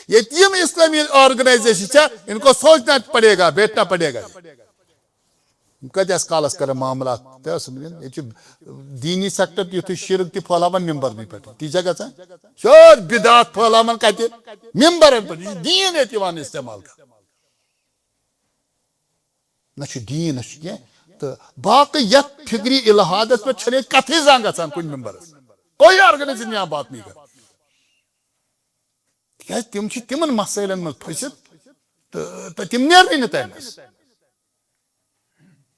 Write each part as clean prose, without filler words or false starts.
یہ یم اسلامی آرگنائزیشن ان کو سوچنا پڑے گا بیٹھنا پڑے گا کتس کالس کر معاملات یہ دینی سیکٹر یتھ شرک تہ پھہلاون ممبرن پہ تی گا شور بدعات پھہلاون کت ممبرن پہ دین یہ استعمال کر نہ دین نہ تو باقی یت فکری الحادس پہ چھنے کتھی زان گژھان کن ممبرس کوئی آرگنائزیشن یہاں بات نہیں کر کیا تم تمن مسائلن من پھست تو تم نیرنی نا تمس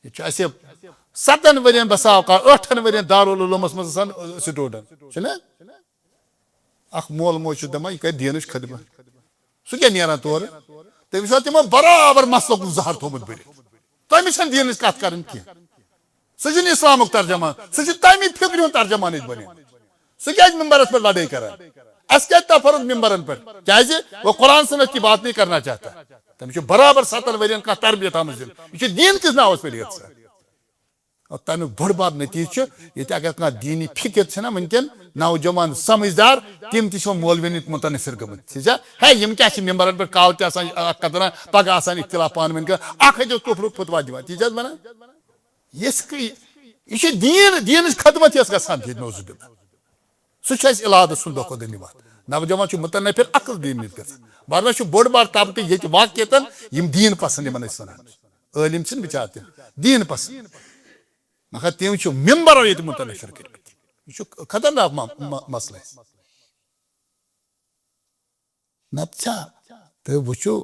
یہ 7 ورین بسا اوقات 8 ورین دارالعلومس مز سٹوڈنٹ چھنا اخ مول موج دپان یہ کر دینچ خدمت سہ کیا نیران تور تمس تمو برابر مسلک زہر تھومت برت تمس چھ دینچ کت کرن کی سہ اسلامک ترجمہ سہ تمی فکر ہند ترجمان بن سہ کیا ممبرس پہ لڑائی کران اس کیا تفرق ممبرن پر کیازِ وہ قرآن سنت کی بات نہیں کرنا چاہتا تمس برابر 7 ورین کا تربیت آمز یہ دین کس ناوس پہ لیت اور تمیک بڑ بار نتیجہ یہ اگر کھانا دینی فکر چھنا ونکن نوجوان سمجھدار تم تہ مولوین متنفر گمت ہے یم کیا ممبرن پہ کال تہ قدران پگہ آسان اختلاف پان ون اخ کفر فتوا دان تی ونان یہ دین خدمت یس گژھان نوز باللہ سہ الاد سن دہ دہ نوان نوجوان متنفر عقل دین گژھان ورنہ بوڑ بار طبقہ یہ واقعیتن یم دین پسند یمن ونان عالم چھ بچار دین پسند مگر تم ممبرو یہ متنفر کر یہ خطرناک مسئلہ نتہ تو وچو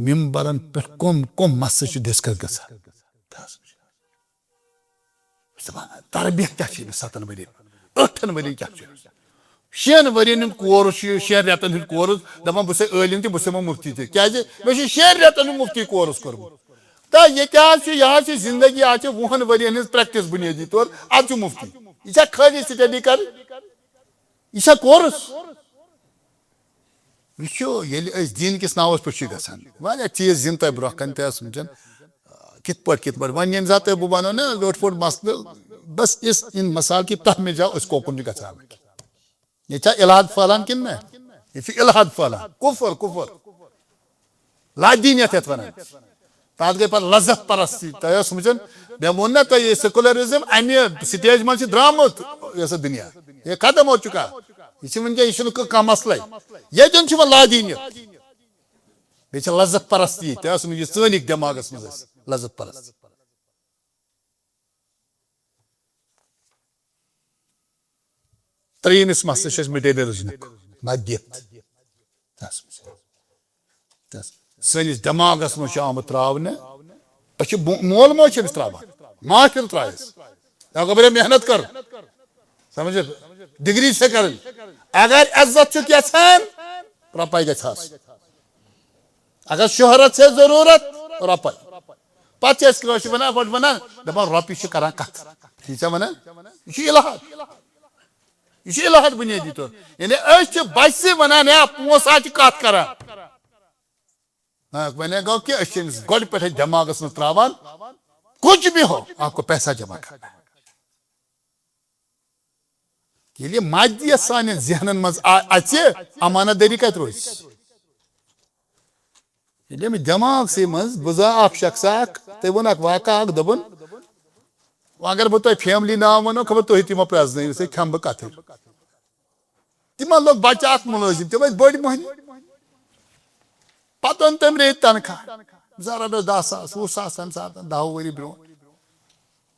ممبرن پہ کم مسئلہ ڈسکس گژھان تربیت کیا 7 ورین 8 ورین کیا 6 ورین ہند کورس 6 رتن ہند کورس دپان بہ عالم تہ بہ مفتی تہ کیا مے 6 رتن ہند مفتی کورس کورمت تو یہ زندگی آج 20 ورین ہز پریکٹس بنیادی طور اب مفتی یہ خالی سٹڈی کر یہ کورس یہ دین کس ناوس پہ گھان واریاہ چیز زن تہ برہ کن تہ سمجھان کت پہ ون یم سات بہ ونو نا لوٹ پوٹ مسئلہ بس اس ان مسائل کی تہ میں جاؤ اس کوکن گھان یہ الحاد پھہلان کن نا یہ الحاد پھہلان کفر لادینیت یت ونان تک گئی پہ لذت پرستی تہ سمجھان مے وون نا تہ سیکولرزم امہ سٹیج من درامت یہ دنیا یہ ختم ہو چکا یہ ونکس یہ کھانا مسئلہ یتن و لادینیت بیٚیہِ لذت پرستی تہ یہ سٲنِک دٮ۪ماغس منٛز لذت پرستی ترٛیٚیِمِس مسلس مٹیریلزمُک مدیت سٲنِس دٮ۪ماغس منٛز آمُت تراونہٕ أسۍ مول موج چھِ تراوان معاشر ترایس اگر محنت کر سمجھ ڈگری سے کر اگر عزت چھُکھ یژھان رۄپے گژھِ اگر شہرت سے ضرورت رۄپے پتہ چھِ أسۍ ونان پٲٹھۍ ونان دپان رۄپیہِ چھِ کران کتھ ٹھیٖک چھا ونان یہ چھُ الحاد یہ چھُ الحاد بنیٲدی طور یعنی أسۍ چھِ بچہِ ونان ہے پونٛسہٕ چھِ کتھ کران ونے گو کہ أسۍ چھِ أمِس گۄڈٕ پٮ۪ٹھے دٮ۪ماغس منٛز تراوان کچھ بھی ہو آپ کو پیسہ جمع کرنا ہے ییٚلہِ مادیت سانٮ۪ن ذہنن منٛز اژِ امانت دٲری کتہِ روزِ ییٚلہِ أمِس دٮ۪ماغسٕے منٛز بہٕ زانہٕ اکھ شخص اکھ تٔمۍ ووٚن اکھ واقعہ اکھ دوٚپُن اگر بہٕ تۄہہِ فیملی ناو ونو خبر تُہۍ تہِ ما پرٛزنٲیِو سُہ کھٮ۪مہٕ بہٕ کتھٕے تِمن لوگ بچہِ اکھ مُلٲزِم تِم ٲسۍ بٔڑۍ مۄہنی پتہٕ اوٚن تٔمۍ ریٚتۍ تنخواہ ضرر اوس 10 ساس 20 ساس تمہِ ساتہٕ 10 ؤری برونٛٹھ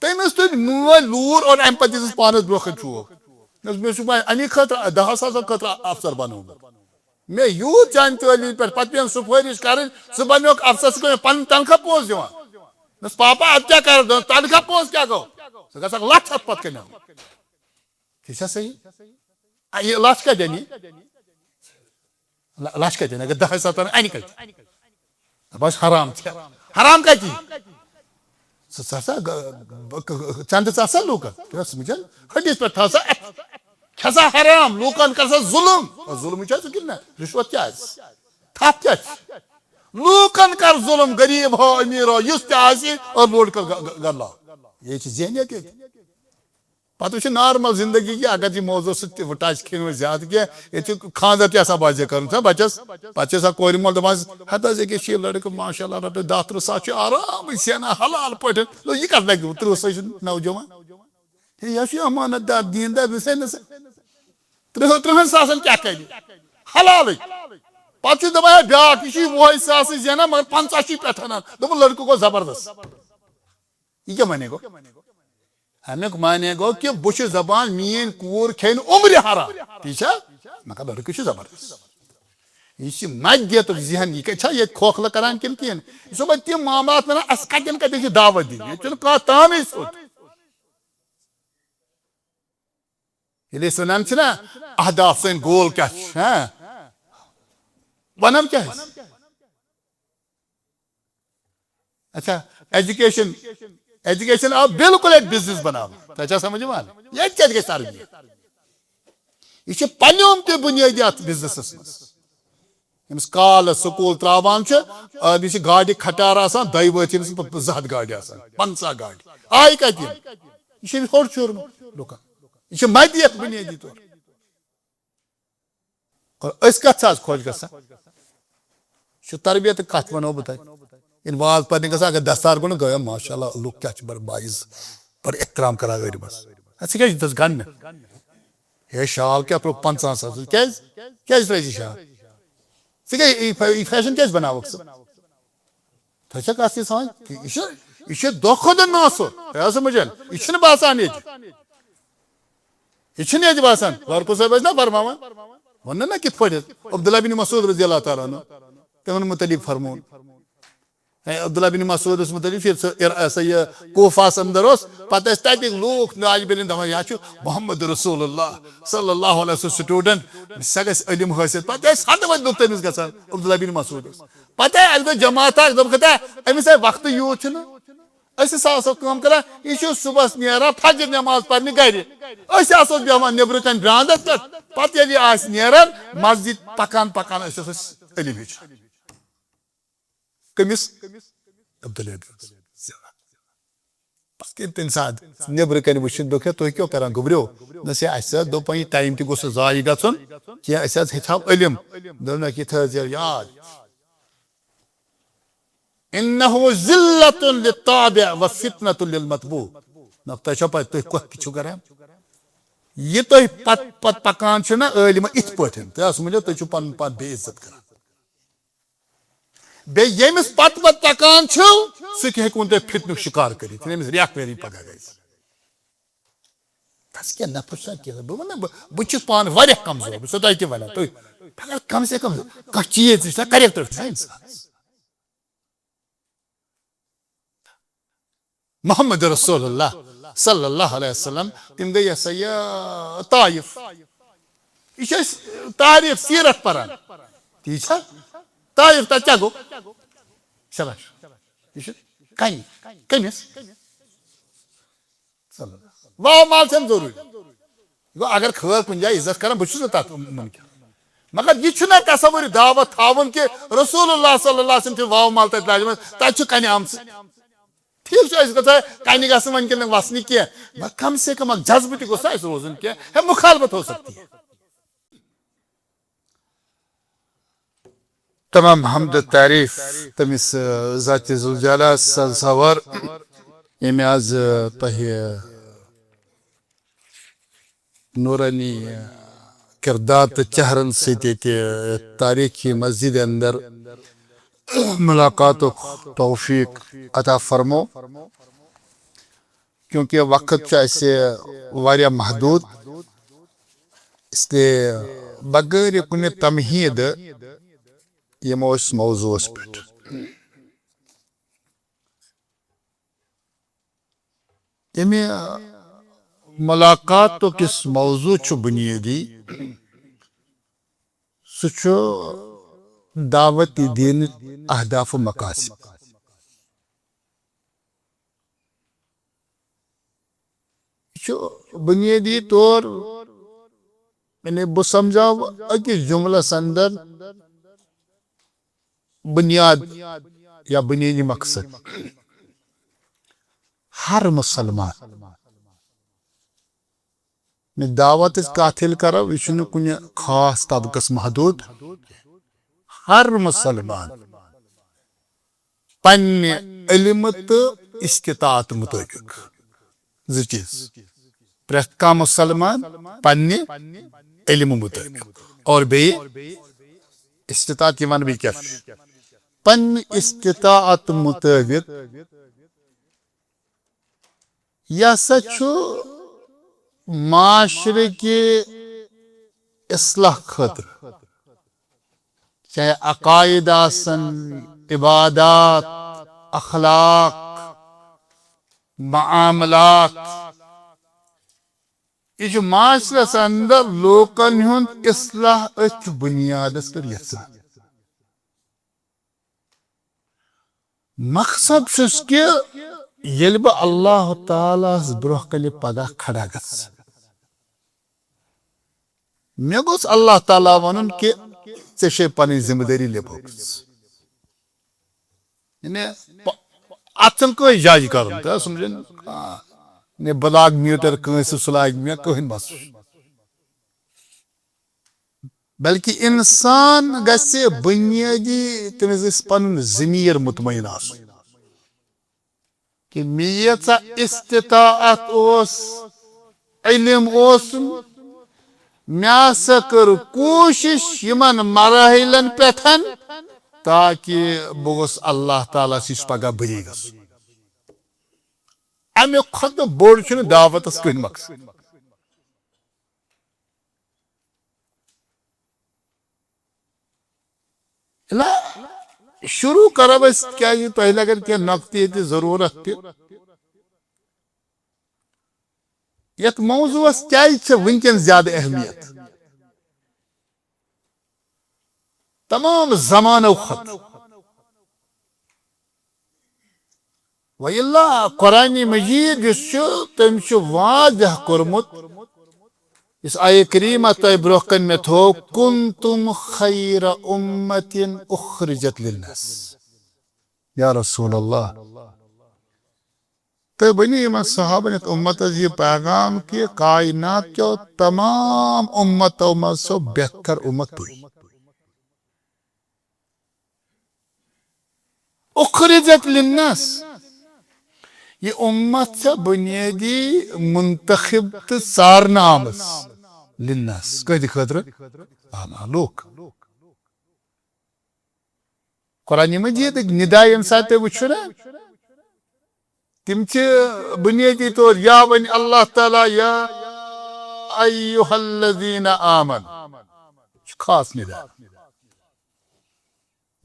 تٔمِس تُلۍ مٲلۍ لوٗر اور امہِ پتہٕ دِژٕس پانس برونٛہہ کنہِ چوب مےٚ چھُ امی خٲطرٕ 10 ساسن خٲطرٕ افسر بنومُت مےٚ یوٗت چانہِ تعلیٖم پٮ۪ٹھ پتہٕ پیٚیَم سُفٲرِش کرٕنۍ سُہ بنیوکھ افسر سُہ گوٚو مےٚ پنُن تنخواہ پونٛسہٕ دِوان دوٚپمَس پاپا ادٕ کیٛاہ کرٕ تنخواہ پونٛسہٕ کیٛاہ گوٚو ژٕ گژھکھ لچھ اتھ پتہٕ کنہِ ٹھیٖک چھا صحیح یہِ لچھ کتہِ انہِ لچھ کتہِ انہِ اگر 10 ساس انہِ کتہِ دپان حرام حرام کتہِ ژٕ ہسا چندٕ ژٕ ہسا لوٗکن سمجھان ہڈِس پٮ۪ٹھ تھاو سا کھسا حرام لوٗکن کر سا ظلم ظلم چھا ژٕ کِنہٕ رشوت کیٛاہ آسہِ تھپھ کیٛاہ چھِ لوٗکن کر ظلم غریب ہو امیر ہو یُس تہِ آسہِ اور لوٗٹھ کر گرلاو یہ چھِ ذہنیت ییٚتہِ پتہ چھ نارمل زندگی کی اگر یہ موضوع سہ ٹچ کھین زیادہ کی یہ خاندر تہ آسان بچہ کرن بچس پتہ سا کور مول دپان ہتہ یہ لڑکہ ماشاء اللہ رٹو 10-30 آرام سینا حلال پہ یہ کت لگہ 30 نوجوان یہ امانت دار دیندار سنس 30 ساسن کیا کر حلال پتہ دپان بیاکھ یہ 20 ساس زینان مگر 50 پہ انان دپن لڑکہ گو زبردست یہ کیا مانے گو امیک مانے گو کہ بہ زبان مین کور کھین عمر حرام ٹھیک مگر لڑکہ زبردست یہ مت ذہن یہ یہ کھوکھلہ کران کن کہین یہ تم معاملات ونان اس کتن کتن دعوت دن یہ کھانا تام سوت یل ونان نا اہداف سن گول کیا ونم کیا اچھا ایجوکیشن آو بالکل ایک بزنس بناو تہ سمجھ مان یہ کیا تربیت یہ پنم تہ بنیادی ات بزنس مس کال سکول تراوان یہ گاڑی کھٹار آسان دے وت 200 گاڑی آسان 50 گاڑی آئی کت یہ ہوڑ چورمت لکن یہ مدیت بنیادی طور اس کت خوش گا تربیت کت ونو بہ ان واز پہ گا اگر دستار گو گیا ماشاء اللہ لوگ کیا بڑ باعث بڑ احترام کرا غریبس ثہ کیا گن ہے شال کیا 50 ساس کیا ترجی شال ثہ فیشن کیا بناوک سہ تھا کت سمجھ یہ دہ کھت ناسو سمجھان یہ باسان یہ باسان ورکو صاحب نا فرماوان ون نا کت پہ عبداللہ بن مسعود رضی اللہ تعالیٰ عنہ تمن متعلق فرمون عبداللہ بن مسعود متعلق یہ کوفاس اندر پتہ تک لوگ ناج بلین دپان یہ محمد رسول اللہ صلی اللہ علیہ وسلم سٹوڈنٹ سہ گھس علم حاصل پتہ ہتھ وت لوگ تمس گھان عبداللہ بن مسعود پتہ اس جماعت امس وقت یوت کام کران یہ صبح نیران فجر نماز پرنہ گر بیہان نبر کن براندس پہ پتہ یل نیران مسجد پکان پکان علم ہچان کمس عبداللہ تمہ سات نبر کن وچن دک تھی کیوں کران گبرو نس دپ ٹائم تہ گوس ضائع گھن کی ہچو علم دک یہ یاد انه ذلة للتابع وفتنة للمتبوع نقطہ چھ پتہ تھی کت چھو کران یہ تھی پت پکان نا علم ات پہ تہ سمجھو تھی پن پان بے عزت کران بے یمس پت پکان سہ ہوں تھی فتنک شکار کرت یمس ریک ویری پگہ گئی تس کیا نفر بہت پان واریاہ کمزور بہ تہ ونان تھی کم سے کم کھانا چیز کریکٹر انسان محمد رسول اللہ صلی اللہ علیہ وسلم تم گئی یہ طائف یہ تاریخ سیرت پران ٹھیک طائف تک کیا گو شباش یہ کن کمس واو مال چھ ضروری گو اگر خیر کن جائے عزت کران بہت نا تک ممکن مگر یہ تصور دعوت تھاون کہ رسول اللہ صلی اللہ علیہ وسلم واو مال تک لاجم تک کن آم ٹھیک گا کن گھن ونکن وسن کی کم سے کم جذبہ تہ گوس روزن کی مخالفت ہو سکتی ہے تمام حمد تعریف تمس ذات ذوالجلال سزاور یم آز تہ نورانی کردار تو چہرن ست تاریخی مسجد اندر ملاقات توفیق عطا فرمو کیونکہ وقت واریاہ محدود اس لیے بغیر کن تمہید یمو اس موضوع پہ یمی ملاقات کس موضوع بنیادی سہ دعوت دین اہداف و مقاصد یہ بنیادی طور یعنی بہ سمجھاو اکس جملس اندر بنیاد یا بنیادی مقصد ہر مسلمان میں دعوت قاتل کرو یہ کن خاص طبقس محدود ہر مسلمان پنہ علم تو استطاعت مطابق زٕ چیز پریت کانٛہہ مسلمان پنہ علم مطابق اور بیٚیہِ استطاعت یہ ون کیا پنہ استطاعت مطابق یہ سا معاشرے کے اصلاح خاطر چاہے عقائد آسن عبادات اخلاق معاملات یہ معاشرس اندر لوکن ہند اصلاح ات بنیاد پر یژھان مقصد چھس کہ یل بہ اللہ تعالیٰ برہ کل پگہ کھڑا گژھ مے گوس اللہ تعالیٰ ون کہ ے پن ذمہ داری لبوک یعنی ات کوئی جاج کر سمجھن بہ لاگ میٹر کنس سہ لاگ مے کہین بس بلکہ انسان گژھِ بنیادی تمس گژھِ پن ضمیر مطمئن آسن کہ مے یژھا استطاعت اوس علم اوسم مے ہسا کر کوشش یمن مراحلن پٮ۪ٹھ تاکہ بہ گوس اللہ تعالیٰ نش پگہ بری گژھُن امہ کھۄتہٕ بوٚڑ چھُنہٕ دعوتس کٕہٕنۍ مقصد شروع کرو اس کیا تہ لگن کیا نقطے یہ ضرورت تہ یت موضوعس کیا ونکن زیادہ اہمیت تمام زمانو خط وَإِلَّا قرآن مجید تم واضح کورمت اس آیہ کریمہ تہ برہ کن میں تھو کنتم خیر امت اخرجت للناس یا رسول اللہ تو بنی من صحابہ نے امت یہ پیغام کہ کائنات کے تمام امتوں میں سے بہتر امت ہوئی اخرجت للناس یہ امت سے بنیادی منتخب تو سارنا آمد للناس کہتی خطر لوک قرآن مجید نداء انسات وچھو نا تم بنیادی طور یا بنی اللہ تعالی یا ایوہ الذین آمن خاص نداء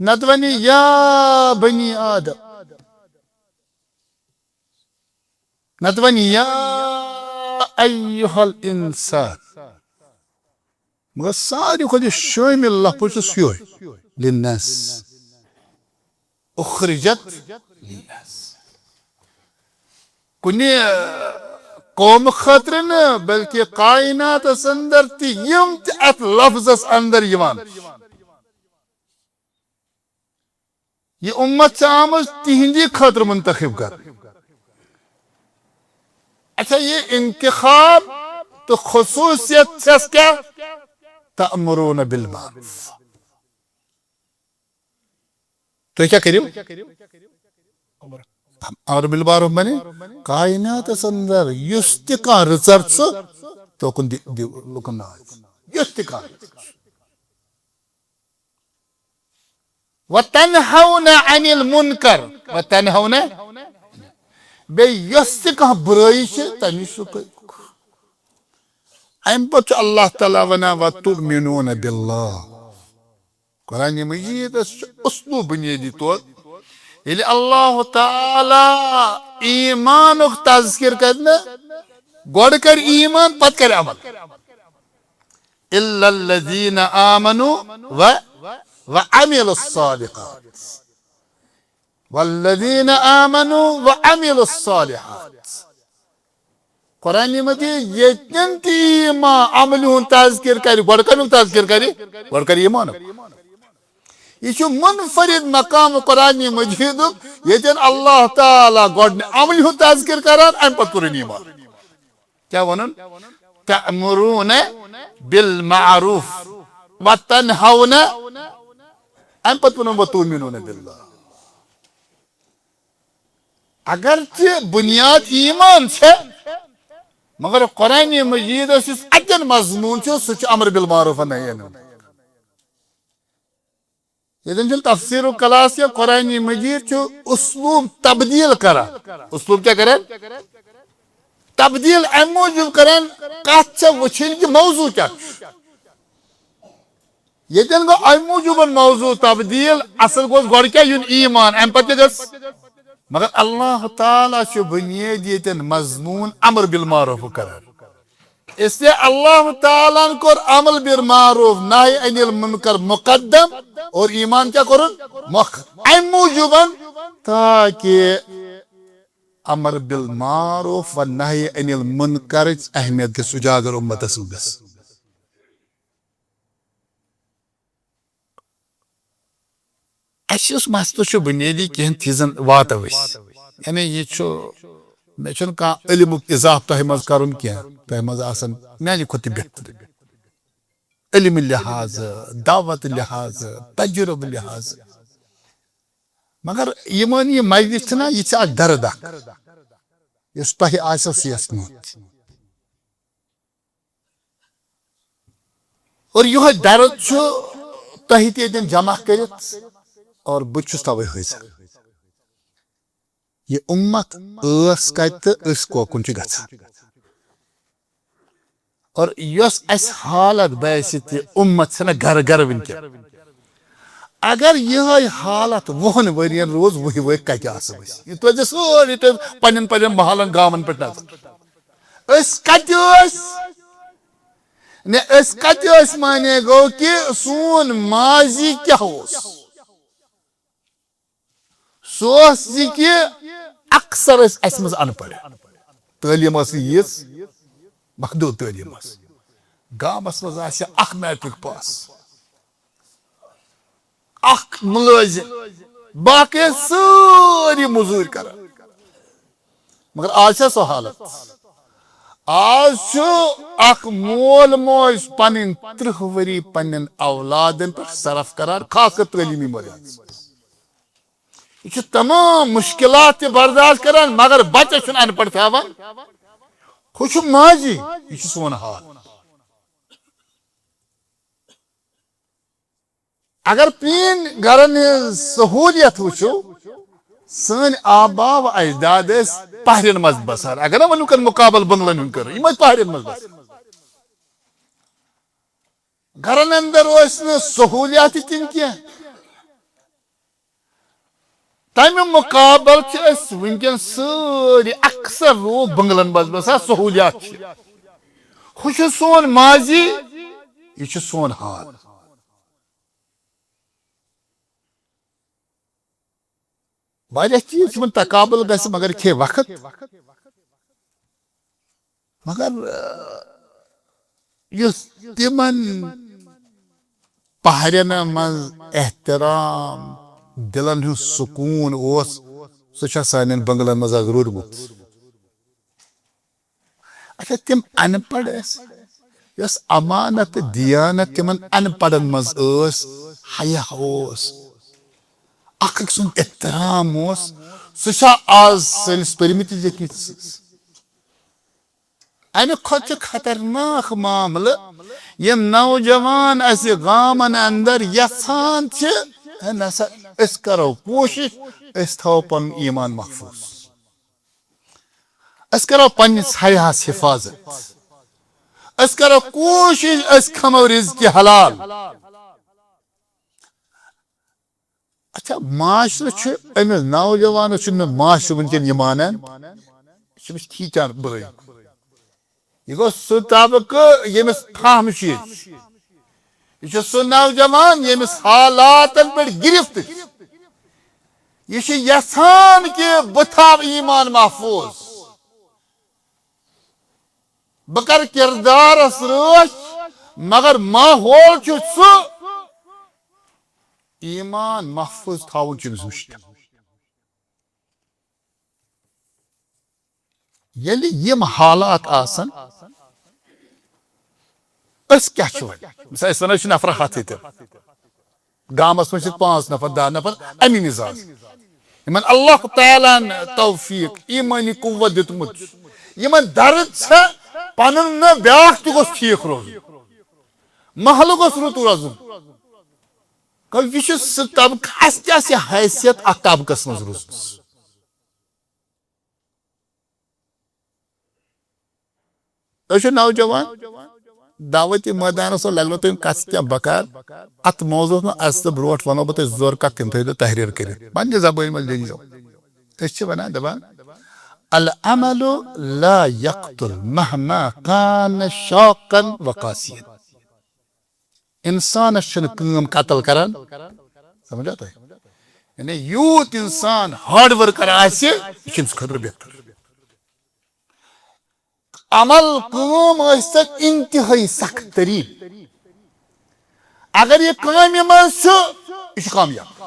ندونی یا بنی آدم ندونی یا ایوہ الانسان مگر ساری خود شامل لفظ سیوئی للناس اخرجت للناس کنی قوم خاطر نا بلکہ کائنات اندر تی یم ات لفظ اندر یوان یہ امت سے آمد تہندی خاطر منتخب کر اچھا یہ انتخاب تو خصوصیت چھس کیا تأمرون بالمعروف تو کیا کریو امر بالمعروف بنے کائنات اندر یستقا رچرچ تو کن لکن یستقا وتنہون عن المنکر وتنہون بے یستقا برائی سے تنشق ام پتہ اللہ تعالیٰ ونا وتؤمنون باللہ قرآن مجید اسلوب بنیادی طور یلی اللہ تعالی ایمان تذکر کرنا گوڑ کر ایمان پت کر عمل الا الذین آمنوا وعملوا الصالحات والذین آمنوا وعملوا الصالحات قرآن مجید یتن تی ایمان عمل تذکر کری گوڑ کر ایمان یہ منفرد مقام قرآن مجید یتن اللہ تعالی گوڑ عمل تذکر کران ام پت کرن ایمان کیا ونن تأمرون بالمعروف وتنهون ام پتہ ونو وتؤمنون بالله. اگرچہ بنیاد ایمان چھ مگر قرآن مجید اس اتن مضمون چھ سہ امر بالمعروف و نہی عن المنکر. یہ تفسیر و کلاس یا قرآن مجید چھ اسلوب تبدیل کران. اسلوب کیا کران؟ تبدیل ام موجود کران کت چھ وچھن کہ موضوع کیا یتن گو ام موجود موضوع تبدیل اصل گوس گوڑ کیا یون ایمان ام پتہ گس مگر اللہ تعالیٰ چھ بنیاد یتن مضمون امر بالمعروف کران. اس لیے اللہ تعالیٰ کور عمل بالمعروف نہی عن المنکر مقدم اور ایمان کیا کرن مؤخر ام موجود تاکہ امر بالمعروف و نہی عن المنکر اہمیت گژھِ اجاگر امتس گژھِ. اس مسئلہ بنیادی کہن چیزن واتو یعنی یہ مے علم اضاف تہ مز کرن کی تہ مز آسن میانہ کھت بہتر علم لحاظ دعوت لحاظ تجربہ لحاظ مگر یمن یہ مجلس چھنا یہ چھ درد اخ یس تہ آسو سیس نوت اور یہ درد چھ تہ تین جمع کرت اور بچس توے حاضر یہ امت اس کت اس کوکن چھ گژھان اور یس اس حالت بیست امت چھنا گھر گھر ونکہ اگر یہ حالت وہن ورین روز وہی وہ کت آس یہ تو سوری پنن پنن محلن گامن پہ نظر اس کت اس کت مانے گو کہ سون ماضی کیا سوس یہ کہ اکثر اس مز ان پڑھ تعلیم یس محدود تعلیم گامس مز اخ میٹرک پاس اخ ملازم باقی ساری مزور کر مگر آج سو حالت آج اخ مول موج پن 30 وری پن اولادن پر صرف کران خاص کر تعلیمی مراکز یہ تمام مشکلات برداشت کران مگر بچہ چھ ان پڑھ تھاوان خوش ماضی یہ سون حال. اگر پین گرن سہولیت وچو سن آبا و اجداد پہرن مز بسار اگر ونو کن مقابل بنگلن ہن کر یہ پہرن مز بسار گرن اندر اس سہولیات تین کیا تمہ مقابل اس ونکن ساری اکثر رو بنگلن مز بسار سہولیات خوش سون ماضی یہ سون حال. واریاہ چیز من تقابل گژھِ مگر کھے وقت مگر یس تمن پہرن مز احترام دلن ہن سکون اوس سہ سانین بنگلن مز روٗدمُت. اچھا تم ان پڑھ یس امانت دیانت تمن ان پڑھن مز حیا اخ سن احترام سہ آز سنس پرمتس لیکھمتس امہ کھت خطرناک معاملہ یم نوجوان اس گامن اندر یژھان نسا اس کرو کوشش اس تھو پن ایمان محفوظ اس کرو پنس حیاس حفاظت اس کرو کوشش اس کھمو رزق حلال. اچھا معاشرہ امس نوجوان معاشرہ ونکن یہ مانان یہ کھیچان بل یہ گو سہ طبقہ یمس فہم یہ سہ نوجوان یمس حالاتن پہ گرفت یہ یژھان کہ بہ تھاو ایمان محفوظ بہ کر کردارس رٲچھ مگر ماحول سہ ایمان محفوظ تھاون چھ مشکل. ییٚلہِ یم حالات آسن اس کیا چھو مثلا اس ونو نفر ہاتھ گامس من 5 نفر 10 نفر امی مزاج یمن اللہ تعالیٰ توفیق ایمانی قوت دتمت یمن درد پنن بیاکھ تہ گوس ٹھیک روز محل گوس رت روزن یہ سہ طبقہ اس تہ حیثیت اتھ طبقس مز روزمس تھی نوجوان دعوتی میدانس لگنو تم کت کیا بکار ات موضوع از بروٹ ونو بہ زور کت تم تھو تحریر کر پنہ زبان مز دنو اس ونان دپان العمل لا يقتل مهما كان شوقا وقاسيا انسان کم قتل کران سمجھا تھی یعنی یوت انسان ہارڈ ورکر آس یہ خطر بہتر عمل کام انتہائی سخت ترین اگر یہ کامہ مز یہ کامیاب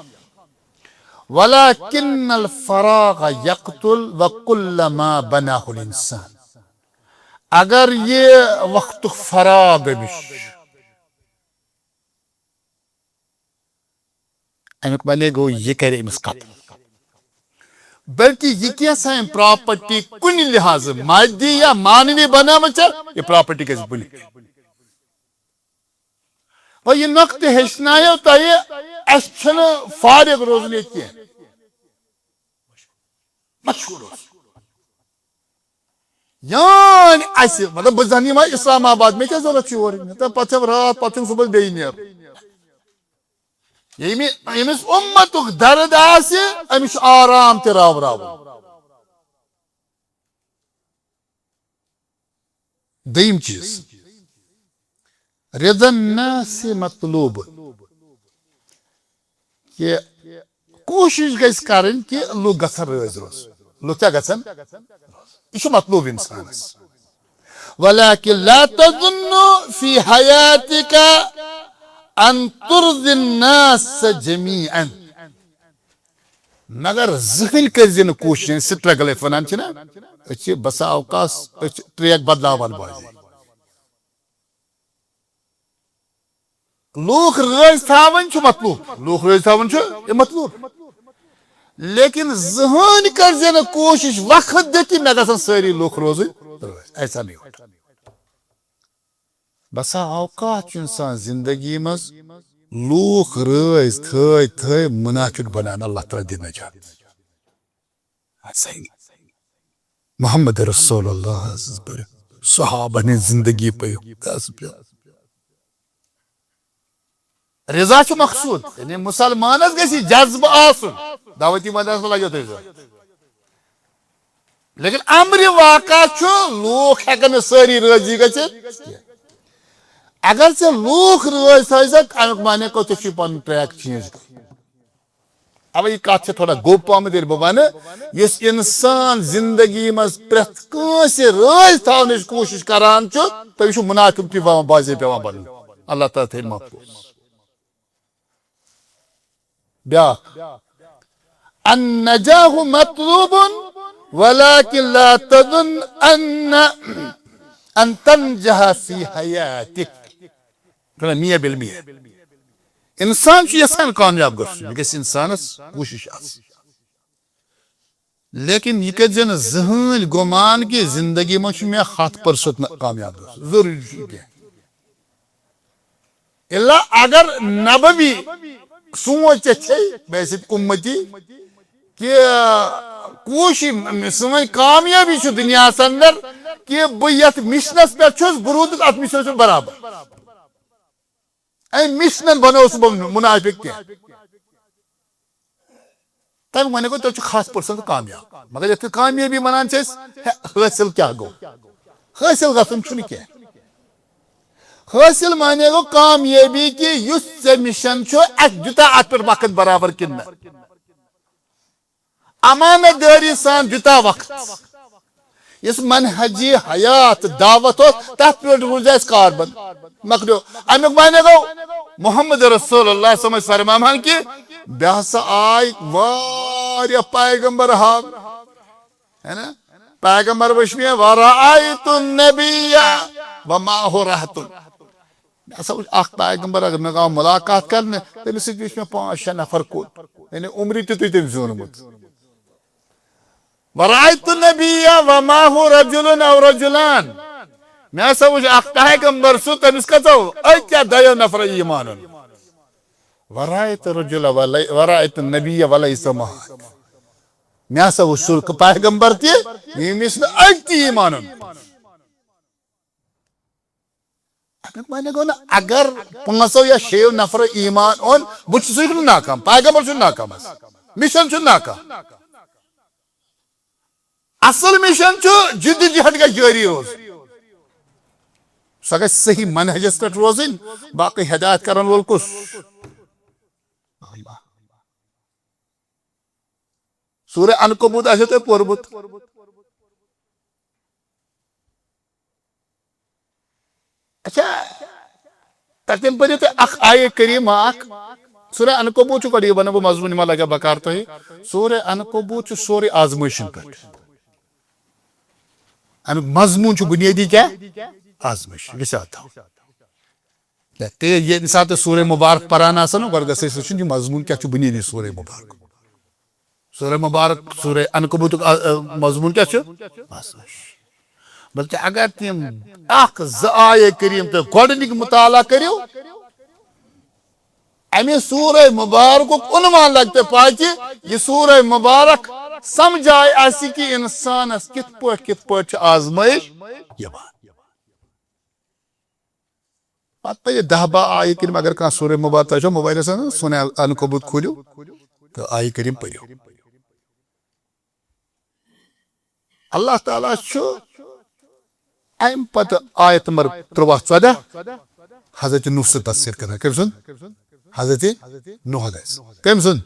ولكن الفراغ يقتل وكلما بناه الانسان اگر یہ وقت فراغ امیک بنے گو یہ کرے امس قتل بلکہ یہ کیسا پراپرٹی کن لحاظ مادی یا مانوی بنامت یہ پراپرٹی گھس بل اور یہ نقطہ ہیچنایو تہ اس فارغ روزن کی مشہور یعنی اس مطلب بہ زن ما اسلام آباد میں کیا ضرورت اور پتہ رات پتہ صبح بی نیر یمس امتک درد آس امس آرام تہ راو دیم چیز رضا الناس مطلوب کہ کوشش گھس کرن کہ لوگ گھن رز روز لوگ کیا گھن یہ مطلوب انسانس ولكن لا تظن في حياتك ان ترضي الناس جميعا مگر ذہن کر کوشش سٹرگل ونان بسا اوقاس ٹریک بدلاوان بازی لوگ رز تھاون مطلوب لوگ رز تھاون یہ مطلوب لیکن ذہن کر کوشش وقت دتی مے گھن ساری لوگ روز ایسا نہیں ہوتا بسا اوقات انسان زندگی مز لوگ رز تھے منافق بنان اللہ تعالیٰ دی نجات محمد رسول اللہ صحابہ نے زندگی پہ رضا مقصود یعنی مسلمانس گژھِ جذبہ آسن دعوتی مدرسہ لگو تھی لیکن امر واقع لوگ ہیکن ساری رضی گژھِتھ اگر ژے لوگ رز تھزک امیک معنی کو ژے پن ٹریک چینج اب یہ کت تھوڑا گوپ پہمت بہ ون اس انسان زندگی مز پریت کنس رز تھونچ کوشش کران تو یہ منافق تہ بازے پیوان بنن اللہ تعالیٰ تھے محفوظ بیا النجاح مطلوب ولكن لا تظن ان تنجح في حياتك مية بالمية انسان یسان کامیاب گھن گھس انسانس کوشش لیکن یہ کر ذہن گمان کہ زندگی مجھ میں 100% کامیاب ضروری اللہ اگر نبوی سوچ ویسے امتی کہ کوشش سن کامیابی دنیا اندر کہ بہ یت مشنس پہ برود ات مشن برابر مشن بنو منافق کی تم ون گو تھی 100% کامیاب مگر یت کامیابی ونان حاصل کیا گو حاصل گھن کی حاصل مانے گو کامیابی کہ اس مشن دتا ات پہ وقت برابر کن امانت داری سان دتا وقت اس منہجی حیات دعوت تر پہ روز کاربن مکلیو امیک مانے گو محمد رسول اللہ صلی اللہ علیہ وسلم فرمان کہ بہ ہسا آئی واریاہ پیغمبر ہاو ہے نا پیغمبر وچھ میں ورأیت النبی ومعہ رہت ہسا وچ اخ پیغمبر اگر مے گاو ملاقات کرنے تمس سۭتۍ وچھ مے 5-6 نفر کوٚت یعنی عمری تہِ تٔمۍ زیوٗنمُت ورأيت النبي ومعه رجل أو رجلان مے ہسا وچھ اخ پیغمبر سُہ تٔمِس کٔژو أکیا دۄیو نفرو ایمان اوٚن ورأيت الرجل ورأيت النبي وليس معه مے ہسا وچھ سُہ پیغمبر تہِ ییٚمِس نہٕ أکۍ تہِ ایمان اوٚن امیُک معنی گوٚو نہ اگر 5 یا 6 نفرو ایمان اوٚن بہٕ چھُس سُہ چھُنہٕ ناکام پیغمبر چھُنہٕ ناکام حظ مشن چھُنہٕ ناکام اصل مشن چھُ جد جہد گژھِ جٲری روزُن سۄ گژھِ صحیح منہجس پٮ۪ٹھ روزٕنۍ باقٕے ہدایت کرن وول کُس سورہ عنکبوت آسیو تۄہہِ پوٚرمُت اچھا تتٮ۪ن پٔرِو تُہۍ اکھ آیے کریٖمہ اکھ سورہ عنکبوت چھُ گۄڈٕ یہِ ونہٕ بہٕ مضموٗن ما لگہِ بکار تۄہہِ سورہ عنکبوت چھُ سورُے آزمٲیشن پٮ۪ٹھ امیُک مضموٗن چھُ بُنیٲدی کیٛاہ آزمٲیش یاد تھاو تہٕ ییٚمہِ ساتہٕ تُہۍ سورہ مُبارک پران آسان نہ گۄڈٕ گژھِ أسۍ وٕچھُن یہِ مضموٗن کیٛاہ چھُ بُنیٲدی سورہ مُبارک سورہ مُبارک سورہ عنکبوتُک مضموٗن کیٛاہ چھُ آزمٲیش بلکہ اگر تم اکھ زٕ آیے کریم تُہۍ گۄڈنیُک مطالعہ کٔرِو امہِ سورہ مُبارکُک عنوان لگہِ تۄہہِ پاے کہِ یہِ سورہ مُبارک سمجھایہِ اَسہِ کہِ انسانس کِتھ پٲٹھۍ چھِ آزمٲیش یِوان پتہٕ پٔرِو 10-12 آیہِ کریم اگر کانٛہہ سورہ مُبارک تۄہہِ چھو موبایلس منٛز سورہ عنکبوت کھوٗلِو تہٕ آیہِ کریم پٔرِو اللہ تعالیٰ چھُ امہِ پتہٕ آیت نمبر 13-14 حضرت نوح سُنٛد تذکِر کران کٔمۍ سُنٛد حضرت نوح علیہ السلام کٔمۍ سُنٛد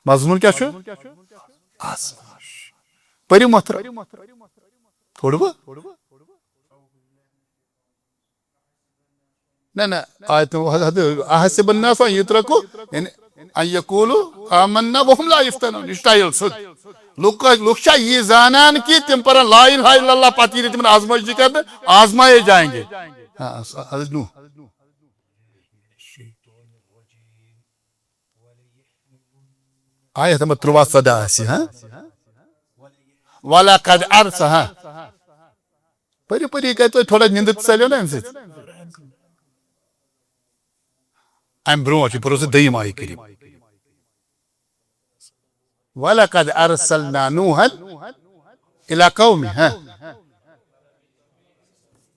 مضموٗن کیٛاہ چھُ آزمٲیش پٔرِو محترم پوٚروٕ نہ آیت احسب الناس ان یترکوا ان یقولوا آمنا وهم لا یفتنون یہ ٹائل سیود لوگ چھا یہ زانان کہ تم پرن لا الہ الا اللہ پتہ ییٚلہِ تمن آزمائش کرنے آزمائے جائیں گے حضرت نوح آیت نمبر 13-14 آسہِ ہاں وَلَقَدْ أَرْسَلْنَا پٔرِو پٔرِو یہِ کَرِ تۄہہِ تھوڑا نِندٕر تہِ ژَلیو نا اَمہِ سۭتۍ امہِ برونٛٹھ چھِ پٔرِو سُہ دٔیِم آیہِ کٔرِو وَلَقَدْ أَرْسَلْنَا نُوحًا إِلَىٰ قَوْمِهِ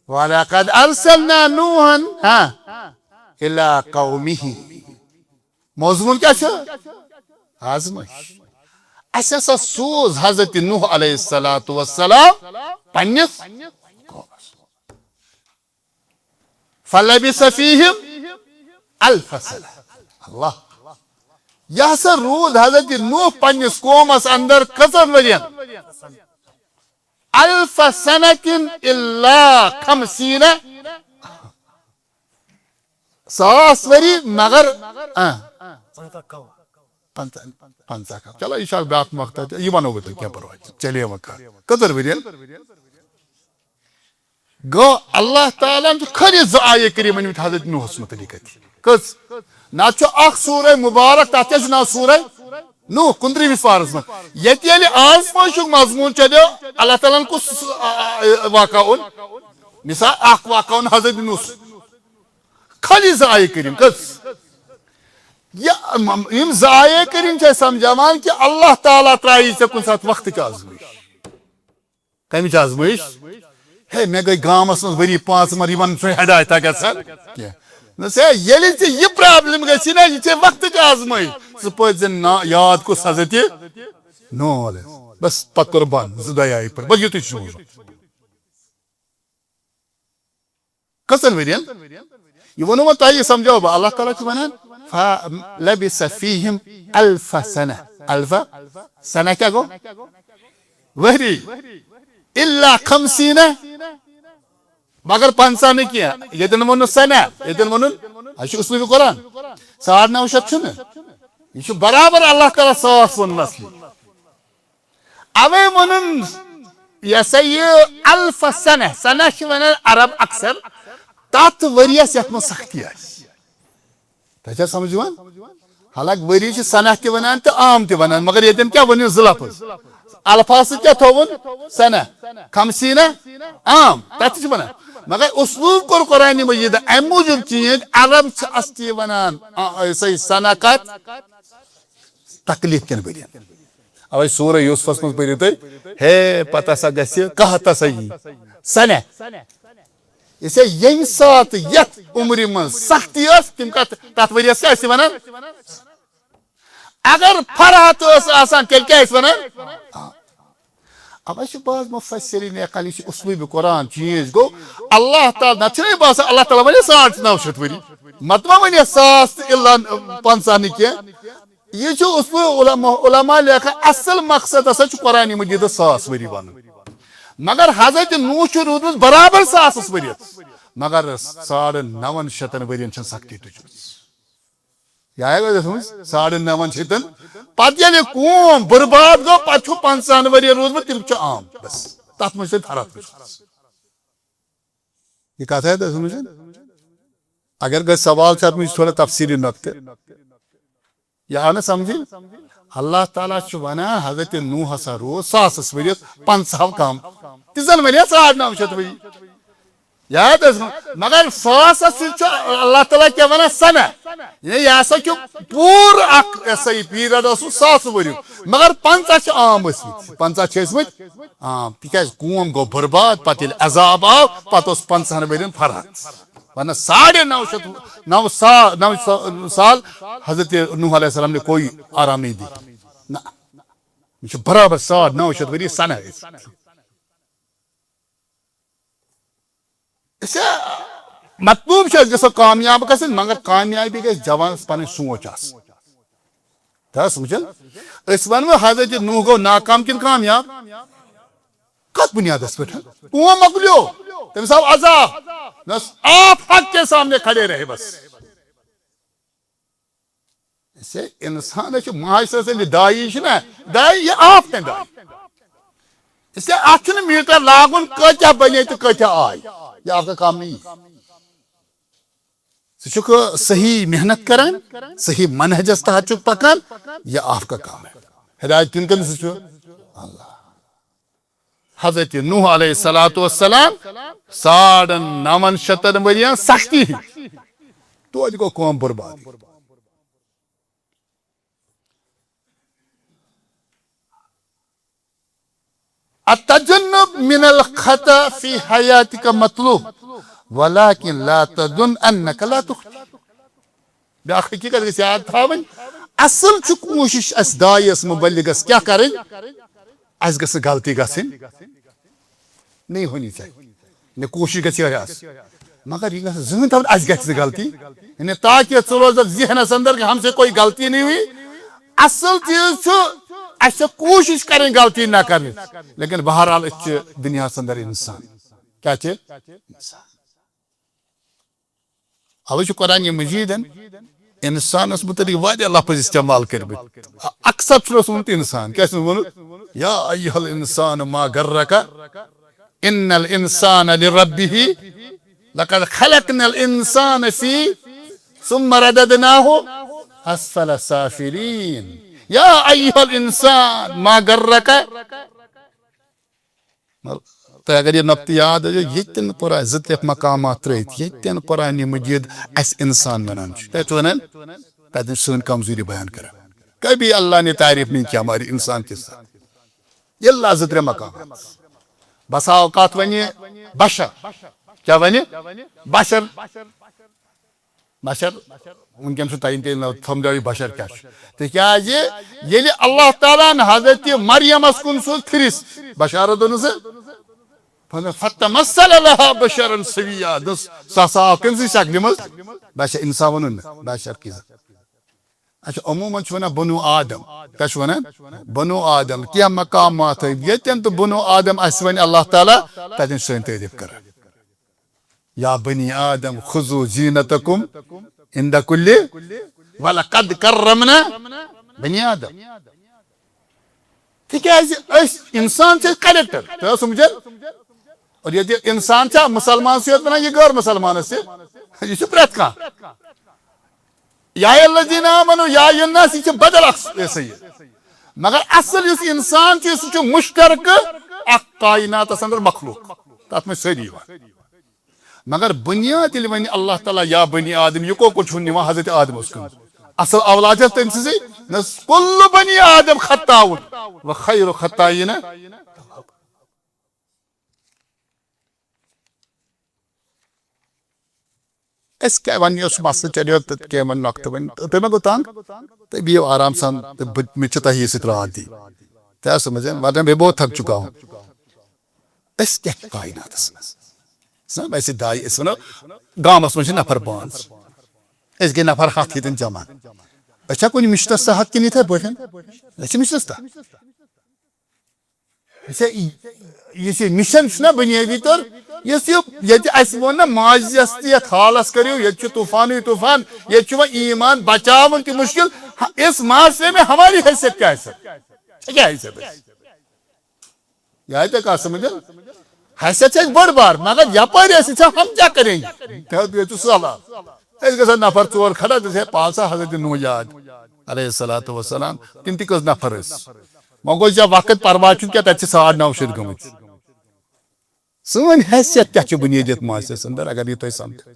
وَلَقَدْ أَرْسَلْنَا نُوحًا إِلَىٰ قَوْمِهِ موضوٗن کیٛاہ چھُ آزمائش اَسہِ ہسا سوٗز حضرت نوح علیہ السلام پننِس قومس فَلَبِثَ فِيهِمْ أَلْفَ سَنَةٍ اللہ یہ ہسا روٗد حضرت نوح پننِس قومس اندر کٔژن ؤرین ألف سنة إلا 50 100 ؤری مگر 50 چلو یہ بیاکھ مقطع یہ ونو بہٕ تۄہہِ کینٛہہ پرواے چلے وقت کٔژن ؤرین گوٚو اللہ تعالیٰ ہن چھُ خٲلی 2 آیے کٔرِم ؤنمٕتۍ حضرت نوحس متعلق کٔژ نتہٕ چھُ اکھ سورہ مُبارک تتھ کیٛاہ چھُ ناو سورہ نوح 15 پارس منٛز ییٚتہِ ییٚلہِ آزمٲیشُک مضموٗن چلیو اللہ تعالیٰ ہن کُس واقعہ اوٚن مثال اکھ واقعہ اوٚن حضرت نوح خٲلی 2 آیے کٔرِم کٔژ یم 2 آیے کٔرِم چھِ سمجھاوان کہ اللہ تعالیٰ ترٛایی ژےٚ کُنہِ ساتہٕ وقتٕچ آزمٲیش کمِچ آزمٲیش ہے مےٚ گٔے گامس منٛز ؤری 5 مگر یِمن چھُنہٕ ہدایتہ گژھان کینٛہہ ییٚلہِ ژےٚ یہِ پرابلم گژھی نا یہِ ژےٚ وقتٕچ آزمٲیش ژٕ پٔرۍ زِ یاد کُس حضرت نوح علیہ بس پتہٕ کوٚر بنٛد 2 آیہِ پٔرۍ بس یُتُے چھُ کٔژن ؤرین یہ ونو وۄنۍ تۄہہِ سمجھاو بہٕ اللہ تعالیٰ چھُ ونان فَلَبِثَ فِيهِمْ أَلْفَ سَنَةٍ الف سنہ کیٛاہ گوٚو ؤری إلا 50 مگر 50 نہٕ کینٛہہ ییٚتٮ۪ن ووٚنُن سنہ ییٚتٮ۪ن ووٚنُن یہِ چھُ اُسلوٗبِ قرآن 950 چھُنہٕ یہِ چھُ برابر اللہ تعالیٰ 100 ووٚنُن اصلی اوے ووٚنُن یہ سا یہ الف سنہ سنہ چھِ ونان عرب اکثر تات ؤریس یتھ من سختی آسہِ تۄہہِ چھا سمجھ یِوان حالانکہ ؤری چھِ سنہ تہِ ونان تہٕ عام تہِ ونان مگر ییٚتٮ۪ن کیٛاہ ؤنِو زٕ لفظ الفاظ سۭتۍ کیٛاہ تھووُن سنہ خمسیٖنہ عام تتھ تہِ چھِ ونان مگر اسلوٗب کوٚر قرآنِ مجیٖد امہِ موٗجوٗب چینج عرب چھِ اصلی ونان صحیح سنہ کتھ تکلیٖف کٮ۪ن ؤرین اوے سورہ یوسفس منٛز پٔرِو تُہۍ ہے پتہٕ ہسا گژھِ کہتس ہسا یی سنہ اسے ییٚمہِ ساتہٕ یتھ عمرِ منٛز سختی ٲس تِم کتھ تتھ ؤرِیس کیٛاہ ٲسۍ ونان اگر فرحت ٲس آسان تیٚلہِ کیٛاہ ٲسۍ ونان اوے چھِ بعض مُفسریٖن ہٮ۪کان یہِ چھُ اسلوٗبِ قرآن چینج گوٚو اللہ تعالیٰ نتہٕ چھُنہ باسان اللہ تعالیٰ ونہِ 950 ؤری مت ما ونہِ 100 تہٕ الا 50 نہٕ کینٛہہ یہ چھُ اسلوٗب علما لیکھان اصل مقصد ہسا چھُ قرآنِ مجیٖدس 100 ؤری ونُن مگر حضرت نوح چھُ روٗدمُت برابر 100 ؤرِیس مگر 950 ؤرین چھنہٕ سختی تُجمٕژ یاد گوٚو سمجھ 950 پتہٕ ییٚلہِ قوم برباد گوٚو پتہٕ چھُ 50 ؤرین روٗدمُت تِم چھُ عام بس تتھ منٛز چھِ تۄہہِ فرق وٕچھمٕژ یہ کتھ آیہِ تۄہہِ سمجھ اگر گژھِ سوال چھُ اتھ منٛز تھوڑا تفصیٖلی نۄقطہٕ یہ آو نا سمجھ اللہ تعالیٰ چھُ ونان حضرت نوح ہسا روٗد 100 ؤرِیس 50 کم تہِ زن ونیا 950 ؤری یاد حظ مگر 100 سۭتۍ چھُ اللہ تعالیٰ کیٛاہ ونان سنہ یہِ ہسا چھُ پوٗرٕ اکھ یہِ ہسا یہِ پیٖرڈ اوسمُت 100 ؤریُک مگر 50 چھِ عام ٲسمٕتۍ 50 چھِ ٲسمٕتۍ عام تِکیٛازِ قوم گوٚو برباد پتہٕ ییٚلہِ عذاب آو پتہٕ اوس 50 ؤرین فرحت ورنہ 950 سال حضرت نوح علیہ السلام نے کوئی آرام نہیں دی نہ یہ چھُ برابر 950 ؤری سنہ مطلوب چھُ أسۍ گژھو کامیاب گژھٕنۍ مگر کامیابی گژھِ جوانس پنٕنۍ سونچ آسٕنۍ تہ سمجھن أسۍ ونوٕ حضرت نوح گوٚو ناکام کِنہٕ کامیاب کتھ بنیادس پٮ۪ٹھ قوم مۄکلیو تٔمِس آو عذاب آپ حق کے سامنے کھڑے رہے بس اسے انسان چھُ معاشرس ییٚلہِ دایی چھِ نا دایی یہِ آپ کٮ۪ن دایی اسے اتھ چھُنہٕ میٖٹر لاگُن کۭتیاہ بنے تہٕ کۭتیاہ آے یہ آپ کا کام نہیں سُہ چھُکھ صحیح محنت کران صحیح منہجس تحت چھُکھ پکان یہ آپ کا کام ہے ہدایت کن کن سے چھُ اللہ حضرت نوح علیہ السلام 950 ؤرین سختی توتہِ گوٚو قوم برباد التجنب من الخطأ في حياتك مطلوب ولكن لا تظن انك لا تخطئ بیاکھ حقیقت گژھِ یاد تھاوٕنۍ اصل چھُ کوٗشش اسہِ دایس مُبلِغس کیٛاہ کرٕنۍ اسہِ گژھِ غلطی گژھٕنۍ نہیں ہونی چاہیے کوٗشش گژھِ یِہوٚے آسٕنۍ مگر یہ گژھِ زٕہٕنۍ تھاوٕنۍ اسہِ گژھِ غلطی یعنی تاکہ ژٕ روزکھ ذہنس اندر کہ ہم سے کوئی غلطی نہیں ہوئی اصل چیز چھُ اسہِ چھِ کوٗشش کرٕنۍ غلطی نہ کرنٕچ لیکن بہرحال أسۍ چھِ دُنیاہس اندر انسان کیٛاہ چھِ انسان اوے چھُ قرآنِ مجیٖدن انسانس متعلق واریاہ لفظ استعمال کٔرمٕتۍ اکثر چھُ اوسمُت انسان کیٛاہ چھُ ووٚنمُت یا ایُّہا الانسان ما غرک ان الانسان لربه لقد خلقنا الانسان في ثم رددناه اسفل سافلين یا ایُّہا الانسان ما غرک تو اگر یہ نقطہ یاد ہے یتن قرآن 2 مقامات ترٲیِتھ یتن قرآنِ مجیٖد اسہِ انسان ونان چھُ تتہِ ونان تتہِ سٲنۍ کمزوری بیان کران کبھی اللہ نے تعریف نہیں کیا ہمارے انسان کے ساتھ اللہ 2-3 مقامات بسا اوقات ونہِ بشر کیا ونہِ بشر بشر ونکٮ۪ن چھُ تۄہہِ تہِ سمجھٲیِو بشر کیٛاہ چھُ تِکیٛازِ ییٚلہِ اللہ تعالیٰ ہن حضرت مریمس کُن سوٗز پھرِس بشارت اوٚنُس فتمثل لها بشرا سویا سُہ ہسا آو کٔمۍ سٕنٛزِ شکلہِ منٛز بشر انسان ووٚنُن نہٕ بشر کی اچھا عموٗمن چھُ ونان بنو آدم کیٛاہ چھُ ونان بنو آدم کینٛہہ مقامات ییٚتٮ۪ن تہٕ بنو آدم اسہِ وۄنۍ اللہ تعالیٰ تتٮ۪ن چھُ سٲنۍ تعریف کران یا بنی آدم خذو زینتکم عند کل ولقد کرمنا بنی آدم تِکیٛازِ أسۍ انسان چھِ أسۍ کریکٹر تۄہہِ سمجھن اور یہ انسان چھا مسلمان سے بنا یہ غیر مسلمان سے یہ پریت کان یا الذین آمنوا یا الناس یہ بدل ایسے مگر اصل اس انسان سہ مشترک اخ کائنات اندر مخلوق تک میں ساری مگر بنیاد ون اللہ تعالیٰ یا بنی آدم یہ کوکر نوان حضرت آدم اس کن اصل اولاد تم سی کل بنی آدم خطاؤن و خیر خطائین اس کیا ون اس مسئلہ چلیو کی ون نقطہ ون تمہیں گو تنگ تو بیو آرام سان مجھ تہی ست رات دی کیا سمجھیں ورنہ میں بہت تھک چکا ہوں اس کیا کائنات اس ویسے دائی اس ونو گامس من نفر پانچ اس گئی نفر ہاتھ ہتن جمع اچھا کن مشتس ہاتھ کنی تھے بوشن اچھا مشتس تھا یہ مشن نا بنیادی طور یہ ون ماضیس تیت حالس کرو یہ طوفان طوفان یہ ایمان بچاون تہ مشکل اس معاشرے میں ہماری حیثیت کیا ہے کیا حیثیت یہ تو کہا سمجھ حیثیت ہے بڑ بار مگر یپر ہم کیا کریں گے صلاح اس گا نفر ٹور کھڑا جیسے پانچ حضرت نوح یاد علیہ الصلوۃ والسلام تم تہ کس نفر وہ گو جا وقت پرواہ کیا تب 9:30 گمت سن حیثیت کیا بنیادیت معاشرس اندر اگر یہ تھی سمجھ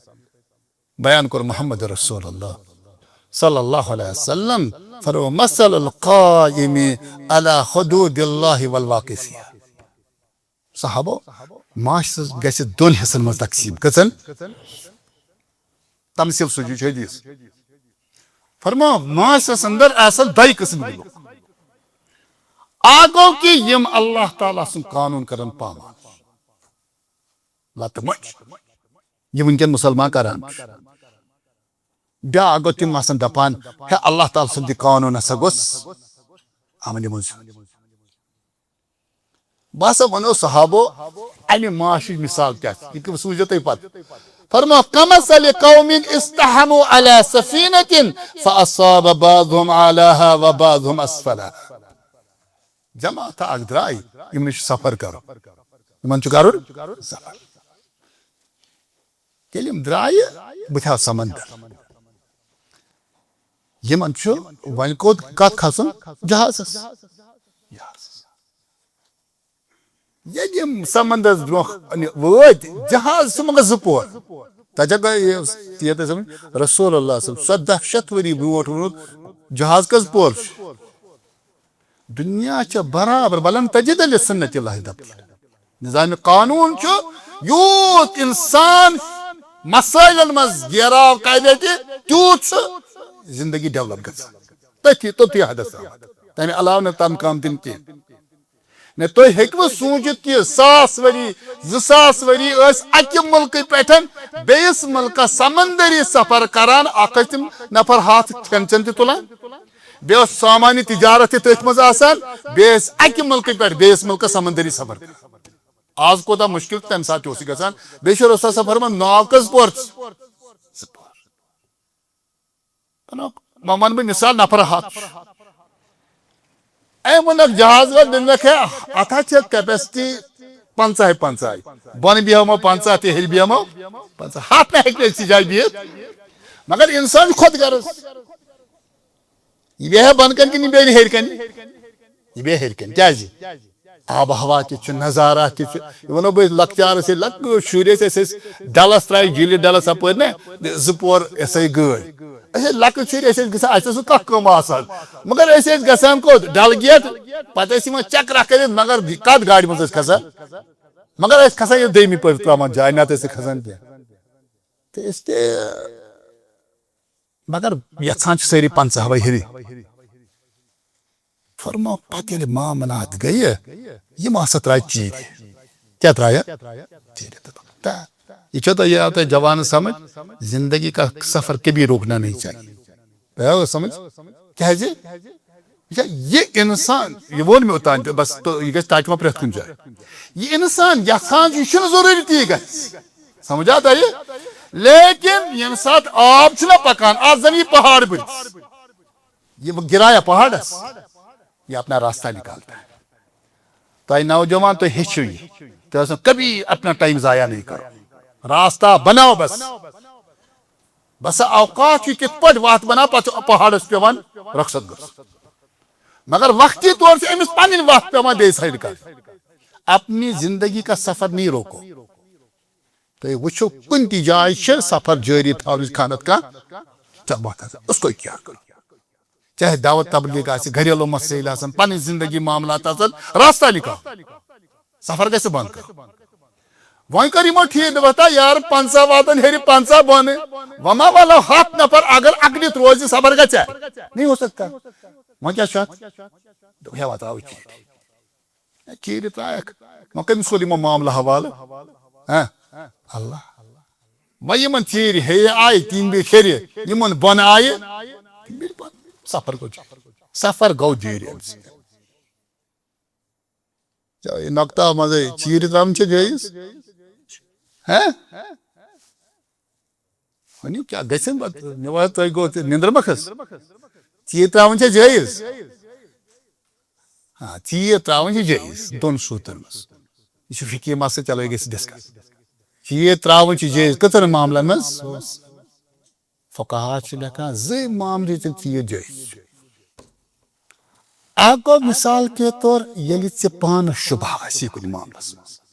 بیان کر محمد رسول اللہ صلی اللہ علیہ وسلم فرو مثل القائم علی حدود اللہ والواقف صحابو معاشرس گژھِ دون حصن مز تقسیم کتن تمثیل سوجی حدیث فرما معاشرس اندر اصل دائی قسم لوگ آگو کہ یم اللہ تعالیٰ سن قانون کرن پامان لت مچ یہ ونکن مسلمان کران بیا گو تم آسان دپان ہے اللہ تعالیٰ سن قانون ہسا گوس آمن مز بس ونو صحابو امہ معاشی مثال کیا یہ سوچو تھی پتہ فرما کمثل قوم استحموا على سفينة فأصاب بعضهم علاها وبعضهم أسفلها جماعت اگ درائی یم نش سفر کرو یمن چھ کرن سفر کلیم درائی بتھا سمندر یمن چھ ون کو کت کھسن جہاز یم سمندر برو وت جہاز سمگ زپور تجا رسول اللہ صلی اللہ علیہ وسلم 17 وری برونٹ جہاز کس پور دنیا چھ برابر بلن تجد لسنت اللہ تبدیل نظام قانون چھ یوت انسان مسائل مز گیراو قاعدے تیوت زندگی ڈیولپ گژھان تھی حدث تمہ علاوہ تم کام تم کی نہ تھی ہیکو سوچت کہ 100 وری 200 وری اکہ ملک پہ بیس ملک سمندری سفر کران اخ تم نفر ہاتھ کھین چن تلان بیس سامانی تجارت تھی مز آسان بیس اکہ ملک پہ بیس ملک سمندری سفر آز کوتا مشکل تم سات گھان بیس رسول سفر من ناو کس پور ون بہ مثال نفر ہاتھ ونک جہاز دنک ہے اتھا کیپیسٹی 50 بن بیہمو 50 تہ ہل بیہمو 50 ہاتھ نہ ہیکہ اکسی جائے بہت مگر انسان خود غرض یہ بیہ بن کن کہ بیہ ہیر کن یہ بیہ ہیر کن کیا جی آب ہوا تہ نظارہ تہ ونو بہ لکچار سے لک شور ڈلس ترائی جیل ڈلس اپر نا زپور ایسے گاڑی اچھا لکٹ شر گھان سہ کھ کم آسان مگر گھان کوت ڈل گیٹ پتہ چکرا کر مگر کت گاڑی مز کھسان مگر کھسان یہ دمی پہ ترامان جائے نت کھسان کی مگر یھان ساری 50 ہری فرمو پتہ یل معاملات گئی یم ہسا تراے چیر کیا ترایا چیر یہ یہ آتا ہے جوان سمجھ زندگی کا سفر کبھی روکنا نہیں چاہیے سمجھ کیا جی یہ انسان یہ وون میں اتان بس تو یہ گھس تاکہ پریت کن جائے یہ انسان یھان یہ ضروری تی گھس سمجھ آتا ہے لیکن یم سات آب چھنا پکان آج زن یہ پہاڑ بڑھ یہ گرایا پہاڑس یہ اپنا راستہ نکالتا ہے تو نوجوان تو ہیچو یہ تو کبھی اپنا ٹائم ضائع نہیں کرو راستہ بناؤ بس اوقات کی کت پٹ وات بنا پہ پہاڑس پیوان رخصت گھس مگر وقتی طور سے امس پن وقت پیوان بے سائڈ کر اپنی زندگی کا سفر نہیں روکو تو وچھو کن تی جائے سفر جاری تھاؤ خانت کا اس کو کیا کرو چاہے دعوت تبلیغ آسے گھریلو مسائل آسن پنی زندگی معاملات آسن راستہ نکاو سفر گیسے بند کرو وہیں کر یمو ٹھیک بتا یار 500 واتن ہیری 500 بونے وما والا 7 نفر اگر اگنت روزی سفر گچا نہیں ہو سکتا وہاں کیا شاید ہے بتاؤ چیری ترائک وہاں کمی سو لیمو معاملہ حوال اللہ وہاں یمن چیری ہے آئی 3 بے خیری یمن بون آئی سفر کو سفر گو دیری نقطہ مزے چیری ترام چھے جائز کیا گسن بات گو نندر مکھس چیر تراؤن چھے جائز ہاں چیر تراؤن چھے جائز دون صورتن مز یہ فقی ماس سے چلو یہ ڈسکس چیر تراؤن چھے جائز کتر معاملہ مز فقہات چھے لکھا زی معاملی چیر جائز آگو مثال کے طور یلی سے پان شبہ اسی کچھ معاملہ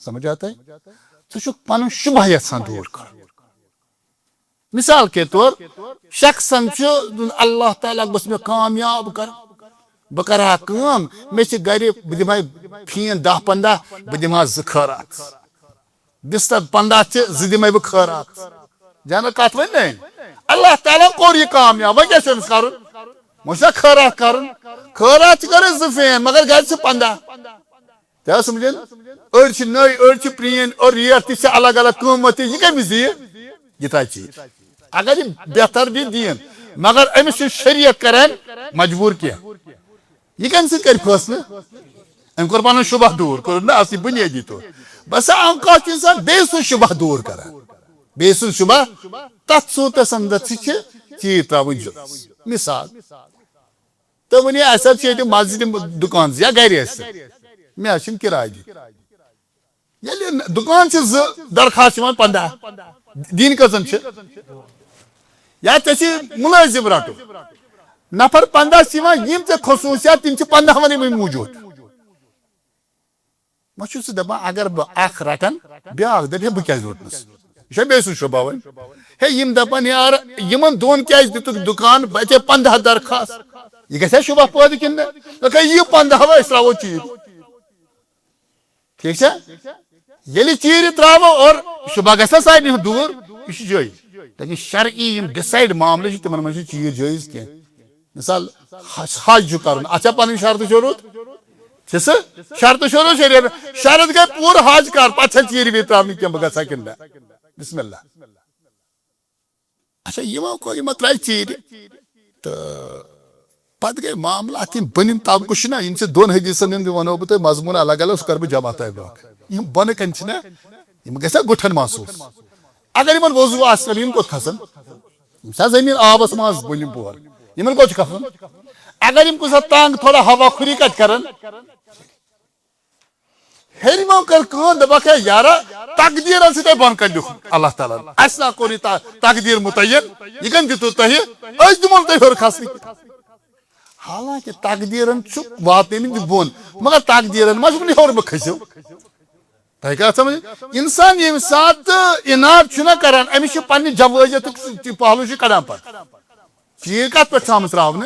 سمجھ آتا ہے تو شو پان شبہ یسان دور کر مثال کے طور شخصن چھو اللہ تعالیٰ بس میں کامیاب کر بکرہا کام میں سے گھر بدمائی پھین 10-15 بدمائی زخارات بستر 15 چھے زدمائی بخارات جانا کات وین نہیں اللہ تعالیٰ کور یہ کامیاب وہ کیسے انس کرن مجھے خیرات کرن خیرات کرن زفین مگر گھر سے 15 کیا سمجھیں ارچ نئی ارچ پرین اور ریٹ سے الگ الگ قیمتی یہ کمی زیر یہ تا چیز اگر یہ بہتر بھی دین مگر امس سے شریعت کرن مجبور کیا یہ کن سے کر فیصلہ ام قربان شبہ دور کرن نا اسی بنیادی تو بس اوقات انسان بے سو شبہ دور کرن بے سو شبہ تت سو تسندت سے چیز تراون جلس مثال تو ونی ایسا چیز مسجد دکان یا گھر ایسا میں چھن کرایہ دی یلی دکان سے درخواست 15 دین کزن چھ یا تسی ملازم رٹو نفر 15 سیوا یم تے خصوصیات تم چھ 15 ونی میں موجود مچھ سے دبا اگر اخ رٹن بیاکھ دے بہ کیا ضرورت یہ بے سو شبہ ون ہے یم دپن یار یمن دون کیا دتک دکان بچے 15 درخواست یہ گژھے شبہ پٲدٕ کِنہٕ کہ یہ 15 وا اسراو چیز ٹھیک ہے یلی چیر تراو اور شبہ گژھے سائڈ دور یہ جائز لیکن شرعی ڈسائڈ معاملے تمن من چیز جائز کی مثال حج کرن اچھا پن شرط شروط چھس شرط شروط شرط گئی پور حج کر پتہ چیر بھی تراونی کی بہ گژھا کن بسم اللہ اچھا یہ کوئی مطلب چیر تو پتہ گئی معاملہ ات بنم طبقہ چھ نا ان سے دون حدیثن ہند ونو بہ مضمون الگ الگ کر بہ جمع تہ یہ بن کن چھ نا یہ گژھا گٹھن محسوس اگر یمن وضو آسن یم کوت کھسن سا زمین آبس ماز بنم پور یمن کوت کھسن اگر یم کس تانگ تھوڑا ہوا کھری کت کرن ہیرمو کر کون دبک یارا تقدیر سے بن کر لکھ اللہ تعالی اسنا کوری تقدیر متعین یہ کن دتو تہ اس دمن تہ ہر کھسن حالانکہ تقدیرن چھ واتن بون مگر تقدیرن مجبور ہور بہ کھسو تہ کیا سمجھ انسان یم سات اناد چھنا کران امس پنہ جوازیت پہلو چھ کڑان پہ چیز کت پہ تھامت راون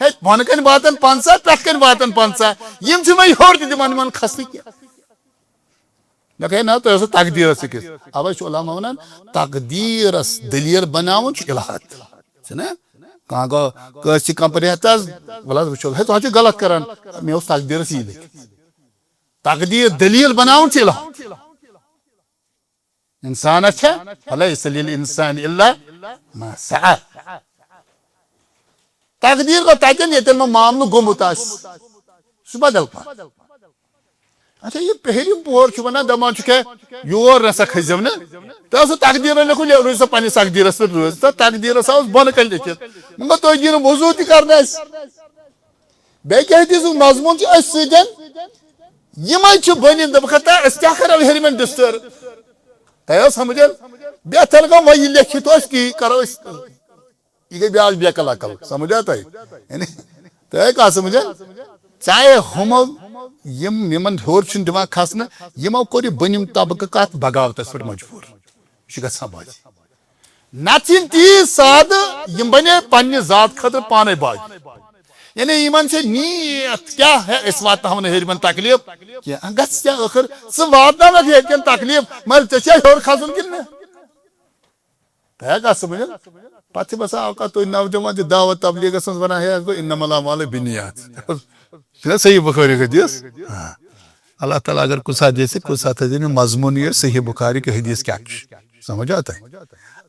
ہے بن کن واتن 15 پتھ کن واتن 15 یم چھ میں ہور دمان من کھسن کی نہ نا تو تقدیر سکس اوے چھ علماء ونان تقدیرس دلیل بناون چھ الہات چھنا کہاں گو کسی کمپنی ہتا ولاد وچھو ہے تو ہچ غلط کران میں اس تقدیر سی تقدیر دلیل بناون چھ الہات انسان اچھا فلیس للانسان الا ما سعى تقدیر کو تاتن یتن معاملہ گومت اس بدل پا اچھا یہ پہلی پور چھ ونان دمان چھ یور رسا کھزم نا تو تقدیر لکھو روز پنہ تقدیرس پہ روز تو تقدیرس آس بن کن لکھت مگر تھی دین وضو تہ کرنا بی کیا مضمون اس سن یہ بنی دبتا اس کیا کرو ہیرمن ڈسٹرب تھی سمجھان بہتر گو وہی لکھت کی کرو یہ گئی بیاج بیکل عقل سمجھا تھی یعنی تھی کہا سمجھان چاہے ہمو یمن ہور دماغ کھسنا یمو کور یہ بنیم طبقہ کت بغاوتس پہ مجبور یہ گھان باز نتن تیز ساد یم بنے پنہ ذات خاطر پانے باز یعنی یمن سے نیت کیا ہے اس وات ہم ہیرمن تکلیف کیا گھس کیا آخر سہ واتن ہیکن تکلیف مگر ے ہور کھسن کن تھی سمجھ پتہ بسا اوقات تھی نوجوان دعوت تبلیغس من ونان ہے انما الاعمال بالنیات صحیح بخاری کا حدیث اللہ تعالیٰ اگر کسا جیسے کسا تھا مضمون یہ صحیح بخاری کے حدیث کیا سمجھ آتا ہے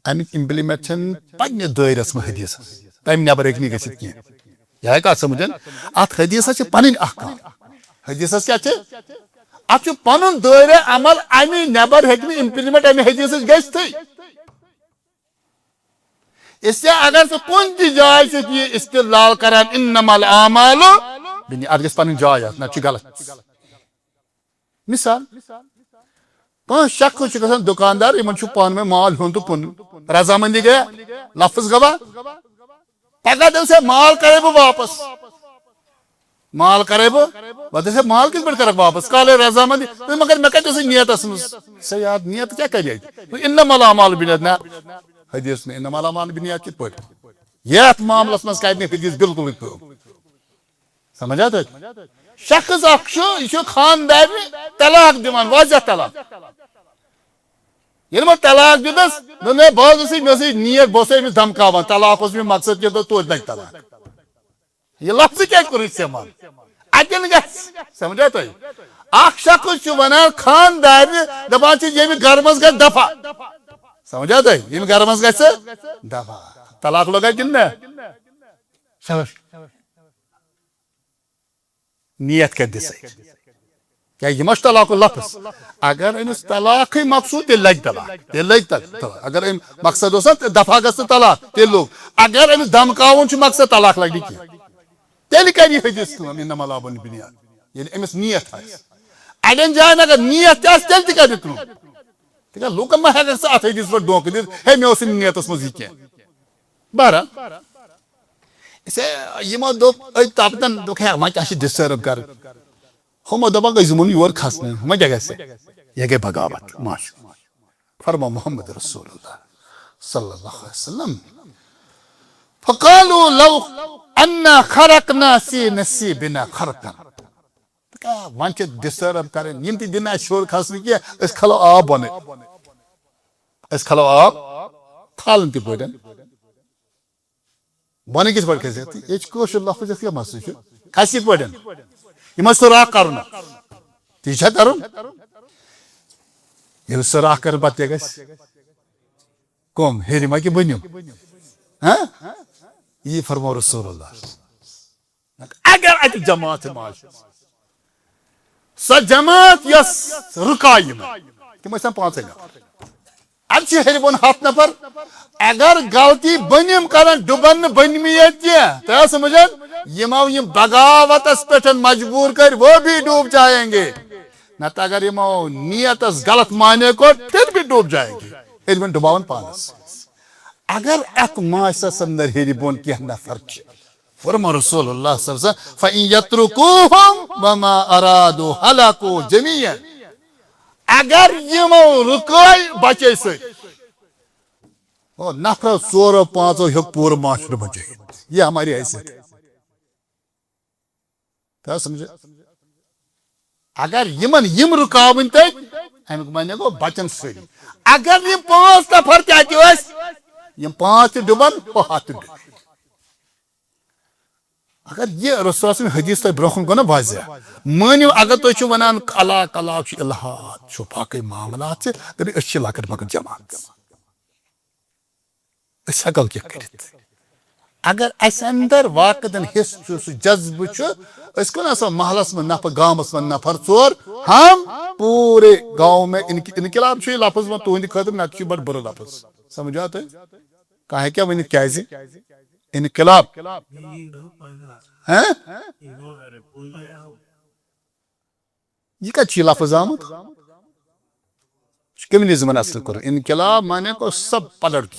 امیک امپلیمنٹن پنہ دائرس میں حدیث تمہ نبر ہیکہ گھت کی یہ کت سمجھان ات حدیث پن احکام حدیث کیا ات پن دائرہ عمل امی نبر ہیکہ امپلیمنٹ امہ حدیث گھتھی اس سے اگر سہ کن تہ جائے سے یہ استدلال کران انما الاعمال ات گھس پن جائے نہ غلط مثال پانچ شخص گھان دکاندار ان پان میں مال ہن تو کن رضامندی گیا لفظ گواہ پگہ دل سے مال کرے بہ واپس مال کرے بہ دے مال کس پہ کر واپس کالے رضامندی مگر میں کتنے نیتس مز سے یاد نیت کیا کرے انما الاعمال بالنیات حدیث میں انما الاعمال بالنیات کت پہ یہ معاملس مز کر حدیث بالکل سمجھا تھی شخص اخ یہ خاندار طلاق دان واضح طلاق یل طلاق دس بہت مے نیت بہت امس دمکا طلاق اس مقصد کہ توتہ لگ طلاق یہ لفظ کیا کور استعمال اتن گھس سمجھا تھی اخ شخص ونان خاندار دپان یم گھر مز گھس دفع سمجھا تھی یم گھر مز گھس دفع طلاق لگا کن نا نیت کر دس کیا یہ مش طلاق لفظ اگر امس طلاق مقصود تیل لگ طلاق تیل لگ طلاق اگر ام مقصد اس دفع گھس طلاق تیل لوگ اگر امس دمکاون مقصد طلاق لگ کی تیل کر یہ حدیث کم انما الاعمال بالنیات یعنی امس نیت اڑین جائن اگر نیت تیل تہ کر دتن تک لوکن ما ہیکن سہ ات حدیث پہ دھوکہ دت ہے مے نیتس مز یہ بہرحال اسے یمو دپتن ہے وہاں کیا ڈسٹرب کر ہمو دپان گئی زمون یور کھسن وہاں کیا گھس یہ گئی بغاوت ماشاء فرما محمد رسول اللہ صلی اللہ علیہ وسلم فقالوا لو انا خرقنا سی نصیبنا خرقا وہاں ڈسٹرب کریں یم تہ دن شور کھسن کی اس کھلو آب بن اس کھلو آب کھالن تہ پہ بن کس پہ کھس یہ لفظ کیا مسئلہ کھس پہ یہ سراخ کرن تی کرن یل سراخ کر پتہ گھس کم ہیرما کہ بنیم یہ فرمو رسول اللہ اگر ات جماعت ماج سو جماعت یس رکایم تم پانچ نفر اب ہر بن ہاتھ نفر اگر غلطی بنیم کران ڈبن بنمیت کی سمجھن یمو یم بغاوتس پہ مجبور کر وہ بھی ڈوب جائیں گے نت اگر یمو نیتس غلط مانے کو پھر بھی ڈوب جائیں گے ہر بن ڈباون پانس اگر ات معاشرس اندر ہر بن کی نفر فرما رسول اللہ صلی اللہ علیہ وسلم فَإِن يَتْرُكُوهُمْ وَمَا أَرَادُوا هَلَكُوا جَمِيعًا اگر یمو رکائی بچے سے نفر ژورو پانچو ہیوک پورا معاشرہ بچے یہ ہماری حیثیت ہے سمجھے اگر یمن یم رکاون تھی امیک معنی گو بچن سری اگر یم پانچ نفر تہ یم پانچ ڈبن وہ ہاتھ ڈب اگر یہ رسول اللہ حدیث تہ برونکن گو نا واضح مانیو اگر تھی ونان کلا کلا الہات باقی معاملات سے اس لکٹ مکٹ جماعت اس ہکو کیا کرت اگر اس اندر واقع حص سہ جذبہ اس کو سو محلس میں نفر گامس میں نفر ژور ہم پورے گاؤں میں انقلاب یہ لفظ وہ تہند خاطر نت بڑ بر لفظ سمجھا تھی کہاں کیا ونت کیازِ انقلاب یہ کچھ لفظ آمد کمیونزم اصل کر انقلاب مانے کو سب پلٹ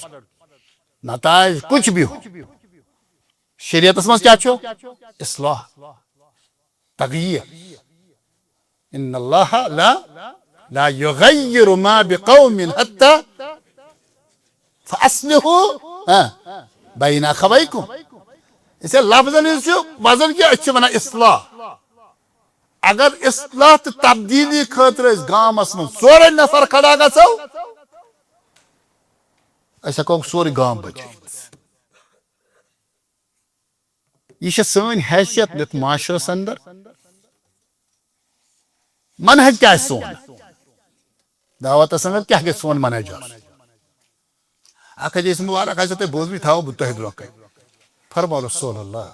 نتائج کچھ بھی ہو شریعت مز کیا چھو اصلاح تغییر ان اللہ لا یغیر ما بقوم حتی فاصلحوا بین اخویکم اسے لفظن وزن کیا اچھے بنا اصلاح اگر اصلاح تو تبدیلی خاطر گامس من سورے نفر کھڑا گژھو اس ہیکو سورے گام بچائت یہ سن حیثیت نت معاشرس اندر منہج کیا سون دعوت اندر کیا گژھِ سون منہج اکھ حدیث مبارک آسہِ تۄہہِ بوٗزمٕتۍ تھاوو بہٕ تۄہہِ برونٛہہ کَنہِ فرمو رسول اللہ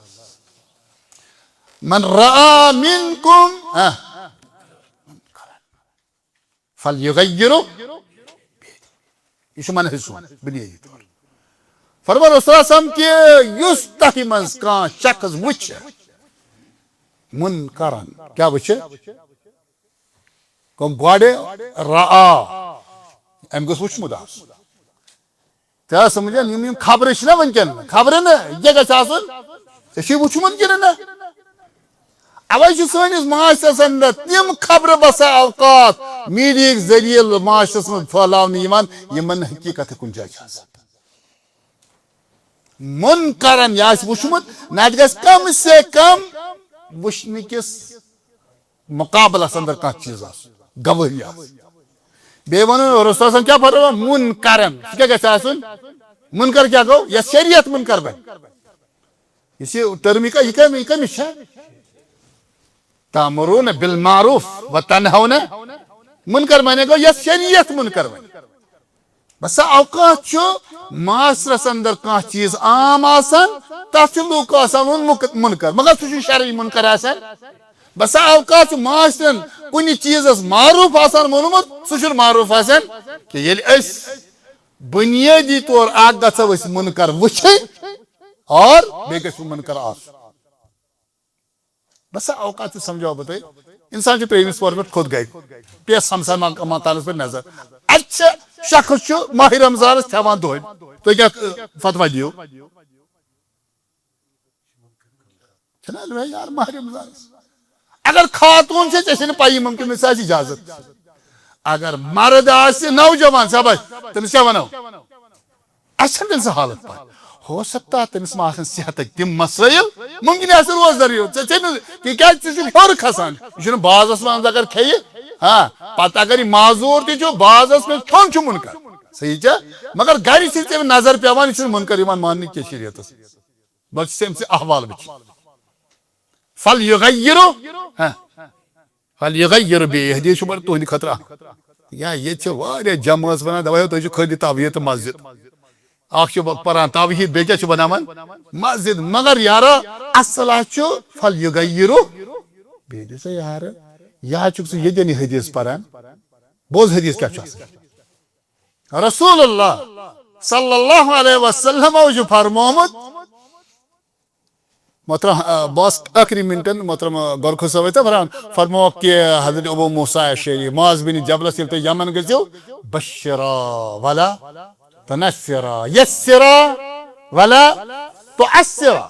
من رأى منكم فليغيره یہ چھُ منہج سون بنیٲدی طور فرمو رسول اللہ صلی کہ یُس تتھ منٛز کانٛہہ شخص وٕچھِ منکرن کیا وٕچھِ کم گۄڈٕ رأى أمۍ گوٚژھ وٕچھمُت آسُن کیا سمجھا یم خبر چھنا ونکن خبر نا یہ گژھِ آسُن ژےٚ چھُے وٕچھمُت کِنہٕ نہ اوے چھُ سٲنِس معاشرس اندر تِم خبرٕ بسا اوقات میڈیا ذریعہ معاشرس منٛز پھٔہلاونہٕ یِوان یمن حقیقت کُنہِ جایہِ چھِ آسان منکرن یہِ آسہِ وٕچھمُت نتہٕ گژھِ کم سے کم وٕچھنہٕ کِس مقابلس اندر کانٛہہ چیٖز آسُن گوٲہی آسٕنۍ بیٚیہِ وَنو رسول صٲب کیٛاہ فرماوان منکرن سُہ کیٛاہ گژھِ آسُن منکر کیٛاہ گوٚو یۄس شریعت منکر بنہِ یُس یہِ ٹٔرمِکا یہِ کٔمِس چھےٚ تامرون بالمعروف وتنہون منکر مانے گو یس شریعت منکر بنہِ بسا اوقات چھُ معاشرس اندر کانٛہہ چیٖز عام آسان تتھ چھُ لوٗکھ آسان ووٚنمُت منکر مگر سُہ چھُ شرعی منکر آسان بسا اوقات چھُ معاشرن کُنہِ چیٖزس معروف آسان ووٚنمُت سُہ چھُنہٕ معروف آسان کہ ییٚلہِ أسۍ بنیٲدی طور اکھ گژھو أسۍ منکر وٕچھِنۍ اور بیٚیہِ گژھِ منکر آسُن بسا اوقات سمجھاو بہٕ تۄہہِ انسان چھُ ترٛیٚیمِس پورس پٮ۪ٹھ کھوٚت گرِ پیٚیس ہمساے مکانس پٮ۪ٹھ نظر اتہِ چھِ شخص چھُ ماہِ رمضانس کھٮ۪وان دۄہلہِ تُہۍ کیٛاہ فتوا دِیِو چھُنہ یار ماہِ رمضانس اگر خاتوٗن چھِ ژےٚ چھےٚ نہٕ پَیی ممکن آسہِ اجازت اگر مرد آسہِ نوجوان شاباش تٔمِس کیٛاہ وَنو اَسہِ چھَنہٕ تٔمۍ سٕنٛز حالت پاے ہو سکتا تٔمِس ما آسن صحتٕکۍ تِم مسٲیِل ممکن آسہِ روزدر تِکیٛازِ ژٕ چھُکھ ہیوٚر کھسان یہِ چھُنہٕ بازس منٛز اگر کھیٚیہِ پتہٕ اگر یہِ معذوٗر تہِ چھُ بازس منٛز کھیوٚن چھُ منکر صحیح چھا مگر گرِ چھِ ژےٚ نظر پیوان یہِ چھُنہٕ منکر یِوان ماننہٕ کینٛہہ شریعتس بلکہِ چھِ أمۍ سٕنٛدۍ احوال وٕچھِنۍ فلیغیروا بیٚیہِ حدیث چھُ بڑٕ تُہنٛدِ خٲطرٕ اکھ یا ییٚتہِ چھِ واریاہ جمٲژ ونان دپان تُہۍ چھِو خٲلی توحیٖد تہٕ مسجد اکھ چھُ پران توحیٖد بیٚیہِ کیٛاہ چھُ بناوان مسجد مگر یارا اصل چھُ فلیغیروا بیٚیہِ دِ سا یارٕ یا چھُکھ ژٕ ییٚتٮ۪ن یہِ حدیث پران بوز حدیث کیٛاہ چھُ آسان رسول اللہ صلی اللہ علیہ وسلمو چھُ فرمومُت محترم بس ٲخری منٹن محترم گۄرکھو صٲب ٲسۍ فران فرموکھ کہ حضرت ابو موسیٰ اشعری معاذ بن جبلس ییٚلہِ تُہۍ یمن گٔژھِو بشرا ولا تنفرا یسرا ولا تعسرا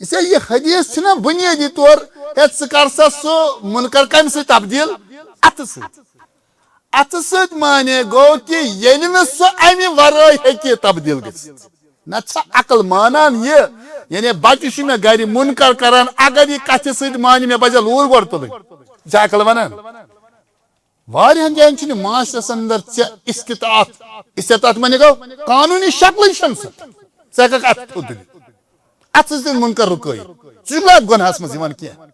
یہ حدیث چھُنہ بنیٲدی طور ہے ژٕ کر سا سُہ منکر کمہِ سۭتۍ تبدیل اتھٕ سۭتۍ مانے گوٚو کہ ییٚلہِ نہٕ سُہ امہِ ورٲے ہیٚکہِ تبدیل گٔژھِتھ نتہٕ چھا عقل مانان یہِ یعنی بچہِ چھُ مےٚ گرِ منکر کران اگر یہِ کتھِ سۭتۍ مانہِ مےٚ پزِ لوٗر گۄڈٕ تُلٕنۍ یہِ چھا عقل ونان واریاہن جاین چھُنہٕ معاشرس اندر ژےٚ استطاعت مانے گوٚو قانوٗنی شکلٕے چھنہٕ سُہ ژٕ ہیٚککھ اتھٕ تھوٚد تُلِتھ اتھٕ سۭتۍ منکر رُکٲیِتھ ژٕ چھُکھ نہٕ اتھ گۄنہس منٛز یِوان کینٛہہ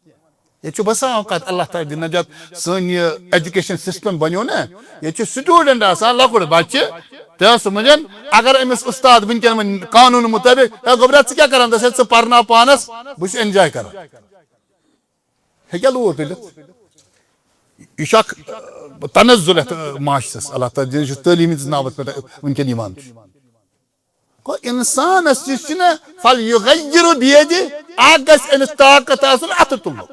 ییٚتہِ چھُ بسان اوقات اللہ تعالیٰ دِنہٕ نجات سٲنۍ یہِ ایجوکیشن سسٹم بنیو نا ییٚتہِ چھُ سٹوٗڈنٹ آسان لۄکُٹ بچہِ تہِ سمجھان اگر أمِس استاد ونکٮ۪ن وۄنۍ قانوٗن مطٲبق ہے گوٚبرا ژٕ کیٛاہ کران دپس ژٕ پرناو پانس بہٕ چھُس اینجاے کران ہیٚکیٛاہ لوٗر تُلِتھ یہِ چھُ اکھ تنزُل یتھ معاشرس اللہ تعالیٰ دِنہٕ چھُ تعلیٖم ہٕنٛدِس ناوس پٮ۪ٹھ ونکٮ۪ن یِوان چھُ گوٚو انسانس یُس چھُنہ فلیغیروا بیٚیہِ اکھ گژھِ أمِس طاقت آسُن اتھٕ تُلنُک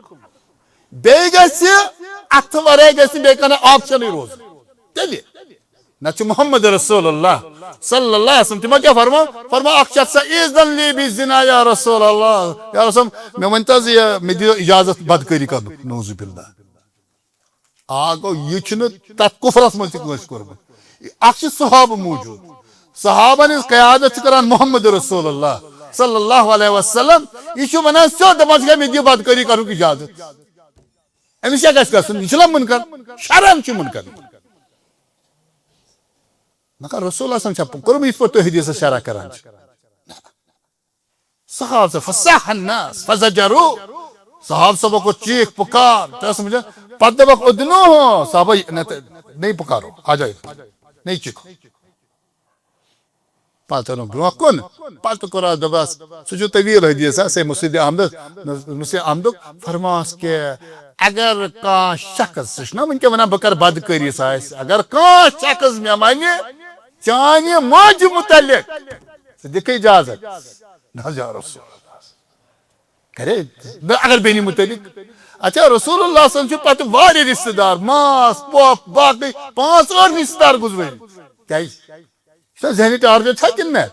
بیٚیہِ گژھِ اَتھٕ ورٲے گژھِ بیٚیہِ کانٛہہ آپشنٕے روزُن تیٚلہِ نتہٕ چھُ محمد رسول اللہ صلی اللہ علیہ وسلم تِمو کیٛاہ فرمو اکھ شخص اِذن لی بی زنا یا رسول اللہ یا رسول مےٚ ؤنۍ تو حظ یہِ مےٚ دِیِو اِجازت بدکٲری کرنُک نوزُ باللہ گوٚو یہِ چھُنہٕ تتھ کُفرس منٛز تہِ کٲنٛسہِ کوٚرمُت اکھ چھِ صحابہٕ موٗجوٗد صحابن ہٕنٛز قیادت چھِ کران محمد رسول اللہ صلی اللہ علیہ وسلم یہ چھُ ونان سیوٚد دپان چھُ مےٚ دِیِو بدکٲری کرنُک اجازت أمِس کیٛاہ گژھِ گژھُن یہِ چھُنہ مُنکر شرعن چھُ مُنکر مگر رسول اللہ چھا کوٚرمُت یِتھ پٲٹھۍ تُہۍ حدیثس شرح کران چھِ صحاب سے فصاح الناس فزجرو صحاب صاحبو کو چیخ پکار سمجھا پتہٕ دپکھ ادنو صحابہ نہیں پکارو آ جائے نہیں چیکھو پتہٕ ترُن برونٛہہ کُن پتہٕ کوٚر اتھ دوٚپس سُہ چھُ طویل حدیث سے مسند احمدُک فرماس کہِ اگر کانٛہہ شخص سُہ چھُنہ وٕنکٮ۪ن ونان بہٕ کرٕ بدکٲری سُہ آسہِ اگر کانٛہہ شخص مےٚ ونہِ چانہِ ماجہِ متعلق ژٕ دِکھٕ اجازت نہ حظ یا رسول اللہ کرے اگر بیٚنہِ متعلق اچھا رسول اللہ صلی اللہ علیہ وسلم چھُ پتہٕ واریاہ رشتہٕ دار ماس پۄپھ باقٕے 5-8 رشتہٕ دار گُزرٲمٕتۍ کیٛازِ یہِ چھُنہ ذہنی ٹارگیٹ چھا کِنہٕ نہ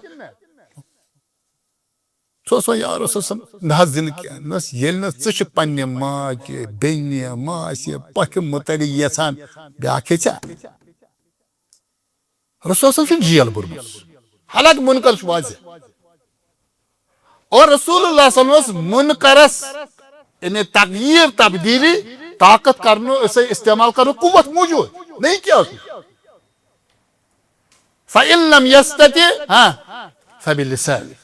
سُہ اوس وۄنۍ یا رسول صلی نہ حظ دِنہٕ کینٛہہ نہ ییٚلہِ نہٕ ژٕ چھُکھ پننہِ ماجہِ بیٚنہِ ماسہِ پۄپھِ متعلق یژھان بیٛاکھ ہیٚژھا رسول صلی چھُ جیل بوٚرمُت حالانکہِ مُنکر چھُ واضح اور رسول اللہ صلی اللہ علیہ وسلم منکرس یعنی تغییر تبدیلی طاقت کرنو اسے استعمال کرنو قوت موجود نہیں کیا فَإِن لَمْ يَسْتَطِعْ فَبِلِسَانِهِ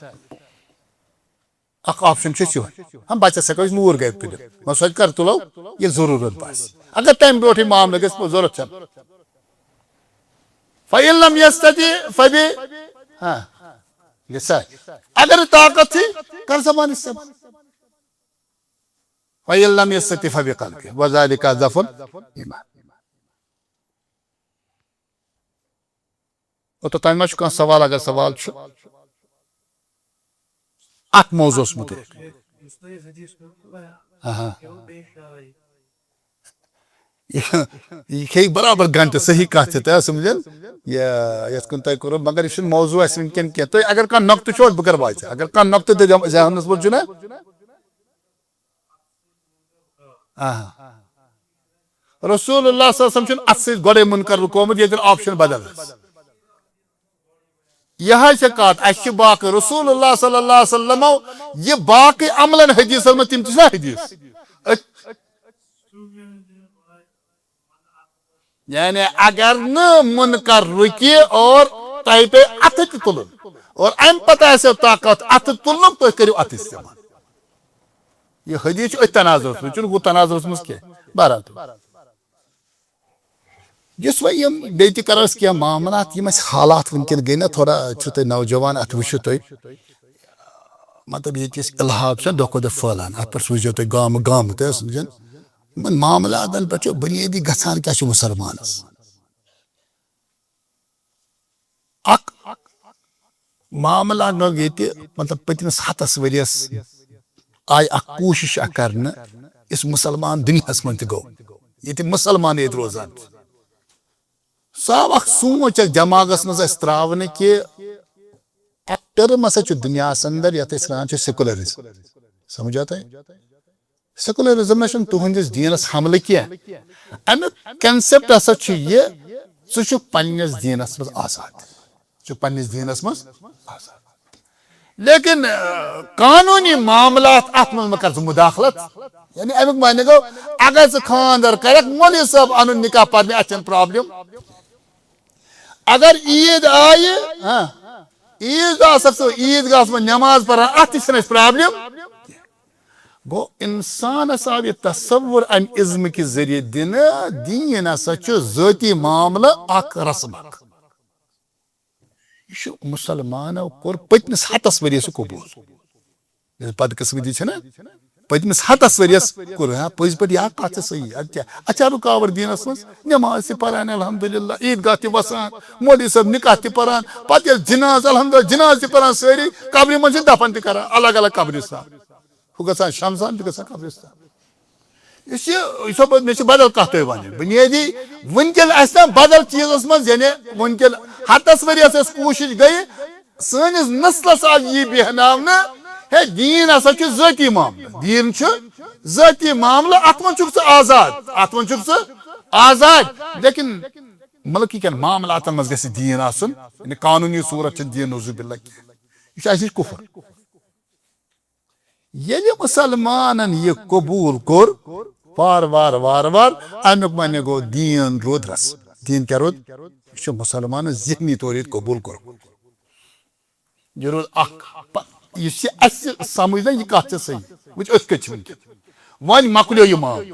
اکھ آپشن چھُ یِہوٚے ہم بچس ہٮ۪کو أسۍ نوٗر گرِ تُلِتھ وۄنۍ سۄ کر تُلو ییٚلہِ ضروٗرت باسہِ اگر تمہِ برونٛٹھٕے معاملہٕ گژھِ ضوٚرتھ چھنہٕ فَإِن لَمْ يَسْتَطِعْ فَبِلِسَانِهِ اگر طاقت تھی کر زبان استعمال وَإِن لَمْ يَسْتَطِعْ فَبِقَلْبِهِ وَذَلِكَ ضَعْفُ الْإِيمَانِ اوٚتام ما چھُ کانٛہہ سوال اگر سوال چھُ اتھ موضوعس متعلق یہ کھیٚیہِ برابر گنٹہٕ صحیح کتھ چھِ تۄہہِ سمجھن یتھ کُن تۄہہِ کوٚروٕ مگر یہِ چھُنہٕ موضوع اسہِ وٕنکٮ۪ن کینٛہہ تُہۍ اگر کانٛہہ نۄقطہٕ چھُو بہٕ کرٕ واضح اگر کانٛہہ نۄقطہٕ تہِ ذہنس منٛز چھُنہ رسول اللہ صلی اللہ علیہ وسلم چھُنہٕ اتھ سۭتۍ گۄڈے مُنکر رُکومُت ییٚتٮ۪ن آپشن بدل ٲسۍ یہ چھِ کتھ اسہِ چھِ باقٕے رسول اللہ صلی اللہ علیہ وسلمو یہِ باقٕے عملن حدیثن منٛز تِم تہِ چھِنہ حدیث یعنی اگر نہٕ مُنکر رُکہِ اور تۄہہِ پے اتھٕ تہِ تُلُن اور امہِ پتہٕ آسیو طاقت اتھٕ تُلنُک تُہۍ کٔرِو اتھٕ استعمال یہ حدیث چھُ أتھۍ تناظرس منٛز چھُنہٕ ہُہ تناظرس منٛز کینٛہہ برابر یُس وۄنۍ یِم بیٚیہِ تہِ کرو أسۍ کینٛہہ معاملات یِم اَسہِ حالات وٕنکٮ۪ن گٔے نہ تھوڑا چھُو تُہۍ نوجوان اتھ وٕچھِو تُہۍ مطلب ییٚتہِ أسۍ الحاق چھُنہ دۄہ کھۄتہٕ دۄہ پھٔہلان اتھ پٮ۪ٹھ سوٗزیو تُہۍ گامہٕ گامہٕ تہِ سمجھن یِمن معاملاتن پٮ۪ٹھ چھُ بُنیٲدی گژھان کیٛاہ چھُ مُسلمانس اکھ معاملہ گوٚو ییٚتہِ مطلب پٔتمِس 100 ؤرِیس آیہِ اکھ کوٗشش اکھ کرنہٕ یُس مُسلمان دُنیاہس منٛز تہِ گوٚو ییٚتہِ مُسلمان ییٚتہِ روزان سُہ آو اکھ سونٛچ اکھ دٮ۪ماغس منٛز اسہِ تراونہٕ کہِ اکھ ٹٔرٕم ہسا چھُ دُنیاہس انٛدر یتھ أسۍ ونان چھِ سیکولرزم سمجھا تۄہہِ سیکولرزم نہ چھُنہٕ تُہنٛدِس دیٖنس حملہٕ کینٛہہ امیُک کنسیپٹ ہسا چھُ یہِ ژٕ چھُکھ پننِس دیٖنس منٛز آزاد ژٕ چھُکھ پننِس دیٖنس منٛز آزاد لیکن قانوٗنی معاملات اتھ منٛز مہ کر ژٕ مُداخلت یعنی امیُک معنی گوٚو اگر ژٕ خانٛدر کرکھ مولوی صٲب انُن نکاح پرنہِ اتھ چھنہٕ پرابلم اگر عیٖد آیہِ عیٖذ دۄہ آسکھ ژٕ عیٖدگاہس منٛز نٮ۪ماز پران اتھ تہِ چھنہٕ اسہِ پرابلم گوٚو انسانس آو یہِ تصور امہِ عزمہٕ کہِ ذٔریعہٕ دِنہٕ دیٖن ہسا چھُ ذٲتی معاملہٕ اکھ رسم اکھ یہِ چھُ مُسلمانو کوٚر پٔتمِس 100 ؤرِیس سُہ قبوٗل بدقٕسمتی چھنہ پٔتمِس 100 ؤرِیس کوٚر پٔزۍ پٲٹھۍ یا کتھ چھِ صحیح ادٕ کیٛاہ اچھا رُکاوٹ دیٖنس منٛز نٮ۪ماز تہِ پران الحمدُاللہ عیٖدگاہ تہِ وسان مولوی صٲب نکاح تہِ پران پتہٕ ییٚلہِ جناز الحمدُاللہ جناز تہِ پران سٲری قبرِ منٛز چھِ دفن تہِ کران الگ الگ قبرِستان ہُہ گژھان شمشان تہِ گژھان قبرِستان یہ بدل کت تھی ون بنیادی ونکن نا بدل چیزس من یعنی ونکن ہتس ورس کوشش گئی سنس نسلس آج یہ بہن ہے دین ہسا ذاتی معاملہ دین ذاتی معاملہ ات من آزاد ات من آزاد لیکن ملکی کن معاملاتن مز گژھِ دین آسن یعنی قانونی صورت دین نوزو باللہ یہ اسی کفر ییٚلہِ مسلمانن یہ قبول کور وار وار وار وار امیک معنی گو دین رود رس دین کیا رود یہ مسلمان ذہنی طور یہ قبول کور یہ رود اخ یہ سمجھ نا یہ کت صحیح وچ ات کت ون مکلیو یہ معاملہ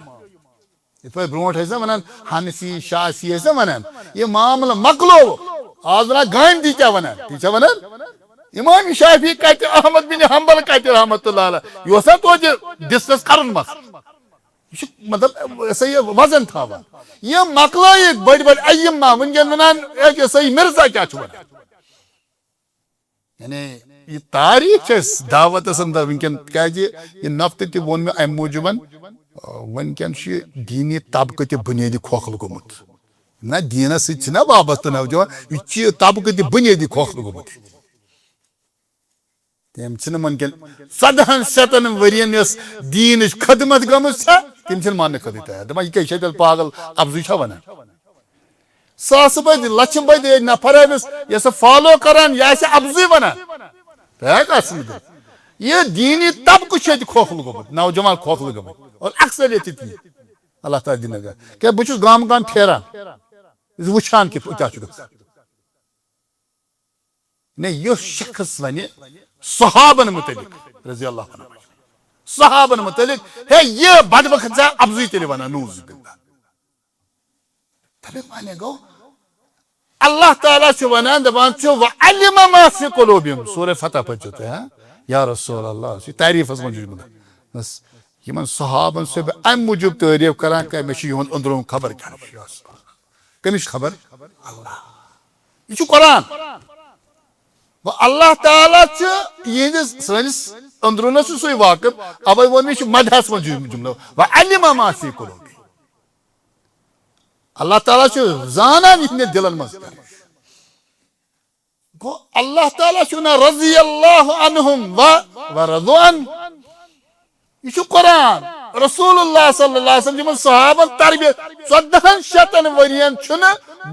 یت پہ برونٹ نا ونان حنفی شافی نا ونان یہ معاملہ مکلو آز ونان گاندھی کیا ونان تی ونان امام شافی کت احمد بن حنبل کت رحمۃ اللہ علیہ یہ سا تو ڈسکس کرن مس یہ مطلب صحیح وزن تھا یہ مکلائک بڑی بڑی ائمہ ونکن ونان صحیح مرزا کیا ونان یعنی یہ تاریخ دعوت اندر ونکن یہ نفت تہ وون میں ام موجود ونکن دینی طبقہ تہ بنیادی کھوکھل گومت نہ دینس سی وابستہ نوجوان یہ طبقہ تہ بنیادی کھوکھل گومت تم ونکن 1400 ورین یس دین خدمت گمت تم مان خود تیار دپان یہ کیا پاگل افضو ونان ساس بد لچھ بد نفر یس فالو کران یہ افضو ونان یہ دینی طبقہ کھوکھل گومت نوجوان کھوکھل گومت اور اکثریت تی اللہ تعالیٰ دن گا کہ بہت گام گام پھیران وچان کہ کیا نہیں یہ شخص ون صحابن متعلق رضی اللہ عنہ صحابن متعلق ہے یہ بدبخت افضی تیل ونان نوز باللہ تبھی مانے گو اللہ تعالیٰ ونان دپان وعلم ما فی قلوبہم سورہ فتح پچھتے ہیں یا رسول اللہ تعریف اس موجود بس یمن صحابن سے ام موجود تعریف کران کہ میں یہن اندرون خبر کیا کمش خبر اللہ یہ قرآن و اللہ تعالیٰ یہ سنس اندرونس سی واقف ابے ون مدحس من جملہ وعلم ما فی قلوبہم اللہ تعالیٰ زانان یہ دلن مز گو اللہ تعالیٰ رضی اللہ عنہم ورضوا عنہ یہ قرآن رسول اللہ صلی اللہ علیہ وسلم صحابہ تربیت 1400 ورین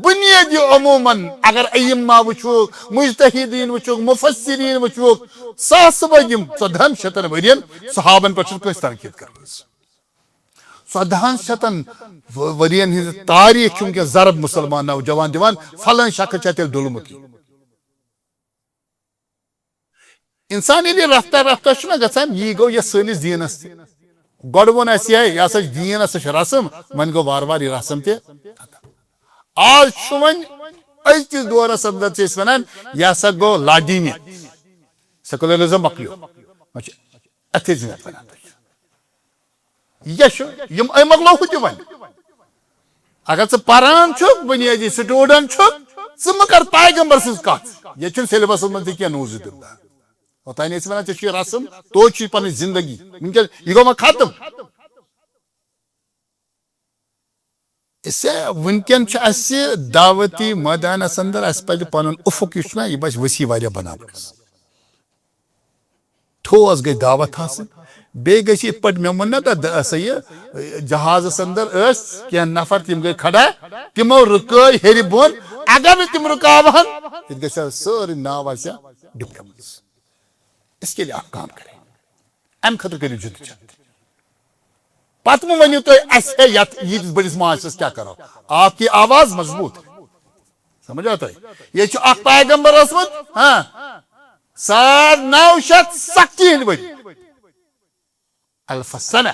بنیادی عموماً اگر ائمہ وچوک مجتہدین وچوک مفسرین وچوک ساس بجم 1400 ورین صحابن پر کس تنقید کرنا 1400 ورین ہز تاریخ چونکہ ضرب مسلمان نوجوان دیوان فلن شخص تیل دلمت انسان یہ رفتہ رفتہ گھان یہ گو یہ سنس دینس گوڑ وون یہ سا دین ہسا رسم ون گو وار وار یہ رسم تہ آج ون أزکِس دورس اندر ونان یہ سا گو لادینیت سیکولرزم مکلیو ایتھیزمت ونان یہ مکلو تہ ون اگر ژٕ پران چھُکھ بنیادی سٹوڈنٹ چھُکھ ژٕ مہ کر پیغمبر سٕنٛز کتھ یہ سیلبس من تہ کینٛہہ نوز باللہ اوتان ونان ژےٚ رسم توتہِ پن زندگی ونکیٚن یہ گو ختم ونکیٚن دعوتی میدانس اندر اس پہ پن افق یہ بس وسیع واریاہ بناون ٹھوس گئی دعوت حاصل بیٚیہِ گژھِ یِتھ پٲٹھۍ مےٚ ووٚن نا تتھ یہ جہازس اندر کینٛہہ نفر تم گئی کھڑا تمو رُکٲے ہیٚرِ بۄن اگر نہٕ تم رُکاوہن تیٚلہِ گژھِ سٲرٕے ناو آسہِ ڈُبمٕژ اس کے لیے آپ کام کریں ام خطر کریو جدوجہد پتہ مہ ؤنِو تُہۍ اَسہِ ہے ییٖتِس بٔڑِس معاشرس کیا کرو آپ کی آواز مضبوط سمجھا تُہۍ یہ چھُ اکھ پیغمبر اوسمُت 960 ہٕنٛدۍ ؤری الف سنہ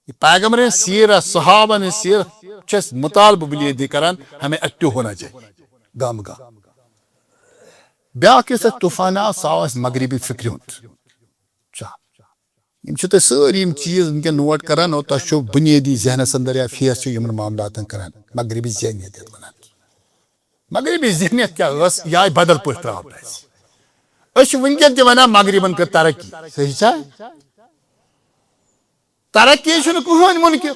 یہ پیغمبر سیرت صحابہ سیرت چھس مطالبہ بلیدی کران ہمیں ایکٹیو ہونا چاہیے گام گام بیاکھ یس طوفان آو سہ آو مغربی فکر ہند ساری چیز ونکن نوٹ کران اور تہ بنیادی ذہنس اندر یا فیس معاملات کران مغربی ذہنیت ونان مغربی ذہنیت کیا یہ بدل پہ تراؤ ونکن تہ ونان مغربن کر ترقی صحیح ترقی چھُنہٕ کٕہٕنۍ مُنکِر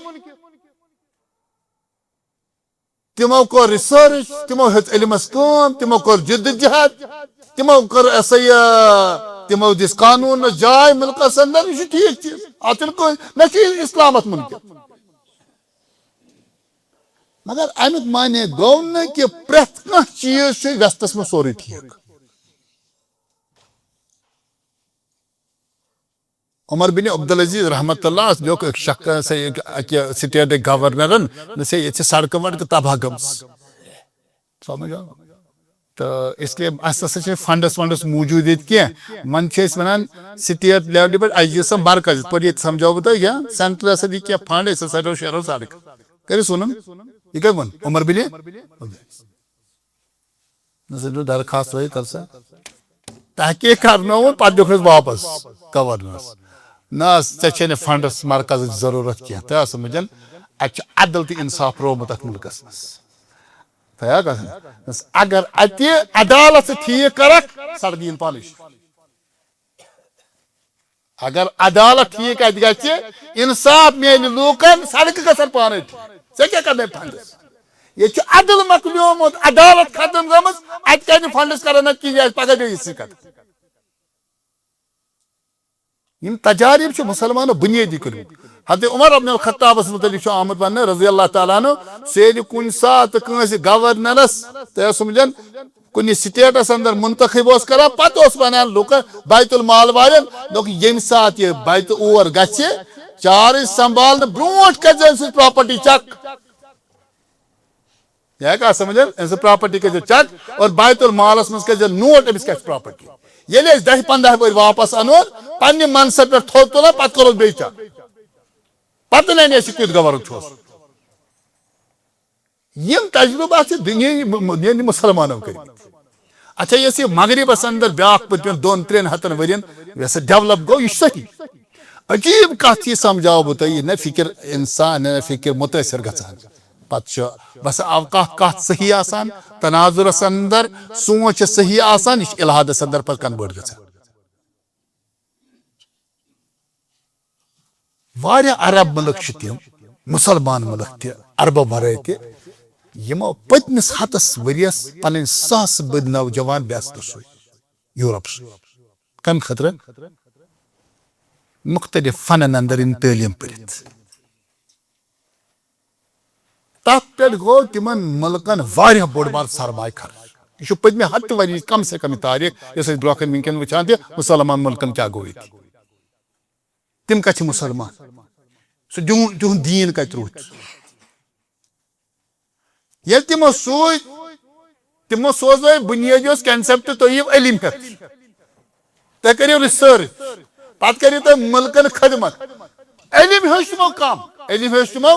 تِمو کوٚر رِسٲرٕچ تِمو ہیٚژ علمس کٲم تِمو کوٚر جِدوجہد تِمو کٔر ہسا یہِ تِمو دِژ قانوٗنس جاے مُلکس انٛدر یہِ چھُ ٹھیٖک چیٖز اتھ چھُنہٕ کٕہٕنۍ نہ چھُ اسلامس مُنکِر مگر امیُک معنے گوٚو نہٕ کہِ پرٛٮ۪تھ کانٛہہ چیٖز چھُ وٮ۪ستس منٛز سورُے ٹھیٖک عمر بن عبدالعزیز رحمۃ اللہ لیوٚکھ اکہِ سٹیٹٕکۍ گورنرن دوٚپُس ہے ییٚتہِ چھِ سڑکہٕ وڑکہٕ تباہ گٔمٕژ سمجھ آو تہٕ اس لیے اسہِ ہسا چھِ فنڈس ونڈس موٗجوٗد ییٚتہِ کینٛہہ وۄنۍ چھِ أسۍ ونان سٹیٹ لیولہِ پٮ۪ٹھ اسہِ دِیِو سا مرکز یِتھ پٲٹھۍ ییٚتہِ سمجھاو بہٕ تۄہہِ یا سینٹر ہسا دی کینٛہہ فنڈ أسۍ ہسا شیرو سڑکہٕ کٔرِو ووٚنُن یہِ کٔمۍ ووٚن عمر بن درخواست ترٲیِو کر سا تحقیٖق کرنووُن پتہٕ دِیُکھ أسۍ واپس گورنرس نہ حظ ژےٚ چھے نہٕ فنڈس مرکزٕچ ضروٗرت کینٛہہ تۄہہِ آو سمجھن اتہِ چھُ عدل تہٕ انصاف روومُت اتھ مُلکس منٛز تۄہہِ آو کتھ اگر اتہِ عدالت ژٕ ٹھیٖک کرکھ سڑکہٕ یِن پانے اگر عدالت ٹھیٖک اتہِ گژھِ انصاف میلہِ لوٗکن سڑکہٕ گژھن پانے ژےٚ کیٛاہ کرناے فنڈس ییٚتہِ چھُ عدل مۄکلیومُت عدالت ختم گٔمٕژ اتہِ کیٛازِ نہٕ فنڈس کران اتھ کِہیٖنۍ آسہِ پگاہ بیٚیہِ یِژھٕے کتھ یم تجارب چھِ مُسلمانو بُنیٲدی کٔرمٕتۍ حضرت عمر ابن الخطابس متعلق چھُ آمُت وننہٕ رضی اللہ تعالیٰ عنہ سُہ ییٚلہِ کُنہِ ساتہٕ کٲنٛسہِ گورنرس تۄہہِ اوس سمجھن کُنہِ سٹیٹس انٛدر منتخب اوس کران پتہٕ اوس ونان لُکن بیت المال والٮ۪ن دوٚپُکھ ییٚمہِ ساتہٕ یہِ بیت اور گژھِ چارج سنبھالنہٕ برونٛٹھ کٔرۍ زِ أمۍ سٕنٛز پراپرٹی چیک یہ ہے کتھ سمجھن أمۍ سٕنٛز پراپرٹی کٔرۍ زِ چیک اور بیت المالس منٛز کٔرۍ زِ نوٹ أمِس کیٛاہ چھِ پراپرٹی ییٚلہِ أسۍ 10-15 ؤری واپس انون پننہِ منصب پٮ۪ٹھ تھوٚد تُلان پتہٕ کرو بیٚیہِ چیک پتہٕ ننہِ اَسہِ کیُتھ گورنر چھُس یم تجربات چھِ دُنیٲیی مُسلمانو کٔرمٕتۍ اچھا یۄس یہِ مغربس انٛدر بیٛاکھ پٔتمٮ۪ن 2-3 ہتن ؤرین یۄس ڈیولپ گوٚو یہِ چھُ صحیح عجیٖب کتھ یہِ سمجھاو بہٕ تۄہہِ یہِ نہ فکر انسان نہ فکر مُتٲثر گژھان پتہٕ چھُ بس اوقات کتھ صحیح آسان تناظرس انٛدر سونٛچ صحیح آسان یہِ چھِ الحادس انٛدر پتہٕ کنوٲٹ گژھان واریاہ عرب مُلک چھِ تِم مُسلمان مُلک تہِ عربو ورٲے تہِ یِمو پٔتمِس ہتس ؤرِیس پنٕنۍ ساسہٕ بٔدۍ نوجوان بیست سُے یوٗرپ سُے کمہِ خٲطرٕ مختلف فنن انٛدر یِن تعلیٖم پٔرِتھ تتھ پٮ۪ٹھ گوٚو تِمن مُلکن واریاہ بوٚڑ بار سرمایہِ خرچ یہ چھُ پٔتمہِ ہتہٕ ؤری کم سے کم تاریخ یۄس أسۍ برونٛہہ کَنہِ وٕنکیٚن وٕچھان تہِ مُسلمان مُلکن کیٛاہ گوٚو ییٚتہِ تِم کتہِ چھِ مُسلمان سُہ تِہُنٛد دیٖن کتہِ روٗد ییٚلہِ تِمو سوزوے بُنیٲدی اوس کنسیپٹ تُہۍ یِیِو علم ہٮ۪تھ تُہۍ کٔرِو رِسٲرٕچ پتہٕ کٔرِو تُہۍ مُلکن خدمت علم ہیوٚچھ تِمو کم علم ہیوٚچھ تِمو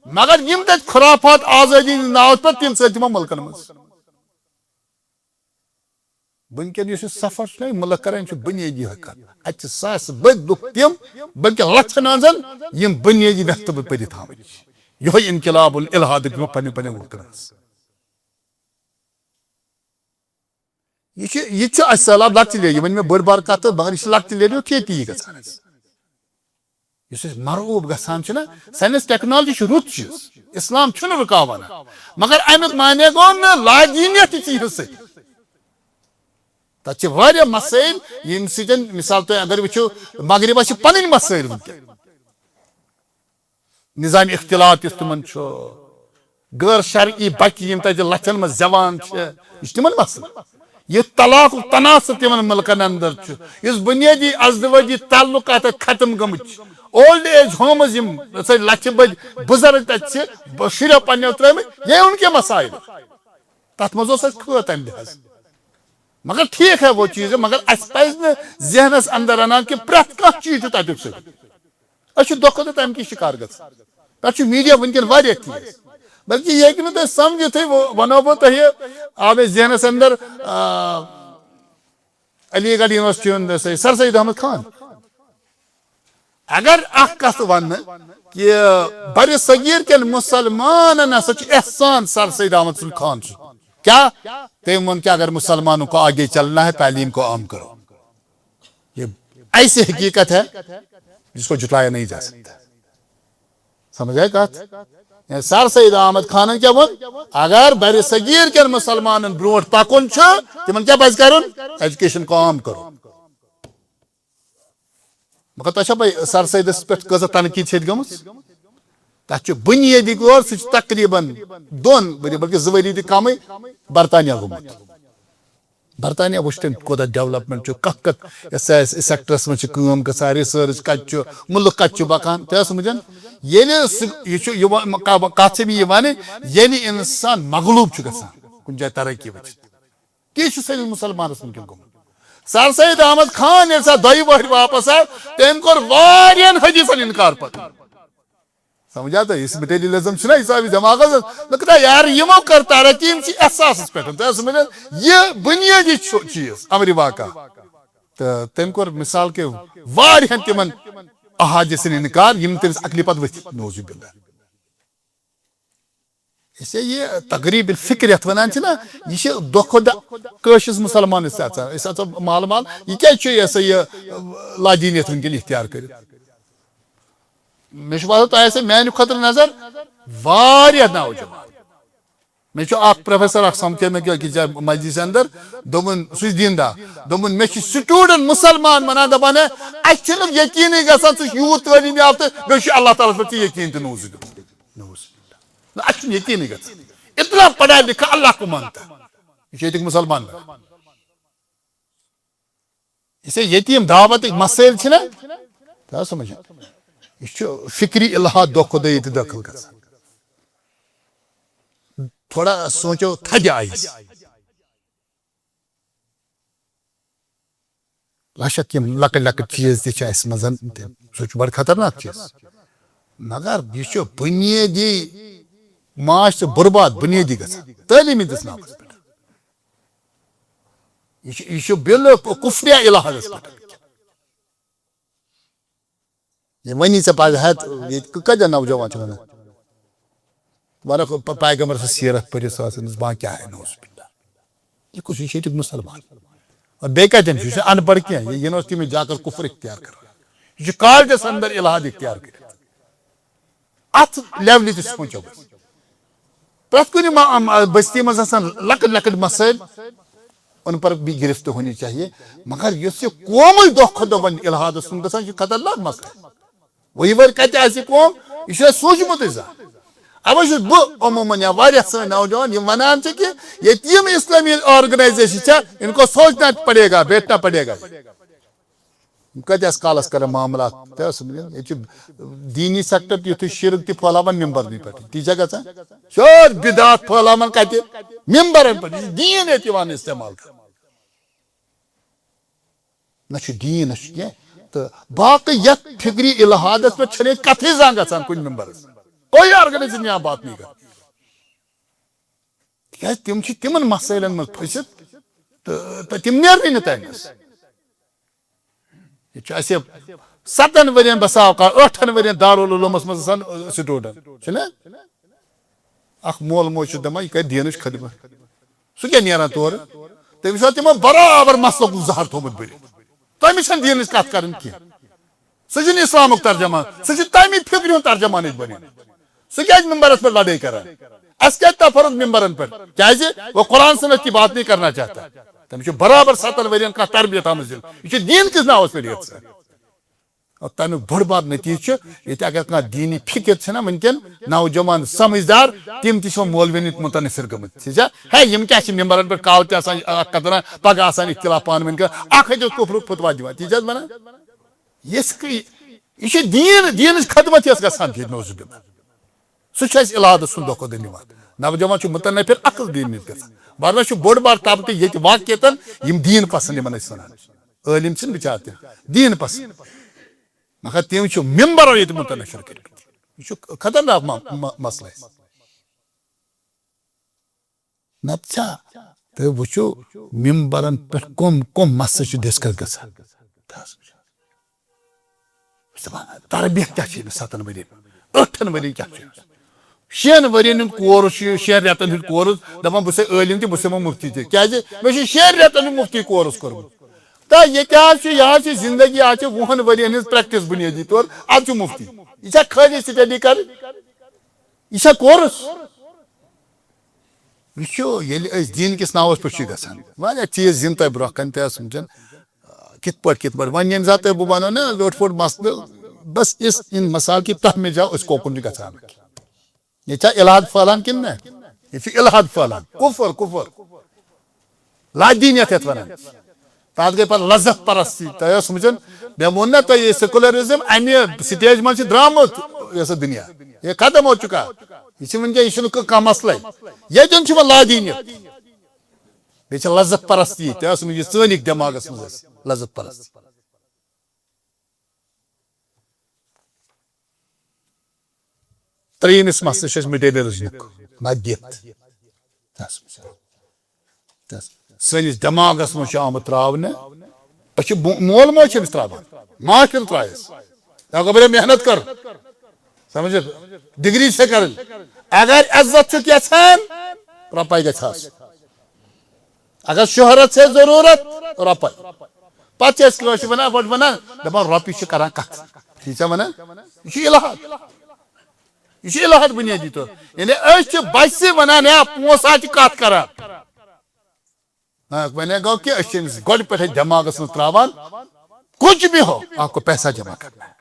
مگر یم تتہِ خُرافات آزٲدی ہٕنٛدِ ناوس پٮ۪ٹھ تِم ژٔلۍ تِمو مُلکن منٛز وٕنکیٚن یُس یہِ سفر چھُ مُلک کران چھُ بُنیٲدی یِہوے کتھ اتہِ چھِ ساسہٕ بٔدۍ لُکھ تِم بلکہِ لچھن منٛز یم بُنیٲدی وٮ۪ختہٕ پٔرِتھ آمٕتۍ چھِ یِہوے انقلاب الحادُک یِمو پننٮ۪ن مُلکن منٛز یہِ چھُ اسہِ سہلاب لۄکچہِ لیٚجہِ وۄنۍ مےٚ بٔڑ بار کتھ تہٕ مگر یہِ چھِ لۄکچہِ لیٚجہِ کھیتی گژھان اسہِ یُس أسۍ مرعوٗب گژھان چھُنہ ساینس ٹیکنالوجی چھُ رُت چیٖز اسلام چھُنہٕ رُکاوان مگر امیُک معنے گوٚو نہٕ لاجیٖنیت یہِ چیٖزس سۭتۍ تتہِ چھِ واریاہ مسٲیل ییٚمہِ سۭتۍ مثال تُہۍ اگر وٕچھِو مغربس چھِ پنٕنۍ مسٲیل وٕنکیٚن نظام اختلاط یُس تِمن چھُ غٲر شرعی بچہِ یِم تتہِ لچھن منٛز زٮ۪وان چھِ یہِ چھُ تِمن مسلہٕ یہِ طلاق تناسُب تِمن مُلکن انٛدر چھُ یُس بُنیٲدی ازدوٲجی تعلُقات ختم گٔمٕتۍ چھِ اولڈ ایج ہومز یم لچھِ بٔدۍ بُزرگ تتہِ چھِ شُرٮ۪و پننٮ۪و ترٲمٕتۍ یہ ان کے مسائل تتھ منٛز اوس اسہِ خٲر تمہِ لحاظ مگر ٹھیٖک ہے وہ چیٖز مگر اسہِ پزِ نہٕ ذہنس انٛدر انان کہِ پرٛٮ۪تھ کانٛہہ چیٖز چھُ تتیُک سۭتۍ أسۍ چھِ دۄہ کھۄتہٕ دۄہ تمہِ کہِ شِکار گژھان تتھ چھُ میٖڈیا وٕنکیٚن واریاہ تیز بلکہِ یہِ ہیٚکہِ نہٕ تۄہہِ سمجھِتھٕے ونو بہٕ تۄہہِ آو مےٚ ذہنس انٛدر علی گڑھ یونیورسٹی ہُنٛد سر سید احمد خان اگر اکھ کتھ وننہٕ کہِ بر صغیٖر کٮ۪ن مُسلمانن ہسا چھُ احسان سر سید احمد سُنٛد خان چھُ کیا تٔمۍ ووٚن کہ اگر مسلمانوں کو آگے چلنا ہے تعلیم کو عام کرو یہ ایسی حقیقت ہے جس کو جھٹلایا نہیں جا سکتا سمجھ آئی کت سر سید احمد خانن کیا وون اگر بر صغیر کن مسلمانن بروٹ پکن تمن کیا پز کرن ایجوکیشن کام کرو مگر تہ پائی سر سیدس پہ کۭژاہ تنقید چھ گمژ تک بنیادی طور سہ تقریباً 2 ؤری بلکہ 2 ؤری تہ کم برطانیہ گومت برطانیہ وچ تم کوتاہ ڈیولپمنٹ کت کت سیکٹرس من کٲم گژھان ریسرچ کت ملک کت بکان تہ سمجھان کت سے بھی یہ ون یعنی انسان مغلوب گژھان کن جائے ترقی وچ تی سٲنِس مسلمانس ونکیٚن گوٚمُت سر سید احمد خان ییٚلہِ سا 2 ؤہرۍ واپس آو تٔمۍ کوٚر واریاہن حدیثن انکار پتہٕ سمجھا تو اس مٹیریلزم چھُنہ حسابی دماغس لگتا یار یمو کر ترقی یم احساس پہ سمجھ یہ بنیادی چیز امر واقع تو تم کور مثال کے واریاہن تمن احادیث انکار یم تمس عقلی پتہ ورتھ نوز باللہ اسے یہ تقریب الفکر یت ونان چھنا یہ دہ کشس مسلمان مال مال یہ کیا یہ سا یہ لادینیت ونکن اختیار کر مے باسان تہ میانہ خطر نظر واریاہ نوجوان مے اخ پروفیسر اخ سمکھے مے کہ مجلس اندر دوپن سہ دیندار دوپن مے سٹوڈنٹ مسلمان ونان دپان اس چھنہ یقین گژھان ژٕ یوٗت تعلیٖم یافتہٕ بیٚیہِ چھُ اللہ تعالیٰ پٮ۪ٹھ ژےٚ یقین تہِ نوز اس چھُنہٕ یقینٕے گژھان اتنا پڑھا لکھا اللہ کو مانتا یہ چھُ ییٚتیُک مسلمان اسے یتیم دعوت مسائل چھنہ کیا سمجھ یہ فکری الحاد دہ کھۄتہٕ دۄہ ییٚتہِ دٲخل گژھان تھوڑا سوچو تھدِ آیس لاشک یم لکٹ لکٹ چیز تہ چھِ اسہِ منٛز سُہ چھُ بڑٕ خطرناک چیز مگر یہ چھُ بنیادی معاش برباد بنیادی گژھان تعلیٖمی دِس ناوس پٮ۪ٹھ یہ چھُ بالکل کفریہ الحادس پٮ۪ٹھ یہ ونی ژےٚ پزِ یہ کتیا نوجوان چھِ ونان ونکھ پیغمبر سے سیرت پٔرِتھ سُہ آسان با کیا ہے نوز باللہ یہ کس یہ چھُ مسلمان اور بیٚیہِ کتٮ۪ن چھُ یہِ چھُ ان پڑھ کینٛہہ یہ یونیورسٹی میں جا کر کفر اختیار کر یہ چھُ کالجس اندر الحاد اختیار کٔرِتھ اتھ لیولہِ تہِ سوٗنٛچو پرٛٮ۪تھ کُنہِ بستی منٛز آسان لکٹ لکٹ مسائل ان پر بھی گرفت ہونی چاہیے مگر اس یہ قوم دہ کھۄتہٕ دۄہ وۄنۍ الحادس کُن گژھان یہ خطرناک مسئلہ وہی ور کتہِ آسہِ قوم یہ چھُ اسہِ سوٗنٛچمُتٕے زانٛہہ اوے چھُس بہٕ عموٗماً یا واریاہ سٲنۍ نوجوان یم ونان چھِ کہ ییٚتہِ یم اسلامی آرگنائزیشن چھےٚ ان کو سوچنا پڑے گا بیٹھنا پڑے گا کتیاس کالس کران معاملات تہ سمجھ یہ دینی سیکٹر یتھُے شرک تہ پھہلاوان ممبرنٕے پٮ۪ٹھ تی چھا گژھان سیوٚد بدعات پھہلاوان کتہِ ممبرن پٮ۪ٹھ یہ دین ییٚتہِ یِوان استعمال کرنہٕ نہ چھُ دین نہ چھُ کینٛہہ تہٕ باقٕے یتھ فکری الحادس پٮ۪ٹھ چھنہٕ ییٚتہِ کتھٕے زانٛہہ گژھان کُنہِ ممبرس کوئی آرگنائزیشن یہاں بات نہیں کر تکیازِ تم چھِ تمن مسائلن منٛز پھٔسِتھ تہٕ تم نیرنٕے نہٕ تمہِ یہ چھُ اسہِ 7 ؤرین بسا اوقات 8 ؤرین دارالعلومس منٛز آسان سٹوڈنٹ چھُنہ اکھ مول موج چھُ دپان یہِ کرِ دیٖنٕچ خدمت سُہ کیٛاہ نیران تورٕ تٔمِس چھُ تِمو برابر مسلُک زہر تھوٚمُت بٔرِتھ تٔمِس چھنہٕ دیٖنٕچ کتھ کرٕنۍ کینٛہہ سُہ چھُنہٕ اسلامُک ترجمان سُہ چھُ تمی فکرِ ہُنٛد ترجمان ییٚتہِ بنیومُت سُہ کیٛازِ ممبرس پٮ۪ٹھ لڑٲے کران اسہِ کیٛازِ تفرق ممبرن پٮ۪ٹھ کیٛازِ وہ قرآن سنت کی بات نہیں کرنا چاہتا تٔمِس چھُ برابر 7 ؤرین کانٛہہ تربیت آمٕژ دِنہٕ یہِ چھُ دیٖن کِس ناوس پٮ۪ٹھ یژھان اور تمیُک بوٚڑ بار نتیٖجہٕ چھُ ییٚتہِ اگر کانٛہہ دیٖنی فکر چھنہ ونکیٚن نوجوان سمجھدار تِم تہِ چھِ مولوی متنفر گٔمٕتۍ ٹھیٖک چھا ہے یِم کیٛاہ چھِ ممبرن پٮ۪ٹھ کالہٕ تہِ آسان اکھ کتھ ونان پگہہ آسان اختلاف پانہٕ ؤنۍ کران اکھ ہیٚکہِ کفرُک فتوا دِوان تی چھِ حظ ونان یہ چھِ دیٖنٕچ خدمت یۄس گژھان چھِ نوز باللہ سُہ چھُ اسہِ الحادس سُنٛد دۄہ کھۄتہٕ دۄہ نِوان نوجوان چھُ متنفر عقل دیٖن نِش گژھان ورنہ چھُ بوٚڑ بار طبقہٕ ییٚتہِ واقعیتن یم دیٖن پسنٛد یِمن أسۍ ونان عٲلِم چھِنہٕ بِچار تہِ دیٖن پسنٛد مگر تِم چھِ ممبرو ییٚتہِ متنفر کٔرمٕتۍ یہ چھُ خطرناک مسلہٕ اسہِ نتہٕ چھا تُہۍ وٕچھِو ممبرن پٮ۪ٹھ کم مسلہٕ چھِ ڈسکس گژھان تربیت کیٛاہ چھِ أمِس 7 ؤرین 8 ؤرین کیٛاہ چھُ 6 ؤرین ہُنٛد کورس چھُ 6 رٮ۪تن ہُنٛد کورس دپان بہٕ چھُسے عٲلِم تہِ بہٕ چھُسے مفتی تہِ کیٛازِ مےٚ چھُ 6 رٮ۪تن ہُنٛد مفتی کورس کوٚرمُت تہٕ ییٚتہِ حظ چھُ یہِ حظ چھِ زندگی آز چھِ 20 ؤرین ہٕنٛز پریکٹس بُنیٲدی طور اتھ چھُ مفتی یہ خالی سٹڈی کر یہ کورس وچو یل دین کس ناوس پہ گھان واریاہ چیز ین تہ برو کن تہ سمجھن کت پہ ون یم سات بہ ونو نا لوٹ پھوٹ مسئلہ بس اس ان مسائل کی تہ میں جاؤ اس کوکن گھان یہ الحاد پھہلان کن نا یہ الحاد پھہلان کفر کفر لادینیت یت ونان تات گئی پہ لذت پرستی تہ سمجھن مے وون نا تہ یہ سیکولرزم امہ سٹیج من درامت یہ دنیا یہ ختم ہو چکا یہ ونکس یہ کھانا مسئلہ یتن لادینیت بیچ لذت پرستی تہ سمجھ سٲنِک دٮ۪ماغس منٛز لذت پرستی ترٛیٚیِمِس مسلہٕ چھُ اَسہِ مٹیریلزمُک مادیت سٲنِس دٮ۪ماغس منٛز چھُ آمُت ترٛاونہٕ أسۍ چھِ مول موج چھِ أمِس ترٛاوان ماں چھُنہٕ ترٛایس اگر محنت کر سمجھ ڈگری سے کر اگر عزت چھُکھ یژھان رۄپے گژھِ آسٕنۍ اگر شہرت سے ضرورت رۄپے پتہٕ چھِ أسۍ کٲشِرۍ ونان پٲٹھۍ ونان دپان رۄپیہِ چھِ کران کتھ ٹھیٖک چھا ونان یہِ چھُ الحاد یہ چھُ الحاد بنیادی طور یعنی أسۍ چھِ بچہِ ونان ہے پونٛسہٕ چھِ کتھ کران ونے گو کہ أسۍ چھِ أمِس گۄڈٕ پٮ۪ٹھے دٮ۪ماغس منٛز ترٛاوان کچھ بھی ہو آپ کو پیسہ جمع کرنا ہے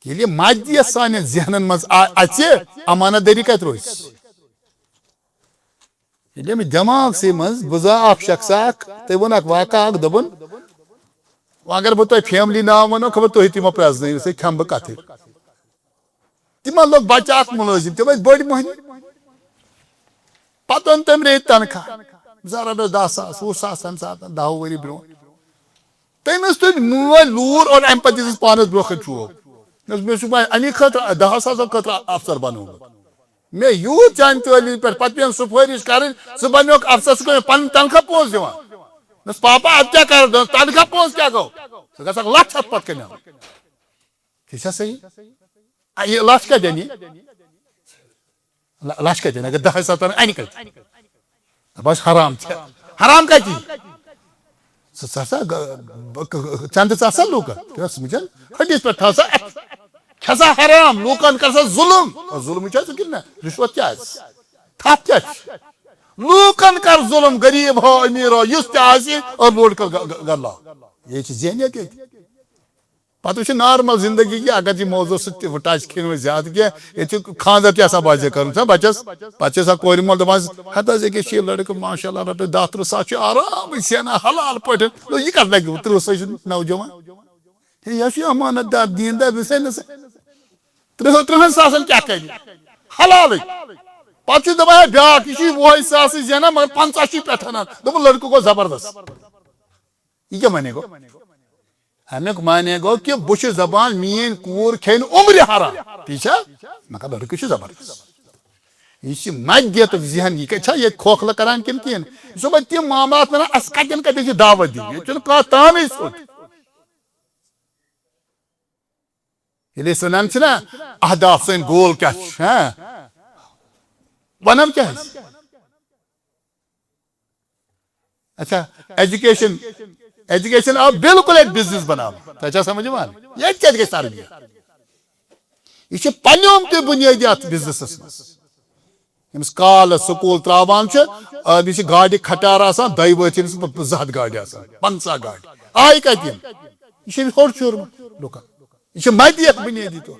ییٚلہِ مادیت سانٮ۪ن ذہنن منٛز اژِ امانت دٲری کتہِ روزِ ییٚلہِ أمِس دٮ۪ماغسٕے منٛز بہٕ زا اکھ شخص اکھ تٔمۍ ووٚن اکھ واقعہ اکھ دوٚپُن اگر بہٕ تۄہہِ فیملی ناو ونو خبر تُہۍ تِمو پرٛزنٲیِو سُہ کھٮ۪مہٕ بہٕ کتھٕے تِمن لوگ بچہ اکھ مُلٲزِم تِم ٲسۍ بٔڑۍ مۄہنی پتہٕ اوٚن تٔمۍ رٮ۪تۍ تنخواہ زٕ رۄپیس 10,000 وُہ تمہِ ساتہٕ 10 ؤری برونٛہہ تٔمِس تُلۍ مٲلۍ لوٗر اور امہِ پتہٕ دِژٕس پانس برونٛہہ کنہِ چوب مےٚ چھُ امی خٲطرٕ 10,000 خٲطرٕ افسر بنومُت مےٚ یوٗت چانہِ تعلیٖم پٮ۪ٹھ پتہٕ پیٚیَن سُفٲرِش کرٕنۍ ژٕ بنیوکھ افسر ژٕ گوٚو پنُن تنخواہ پونٛسہٕ دِوان دوٚپمس پاپا ادٕ کیٛاہ کرٕ دوٚپُن تنخواہ پونٛسہٕ کیٛاہ گوٚو ژٕ گژھکھ لچھ ہتھ پتہٕ کنہِ ٹھیٖک چھا صحیح یہ لچھ کتہِ انہِ لچھ کتہِ انہِ اگر 10,000 انہِ کتہِ دپس حرام حرام کتہِ چندٕ ژٕ لوٗکن سمجھن ہٹِس پٮ۪ٹھ تھاو سا کھسا حرام لوٗکن کر سا ظلم ظلم چھا ژٕ کِنہٕ نہ رشوت کیٛاہ آسہِ تھپھ کیٛاہ چھِ لوٗکن کر ظلم غریب ہو امیر ہو یُس تہِ آسہِ اور لوٗٹھ کر گرلاو یہ چھِ ذہنیت ییٚتہِ پتہٕ وٕچھِ نارمل زندگی کی اگر یہ موضوع سۭتۍ ٹچ کھٮ۪نہٕ زیادٕ کینٛہہ ییٚتہِ چھُ خانٛدر تہِ آسان باضے کرُن چھا بچس پتہٕ چھِ آسان کورِ مول دپان ہتھ حظ أکِس چھِ یہِ لڑکہٕ ماشاء اللہ رۄپیس 10-30 ساس چھُ آرام سینا حلال پٲٹھۍ یہِ کتھ لگہِ 30 ساس چھُ نوجوان یہِ چھُ امانت دار دیندار نسا 30 ساسن کیٛاہ کرِ حلالٕے پتہٕ چھُ دپان ہے بیاکھ یہِ چھُ 20 ساس زینان مگر 50 چھُ پٮ۪ٹھ انان دوٚپُن لڑکہٕ گوٚو زبردست یہِ کیٛاہ ونے گوٚو امیُک معنی گوٚو کہ بہٕ چھُس دپان میٲنۍ کوٗر کھیٚنہِ عمرِ حرام ٹھیٖک چھا مگر لڑکہٕ چھُ زبردست یہ چھِ مادیتُک ذہن یہِ چھا ییٚتہِ کھوکھلہٕ کران کِنہٕ کِہیٖنۍ یہِ چھُ پتہٕ تِم معاملات ونان اسہِ کتٮ۪ن کتٮ۪ن چھِ دعوت دِنۍ ییٚتہِ چھُنہٕ کانٛہہ تانے ژھوٚٹ ییٚلہِ أسۍ ونان چھِنا اہداف سٲنۍ گول کیٛاہ چھُ ونان کیٛاہ أسۍ اچھا ایجوکیشن آو بالکل ایک بزنس بناونہٕ تۄہہِ چھا سمجھ یِوان ییٚتہِ کتہِ گژھِ تربیت یہِ چھِ پنٛنیوم تہِ بُنیٲدی اتھ بزنسس منٛز ییٚمِس کال سکوٗل ترٛاوان چھِ أمِس چھِ گاڑِ کھٹار آسان دۄیہِ وٲتۍ أمِس 200 گاڑِ آسان 50 گاڑِ آیہِ کتہِ یِم یہِ چھُ أمِس ہوٚٹ شوٗرمُت لُکن یہ چھِ مادیت بُنیٲدی طور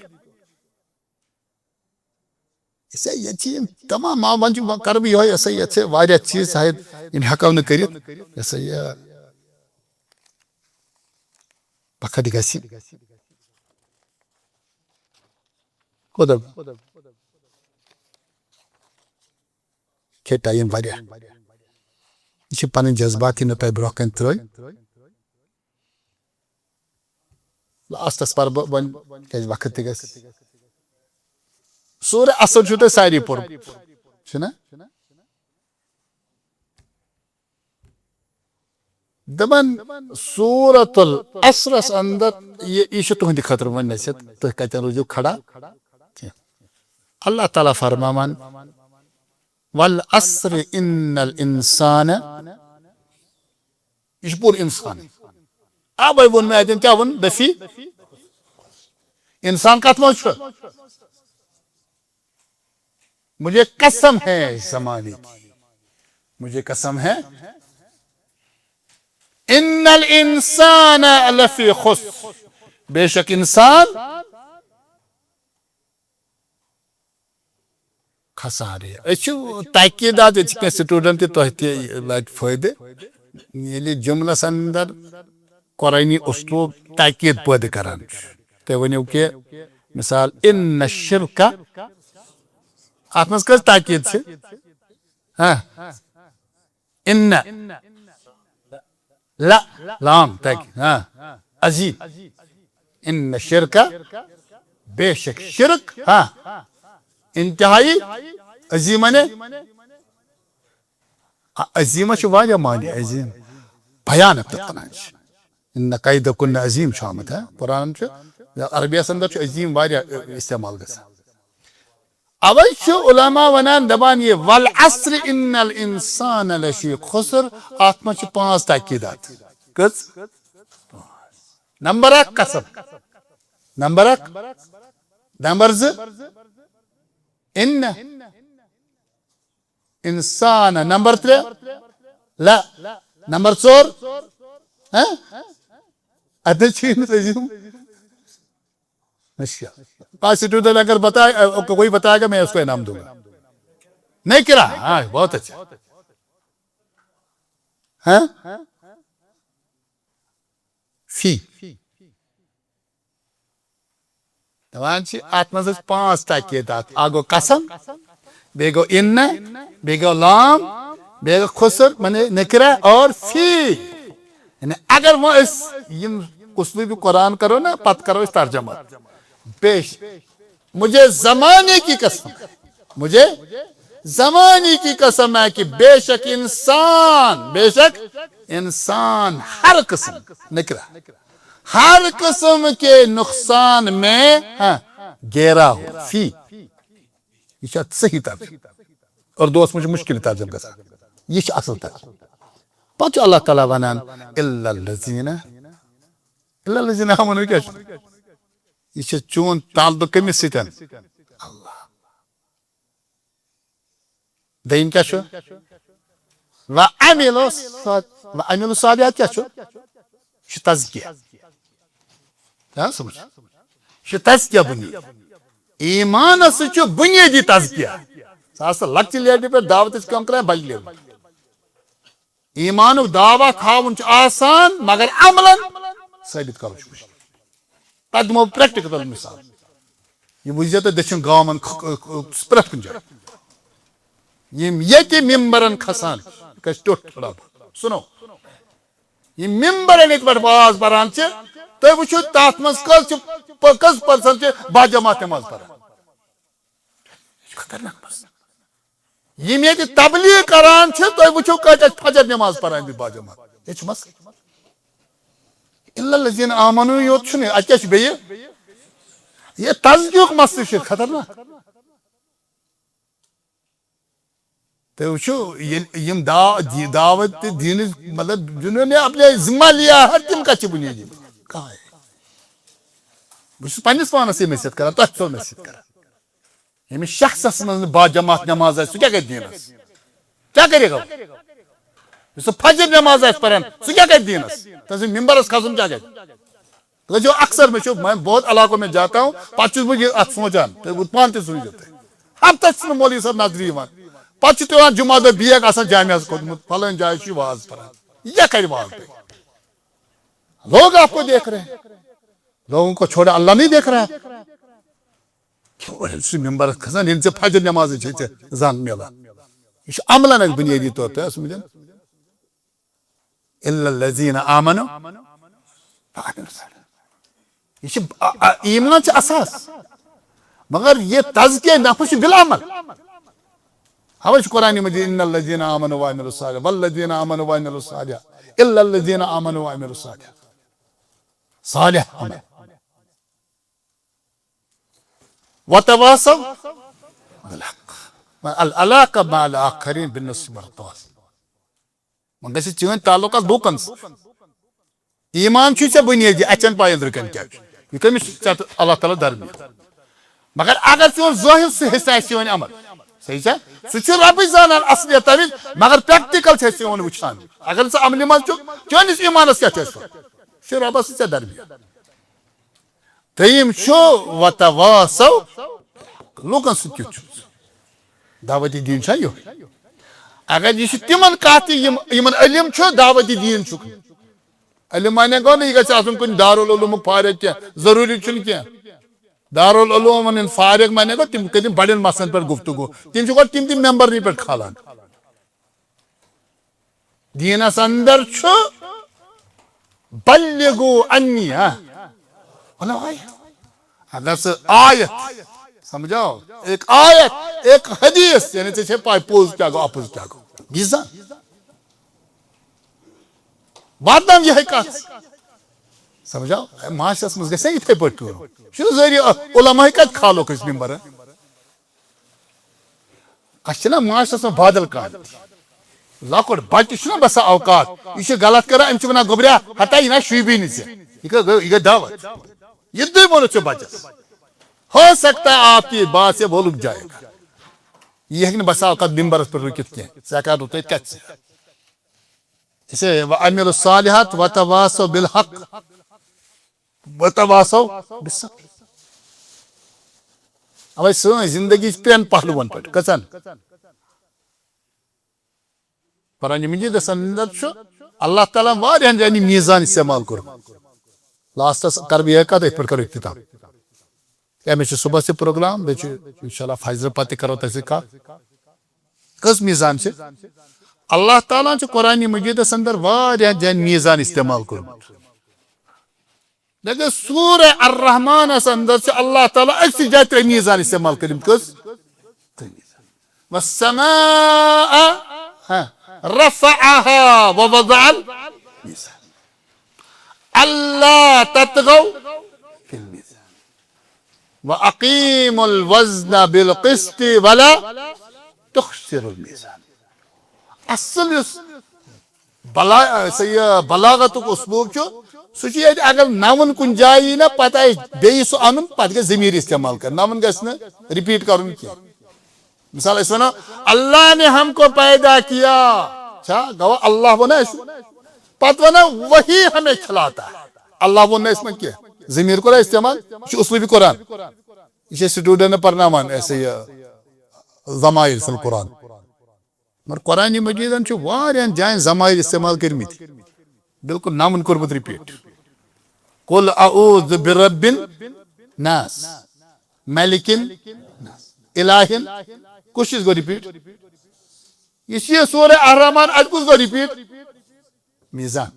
ییٚتہِ چھِ یِم تمام وۄنۍ چھُ کرٕ بہٕ یِہوے یہِ ہسا ییٚتہِ چھِ واریاہ چیٖز شاید یِم ہٮ۪کو نہٕ کٔرِتھ یہِ ہسا یہِ پکھٹ گژھِ کوٗتاہ کھے ٹایم واریاہ یہِ چھِ پنٕنۍ جذبات یِم نہٕ تۄہہِ برونٛہہ کَنہِ ترٛٲے لاسٹس پرٕ بہٕ وۄنۍ کیازِ وقت تہِ گژھِ سورہ اصل چھُو تۄہہِ ساری پوٚرمُت چھُنہ دپان سورۃ العصرس اندر یہ چھُ تُہنٛدِ خٲطرٕ وۄنۍ نصیحت تُہۍ کتٮ۪ن روٗزِو کھڑا اللہ تعالیٰ فرماوان والعصر ان الانسان یہ چھُ پوٗرٕ انسان اوے ووٚن مےٚ اتٮ۪ن کیٛاہ ووٚن لفی انسان کت مجھ مجھے قسم ہے زمانے کی مجھے قسم ہے ان الانسان لفی خسر بے شک انسان خسارے تاکیدات سٹوڈنٹ تہ لگ فائدہ یل جملس اندر قرآنی اسلوب تاکید پید کران تہ ونیو کہ مثال ان الشرک ات مز کس تاکید سے ہاں ان لا لام تاکید ہاں عظیم ان الشرک بے شک شرک ہاں انتہائی عظیم نے عظیمہ واریاہ معنی عظیم بھیانک تنان ان قید کن عظیم آمت ہے قرآن عربیس اندر عظیم واریاہ استعمال گژھان اوے علماء ونان دپان یہ والعصر ان الانسان لفی خسر ات مز 5 تاکیدات کس نمبر 1 قسم نمبر 1 نمبر 2 ان انسان نمبر 3 لا نمبر 4 عظیم اسٹوڈنٹ اگر بتائے کوئی بتائے گا میں اس کو انعام دوں گا نہیں کرا ہاں بہت اچھا ہاں فی دپان ات مز 5 تاکیدات اکھ گو قسم بیٚیہِ گو ان بیٚیہِ گو لام بیٚیہِ گو خسر مانے نکرہ اور فی یعنی اگر وہ یم اسلوب قرآن کرو نا پت کرو اس ترجمہ پیش مجھے زمانے کی قسم مجھے زمانے کی قسم ہے کہ بے شک انسان ہر قسم نکرہ ہر قسم کے نقصان میں گہرا ہو فی یہ صحیح ترجمہ اور دوست مجھے مشکل ترجمہ گژھان یہ اصل ترجمہ پتہ اللہ تعالیٰ ونان الا الذین آمنوا کیا یہ چون تعلق کمس سۭتۍ اللہ دیم کیا وعملوا الصالحات کیا یہ تزکیہ سمجھ یہ تزکیہ بنیاد ایمان سے بنیادی تزکیہ سا لکچ لیٹر پہ دعوت کم کریں بج لیول ایمان دعوی کھاون آسان مگر عملاً ثابت کرو مشکل تک دمو پریکٹیکل مثال یہ وجہ تو دچھن گامن پریت کن جائے یم یہ ممبرن کھسان ٹوٹ سنو یہ ممبرن ات پہ باز بران تھی وچو تات مز کس پرسنٹ باجماعت نماز پران خطرناک مسئلہ یم یہ تبلیغ کران تھی وچو کت فجر نماز پران باجماعت یہ مسئلہ الا الذین آمنوا یوت چھنے اتیا چھ بیہ یہ تزکیک مسئلہ چھ خطرناک تو وچو یم دعوت دین مطلب جنہوں نے اپنے ذمہ لیا ہر تم کا چھ بنیادی کہاں ہے بس پنس پانس نصیحت کران تہ چھ نصیحت کران یمس شخصس من با جماعت نماز ہے سہ کیا کرے دینس کیا کرے گا اس فجر نماز ہے پران سہ کیا کرے دینس تس ممبرس کھسن کیا کرے جو اکثر میں بہت علاقوں میں جاتا ہوں پتہ چھس بہ ات سوچان پان تہ سوچت اب تک مولوی صاحب نظر یوان پتہ چھ جمعہ دہ بیگ آسان جامعس کھوتمت فلان جائے چھ واز پران یہ کرے واز لوگ آپ کو دیکھ رہے ہیں لوگوں کو چھوڑا اللہ نہیں دیکھ رہا ہے ممبر کھسان ان سے فجر نماز زان ملان یہ عملاً بنیادی طور پہ سمجھن الا الذین آمنوا یہ ایمان چھ اساس مگر یہ تزکیہ نفس بالعمل ہوش قرآن مجید ان الذین آمنوا وعملوا الصالحات والذین آمنوا وعملوا الصالحات الا الذین آمنوا وعملوا الصالحات صالح عمل وتواصوا بالحق العلاقہ مع الاخرین بالنصح والتواصل من چون تعلقات لوکن ایمان چھ بنیادی اچن پائن رکن کیا یہ کمس اللہ تعالیٰ درمیان مگر اگر چون ظاہر سے حصہ سون عمل صحیح چھا سہ رب زانان اصلیت تمچ مگر پریکٹیکل چھ سون وچھان اگر سہ عمل من چونس ایمانس کیا چھ ربس ژے درمیان تریم وتواصو لوکن ست کیُتھ دعوتی دین چھا یہ اگر یہ تمن کت یمن علم دعوتی دین چھ علم مانے گو نا یہ گژھِ آسُن کُنہِ دارالعلوم فارغ کینٛہہ ضروٗری چھُنہٕ کینٛہہ دارالعلوم فارغ مانے گو تم کٔرِن بڑٮ۪ن مسلن پٮ۪ٹھ گفتگو تم چھِ گۄڈٕ تم ممبرنٕے پٮ۪ٹھ کھالان دیٖنس اندر چھُ بلغو انی اگر سہ آیت سمجھاؤ ایک آیت ایک حدیث یعنی ژےٚ چھے پاے پوٚز کیٛاہ گوٚو اپُز کیٛاہ گوٚو میٖزان واتناو یِہے کتھ سمجھاو معاشرس مز گژھِ یِتھے پٲٹھۍ کٲم چھُنہٕ ضروٗری علما کتہِ کھالوکھ أسۍ ممبر اسہِ چھِنہ معاشرس منٛز بادل کانٛہہ لۄکُٹ بچہِ چھُنہ بسان اوقات یہِ چھُ غلط کران أمِس چھِ ونان گوٚبریا ہتا یہِ نا شوٗبی نہٕ ژےٚ یہِ گٔے دعوت یہ تُہۍ ووٚنوُ ژےٚ بچس ہو سکتا ہے آپ کی بات سے وہ رک جائے گا یہ ہیٚکہِ نہٕ بسا اوقات ممبرس پٮ۪ٹھ رُکِتھ کینٛہہ ژٕ ہٮ۪کہٕ رُکٲوِتھ کتہِ ژٕ اسے وعملوا الصالحات وتواصوا بالحق وتواصوا بالصبر اوے سٲنۍ زندگی چھِ ترٛٮ۪ن پہلوٗون پٮ۪ٹھ کٔژن قرآن مجیدس اندر چھُ اللہ تعالیٰ واریاہن جاین یہِ میٖزان استعمال کوٚرمُت لاسٹس کرٕ بہٕ یِہے کتھ أتھۍ پٮ۪ٹھ کرو اختتام مےٚ چھُ صبحس تہِ پروگرام بیٚیہِ چھُ انشاءاللہ فجرٕ پتہٕ تہِ کرو تۄہہِ سۭتۍ کتھ کٔژ میٖزان چھِ اللہ تعالیٰ چھُ قرآن مجیدس اندر واریاہن جاین میٖزان استعمال کوٚرمُت لیکن سورہ الرحمانس اندر چھُ اللہ تعالیٰ أکسٕے جایہِ ترٛےٚ میٖزان استعمال کٔرمٕتۍ کٔژ والسماء رفعها ووضع الميزان ألا تطغوا في الميزان وأقيموا الوزن بالقسط ولا تخسروا الميزان اصل یُس بلاغتُک اسلوب چھُ سُہ چھُ ییٚتہِ اگر نون کُنہِ جایہِ یی نا پتہٕ آسہِ بیٚیہِ سُہ انُن پتہٕ گژھِ ضمیٖر استعمال کرُن نون گژھِ نہٕ رِپیٖٹ کرُن کینٛہہ مثال أسۍ ونو اللہ نے ہم کو پیدا کیا چھا گوٚو اللہ ووٚن اسہِ پتہٕ ونو وہی ہمیں کھلاتا ہے اللہ ووٚن نہٕ اسہِ وۄنۍ کینٛہہ ضمیٖر کوٚرا استعمال یہِ چھُ اسلوٗبِ قرآن یہ چھِ سٹوڈنٹ پرناوان ایسے یہ ضمائر فی القرآن مگر قرآن مجیدن چھُ واریاہن جاین ضمائر استعمال کٔرمٕتۍ بالکل نون کوٚرمُت رِپیٖٹ قل اعوذ برب الناس ملک الناس الہ کُس چیٖز گوٚو رِپیٖٹ یہ چھُ سورہ الرحمان اتہِ کُس گوٚو رِپیٖٹ میٖزان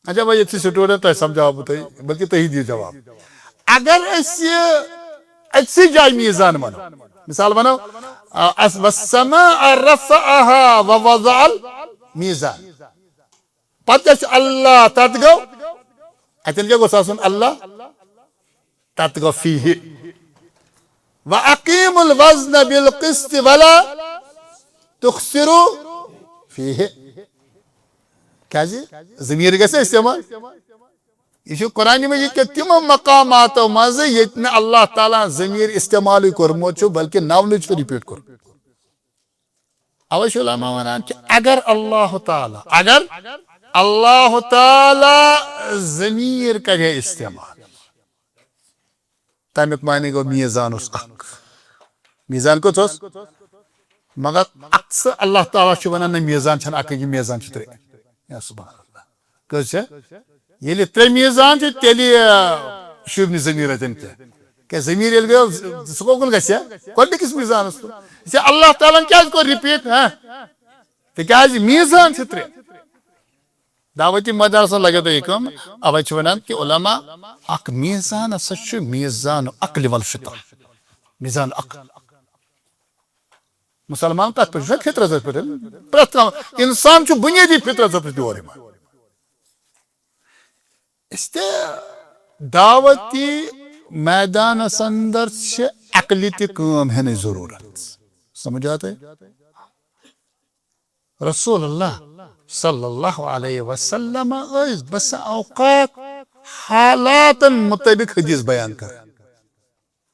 اچھا بھائی ییٚتہِ چھِ سٹوڈنٹ تۄہہِ سمجھاو بہٕ تۄہہِ بلکہِ تُہی دِیِو جواب اگر أسۍ أکسٕے جایہِ میٖزان ونو مثال ونو والسماء رفعها ووضع الميزان پتہٕ گژھِ اللہ تتھ گوٚو اتٮ۪ن کیٛاہ گوٚژھ آسُن اللہ تتھ گوٚو فیہ وأقیموا الوزن بالقسط ولا تخسروا فیہ کیٛازِ ضمیٖر گژھِ استعمال یہ چھُ قرآن مجیٖد کٮ۪ن تِمو مقاماتو منٛزٕ ییٚتہِ نہٕ اللہ تعالیٰ ضمیٖر استعمالٕے کوٚرمُت چھُ بلکہِ نونٕے چھُ رِپیٖٹ کوٚرمُت اوے چھُ علما ونان کہِ اگر اللہ تعالیٰ ضمیٖر کرِ ہے استعمال تمیُک معنی گوٚو میٖزان اوس اکھ میٖزان کوٚت اوس مگر اکثر اللہ تعالیٰ چھُ ونان نہ میٖزان چھنہٕ اکٕے یہِ میٖزان چھِ ترٛےٚ یا سبحان اللہ کٔژ چھےٚ ییٚلہِ ترٛےٚ میٖزان چھِ تیٚلہِ شوٗبہِ نہٕ ضمیٖر اتٮ۪ن کینٛہہ کیٛازِ ضمیٖر ییٚلہِ گوٚو سُہ کوٚکُن گژھِ ہا گۄڈنِکِس میٖزانس کُن یہِ چھِ اللہ تعالیٰ ہن کیٛازِ کوٚر رِپیٖٹ تِکیٛازِ میٖزان چھِ ترٛےٚ دعوتی مدارسن لگیو تۄہہِ یہِ کٲم اوے چھِ ونان کہِ علما اکھ میٖزان ہسا چھُ میٖزان عقلِ والفطر میٖزان عقل مسلمان کتھ پٮ۪ٹھ چھُ فطرتس پٮ۪ٹھ پرٛٮ۪تھ کانٛہہ انسان چھُ بُنیٲدی فطرتس پٮ۪ٹھ یور یِوان اس تہِ دعوتی میدانس اندر چھِ عقلہِ تہِ کٲم ہٮ۪نٕچ ضروٗرت سمجھ آو تۄہہِ رسول اللہ صلی اللہ علیہ وسلم ٲسۍ بسا اوقات حالات مطابق حدیث بیان کر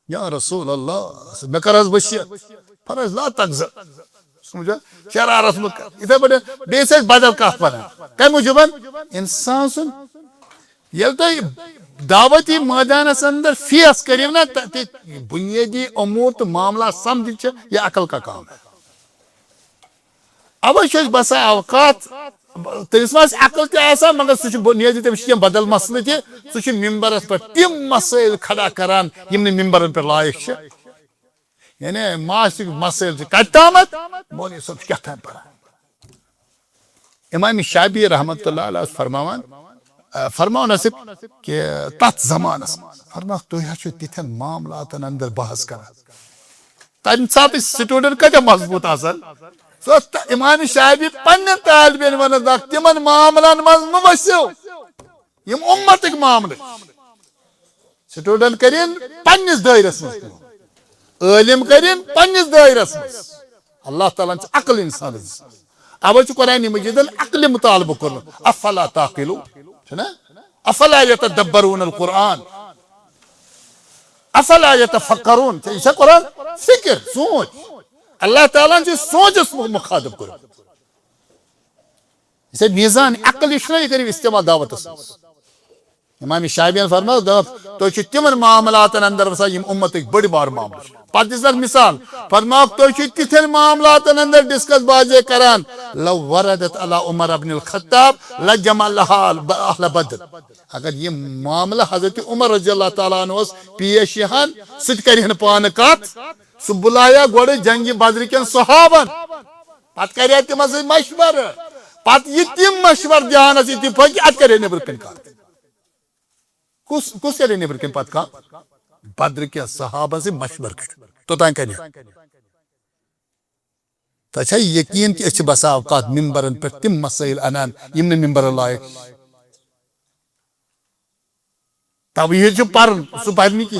یا رسول اللہ میں کر وصیت فرض لا تغزر سمجھا شرارت مت کر اتھے پہ بیس بدل کت ونان کم موجود انسان سن یل تھی دعوتی میدانس اندر فیس کرو نا بنیادی امور تو معاملات سمجھ یہ عقل کا کام ہے اوے بسا اوقات تمس ما عقل تہ مگر سہ بنیادی تمس بدل مسئلہ تہ سہ ممبرس پہ تم مسائل کھڑا کران یم ممبرن پہ لائق یعنی معاشرک مسائل کت تامت مولوی صاحب کیا تھا پڑھا امام شافعی رحمۃ اللہ علیہ فرماؤ نصب کہ تت زمانس فرما تھی تتھن معاملات اندر بحث کران تمہ سات سٹوڈنٹ کتیا مضبوط آسان امام شافعی پنن طالب علم تمن معاملن مز مبسو یم امتک معاملہ سٹوڈنٹ کرین پنس دائرس مز عالم کرین پنس دائرس مز اللہ تعالیٰ عقل انسان اوے قرآن مجید عقل مطالبہ کور افلا تعقلون افلا یتدبرون القرآن افلا یتفکرون یہ قرآن فکر سوچ اللہ تعالیٰ سوچس مخاطب کر اسے میزان عقل یہ کرو استعمال دعوت امام شافعی فرما تھی تمن معاملات اندر وسا یم امتک بڑ بار معاملہ پتہ دس مثال فرما تھی تتھن معاملات اندر ڈسکس بازے کران لو وردت علی عمر بن الخطاب لجمع لها اہل بدر اگر یہ معاملہ حضرت عمر رضی اللہ تعالیٰ عنہ پیش یہاں ست کرہن پان کت سہ بلایا گوڑ جنگ بدر کن صحابن پتہ کرے تم مشور پتہ یہ تم مشور دھیانس اتفاق ات کرے نبر کن کت کس کرے نبر کن پتہ کت بدر کے صحابہ سے مشور کر تو تان کرے تو یقین کہ اس بسا اوقات ممبرن پر تم مسائل انان یم ممبر لائق توحید پرن سہ پرنی کی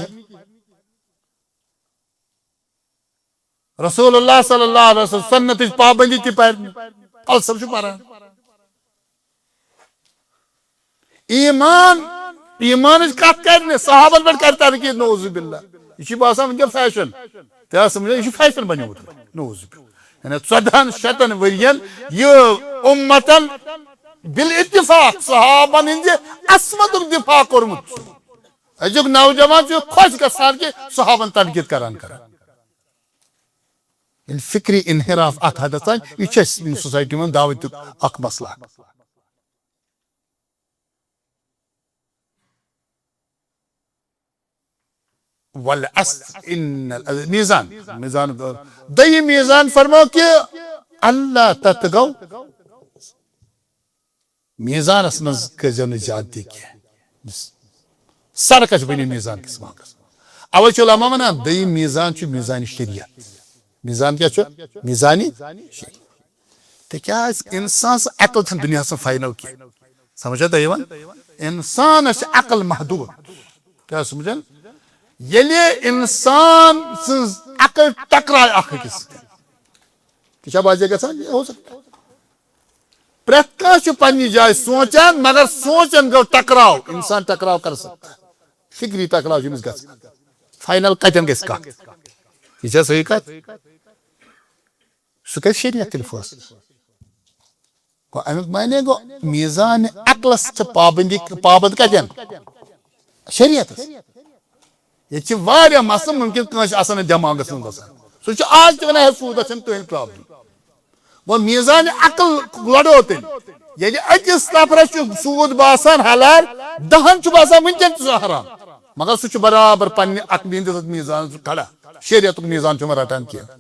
رسول اللہ صلی اللہ علیہ وسلم سنت پابندی تہ پرنی ال سب پران ایمان کت کرنے صحابن پہ کرتا کہ نوز باللہ یہ باسان ونکس فیشن تہ سمجھ یہ فیشن بنیوت نوز یعنی 1400 ورین یہ امتن بالاتفاق صحابن ہند عصمت دفاع کورمت ازیک نوجوان خوش گسان کہ صحابن تنقید کران فکری انحراف ات حدس تان یہ سوسائٹی من دعوت اخ مسئلہ میزان دئی میزان فرماؤ کہ اللہ تتگو میزانس مز کرزو زیادتی کی سڑکس بنی میزان کس موقع اوے علماء ونان دئی میزان میزان شریعت میزان کیا میزانی تکیاز انسان عقل چھن دنیا سے فائنل کی سمجھا تھی انسان عقل محدود کیا سمجھن یلی انسان سز عقل ٹکرائے اخ أکس یہ بازے گژھان ہو سکتا پریت کانٛہہ چھُ پننہِ جایہِ سونچان مگر سونچن گو ٹکراو انسان ٹکراو کر سکتا فکری ٹکراو چھُ أمِس گژھان فائنل کتن گژھِ کتھ یہ چھا صحیح کتھ سُہ کرِ شریعت تیٚلہِ فٲصلہٕ گوٚو امیُک معنی گوٚو میزان عقلس چھِ پابند کتن شریعتس یہ واریاہ مسئلہ ممکن کٲنٛسہِ آسان نہٕ دٮ۪ماغس منٛز گژھان سُہ چھُ آز تہِ ونان ہے سود چھنہٕ تُہنٛد پرابلم گوٚو میزان عقل لڑو تیٚلہِ ییٚلہِ أکِس نفرس چھُ سود باسان حلال 10 چھُ باسان وٕنکٮ۪ن تہِ سُہ حرام مگر سُہ چھُ برابر پننہِ عقلہِ ہٕنٛدِس میزان کھڑا شریعتُک میزان چھُنہٕ رٹان کینٛہہ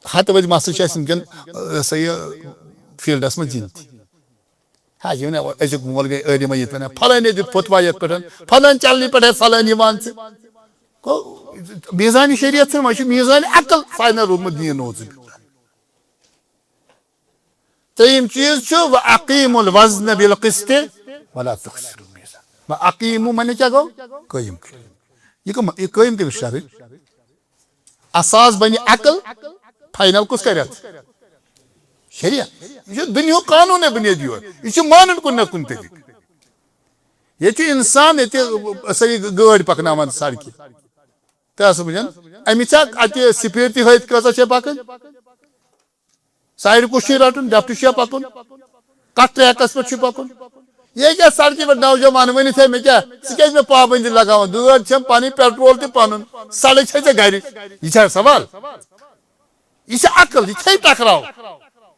ہتہٕ وٲدۍ مسلہٕ چھِ اَسہِ وٕنکٮ۪ن سا یہِ فیٖلڈس منٛز زِندٕ ہاں یہ ونان أزیُک مول گٔے عٲلِم ییٚتہِ ونان فلٲنی دیُت فتوا یتھ پٮ۪ٹھ فلٲنۍ چلنہِ پٮ۪ٹھ فلٲنۍ یِوان ژٕ گوٚو میزان شریعت چھُنہٕ وۄنۍ چھُ میزان عقل فاینل روٗدمُت دیٖن نوزُ ترٛیٚیِم چیٖز چھُ وَأَقیٖمُوا الْوَزْنَ بِالْقِسْطِ وَلَا تُخْسِرُوا الْمِیزَانَ وَأَقیٖمُوا معنی کیا گوٚو قٲیِم کٔرِو یہ قٲیِم کٔمِس شرٕط اساس بنہِ عقل فاینل کُس کرِ اتھ شریعت یہ دنیہُک قانوٗن ہے بنیٲدی یوت یہ چھُ مانُن کُنہِ نتہٕ کُنہِ طریٖقہٕ یہ انسان یہ ساری گاڑی پکناوان سڑکہ تو بجان امس اتہ سپیڈ تہ ہتھ کۭژاہ پکن سائڈ کس رٹن ڈیفٹ پکن کت ٹریکس پہ پکن یہ کیا سڑکہ پہ نوجوان ورنت ہے کیا ثہ پابندی لگاوان گاڑی چھم پن پیٹرول تہ پن سڑک چھ ژے گھر یہ سوال یہ عقل یہ ٹکراو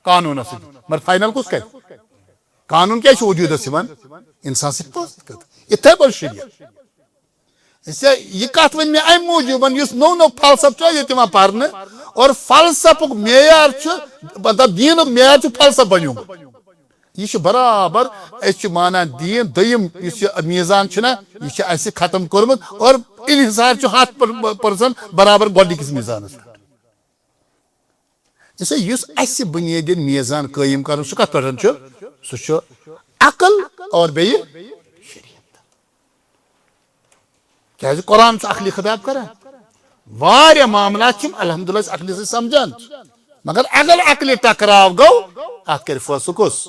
قانون مگر فائنل کس کر قانون کیا وجودس انسان ست اتھے پہ شریعت یہ کت ون مے ام موجود اس نو نو فلسفہ یہ پرن اور فلسفک معیار مطلب دین معیار فلسفہ بنیومت یہ برابر مانان دین دم میزان یہ ختم کورمت اور انحصار 100% برابر گۄڈنِکِس میزانس اس بنیادی میزان قائم کر سہ کت پہ سہ عقل اور بیٚیہِ کیا قرآن عقلی خطاب کران واریاہ معاملات الحمدللہ عقلی سے سمجھان مگر اگر عقلی ٹکراو گو ات کر فیصلہ کس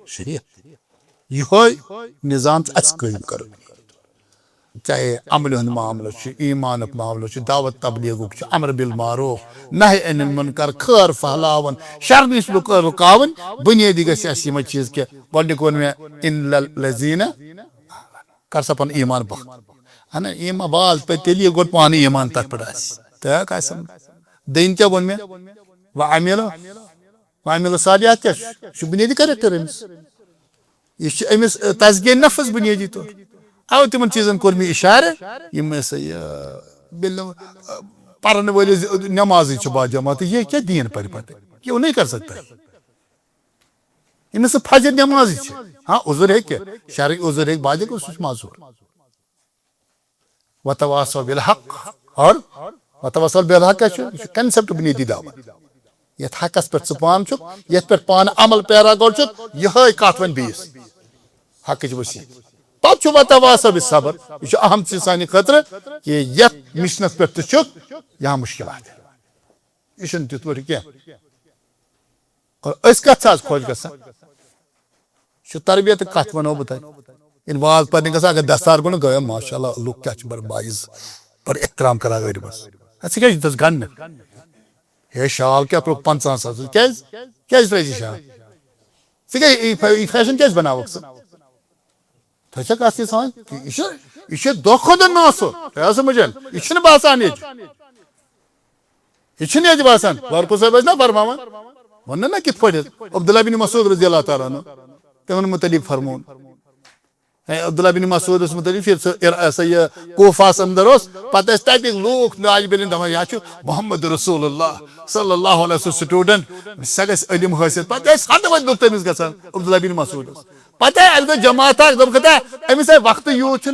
شریعت یہ نظام اس قائم کرو چاہے عمل ہند معاملہ ایمان معاملہ دعوت تبلیغ امر بالمعروف نہی عن المنکر خیر پھہلاون شر نش رکاون بنیادی گھس اس یہ چیز کہ گۄڈنیُک ووٚن مےٚ ان الذین کر سا پن ایمان پک ہاں ایمان بال پہ تیلی گوڑ پانے ایمان تک پڑا تو کا دین کیا وون مےٚ وعمل صالحات کیا یہ بنیادی کریکٹر امس یہ امس تزکیہ نفس بنیادی طور او تمن چیزن کور میں اشارہ یم پرن ولس نماز با جماعت یہ کیا دین پر پتہ یہ نہیں کر سکتا امس فجر نماز ہاں عذر ہے کہ شرعی عذر ہے بعد کو سچ معذور وتواصوا بالحق اور وتواصوا بالحق کیا کنسپٹ بنیادی دعوت یت حقس پہ ثپان یت پہ پان عمل پیرا گوڑ یہ کت ون بیس حق وسیع پتہ وتواصوا بالصبر یہ اہم چیز سانہ خاطر کہ یت مشنس پہ یہاں مشکلات یہ تیت پہ کی اور اس کت خوش گا تربیت کت ونو بہ ان واز پہ گا اگر دستار گو گیا ماشاء اللہ لوگ کیا بڑا باعث بڑا احترام کرا غریبس ثہ کیا گن ہے شال کیا پہ 50,000 کیا روزی شال ثہ کیا فیشن کیا بناوک ثہ تھا کت سان یہ دہ کھت ناسو تھی سمجھان یہ باسان یہ باسان ورکو صاحب نا فرماوان ون نا کت پہ عبداللہ بن مسعود رضی اللہ تعالیٰ عنہ تمن متعلق فرمون عبداللہ بن مسعود متعلق پھر یہ کوفاس اندر پتہ تتک لوگ ناج بلن دپان یہ محمد رسول اللہ صلی اللہ علیہ وسلم سٹوڈنٹ سہ گھس علم حاصل پتہ ہتھ وت لوگ تمس گھان عبداللہ بن مسعود پتہ گو جماعت امس وقت یوت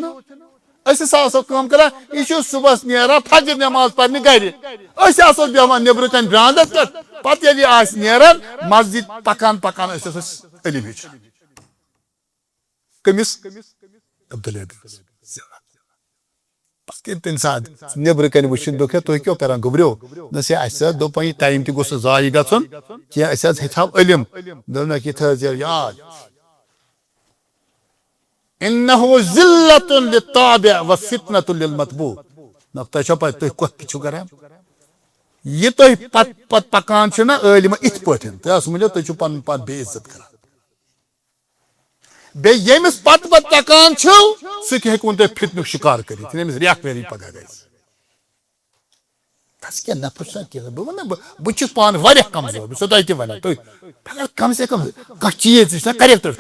اسو کام کران یہ صبح نیران فجر نماز پرنے گھر آسو بیہوان نبر کن برانڈس پہ پتہ ییٚلہِ یہ آسہِ نیران مسجد پکان پکان علم ہیٚچھان کمس عبداللہ بن انسان نبر کن وچن دکھ تھی کیوں کران گبریو نس دپ ٹائم تہ گوس ضائع گھن کی ہیٚچھو علم دونک یہ تھٲے زِ یاد انه ذلت للتابع وفتنة للمتبوع نہ تہ چھو پتہ تھی کت چھو کران یہ تھی پت پکان نا علم ات پہ تھی سمجھو تھی پن پان بے عزت کران بے یمس پت پت پکان سہ ہوں تھی فتنک شکار کرت یمس ریک ویری پگہ گئی تس کیا نفر بہت پان واریاہ کمزور بہ تہ ونان تھی کم سے کم کھانا چیز کریکٹر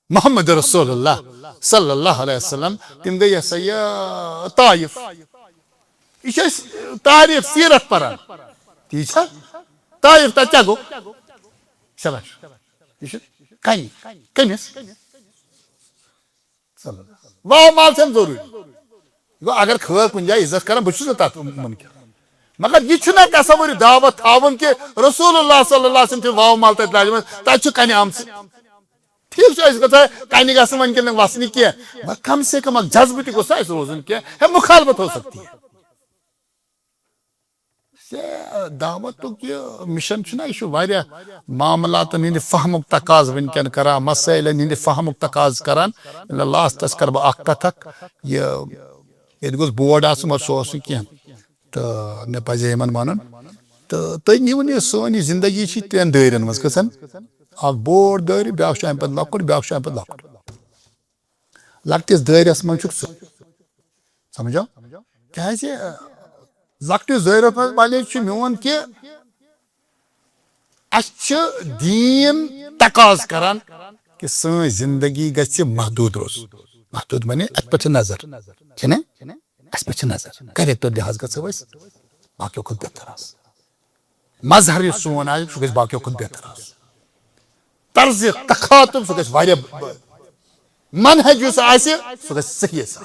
محمد رسول اللہ صلی اللہ علیہ وسلم تم گئی سا یہ طائف یہ تاریخ سیرت پران ٹھیک طائف تک کیا گو شباش یہ کن کمس واہ مال سے ضروری گو اگر خیر کن جائے عزت کران بہت تک ممکن مگر یہ تصور دعوت تھاون کہ رسول اللہ صلی اللہ علیہ وسلم واو مال تک لاجم تک کن آمت ٹھیک گا کن گھن ون وسن کی کم سے کم جذبہ تہ گوس روزن کی مخالفت ہو سکتی ہے دعوت یہ مشن یہ واریاہ معاملات ہند فہمک تقاض ونکین کران مسائل ہند فہمک تقاض کران لاسٹس کر بہ اخ کتھ یہ گوس بورڈ آسن مگر سہ کی تو مے پزے یمن ون تو تھی نیون یہ سون زندگی ترین دائرن مز گھان اخ بوڑ دائر بیاکھ امہ پتہ لۄکُٹ بیاکھ امہ پتہ لۄکُٹ لۄکٹس دائرس مز سہ سمجھو کیازِ لۄکٹس دائرس مز والے میون کہ اس دین تقاض کران کہ سن زندگی گژھِ محدود روز محدود مانے ات پہ نظر چھنا اس پہ نظر کرے تو لحاظ گژھو اس باقیو کھت بہتر آس مظہر یس سون آسہِ سہ گژھِ باقیو کھت بہتر آس طرز تخاطب سہ گژھِ واریاہ منہج یس آسہِ سہ گژھِ صحیح آس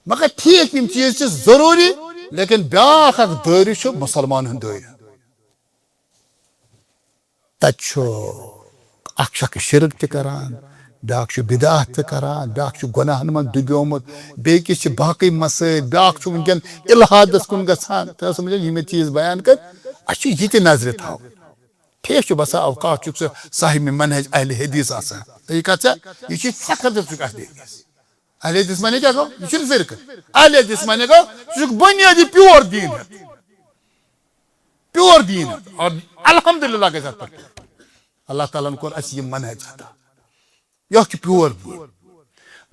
مگر ٹھیک یم چیز چھ ضروری لیکن بیاکھ اکھ دائر چھ مسلمان ہند دائر تت اکھ اکھ شرک تہ کران بیاکھ بدعت تہ کران بیاکھ گناہن من ڈبیومت بیکس چھ باقی مسائل بیاکھ ونکین الحادس کن گژھان تو سمجھ یہ چیز بیان کر اس یہ تہ نظر تھو ٹھیک بسا اوقات چھ سہ صاحب منہج اہل حدیث آسان یہ کتھ یہ فخر اہل حدیث اہل حدیث مانے کیا گو یہ فرقہ اہل حدیث مانے گو یہ بنیادی پیور دین ہے پیور دین ہے اور الحمدللہ کے ساتھ اللہ تعالیٰ نے کور اس یہ منہج عطا یہ پیور دین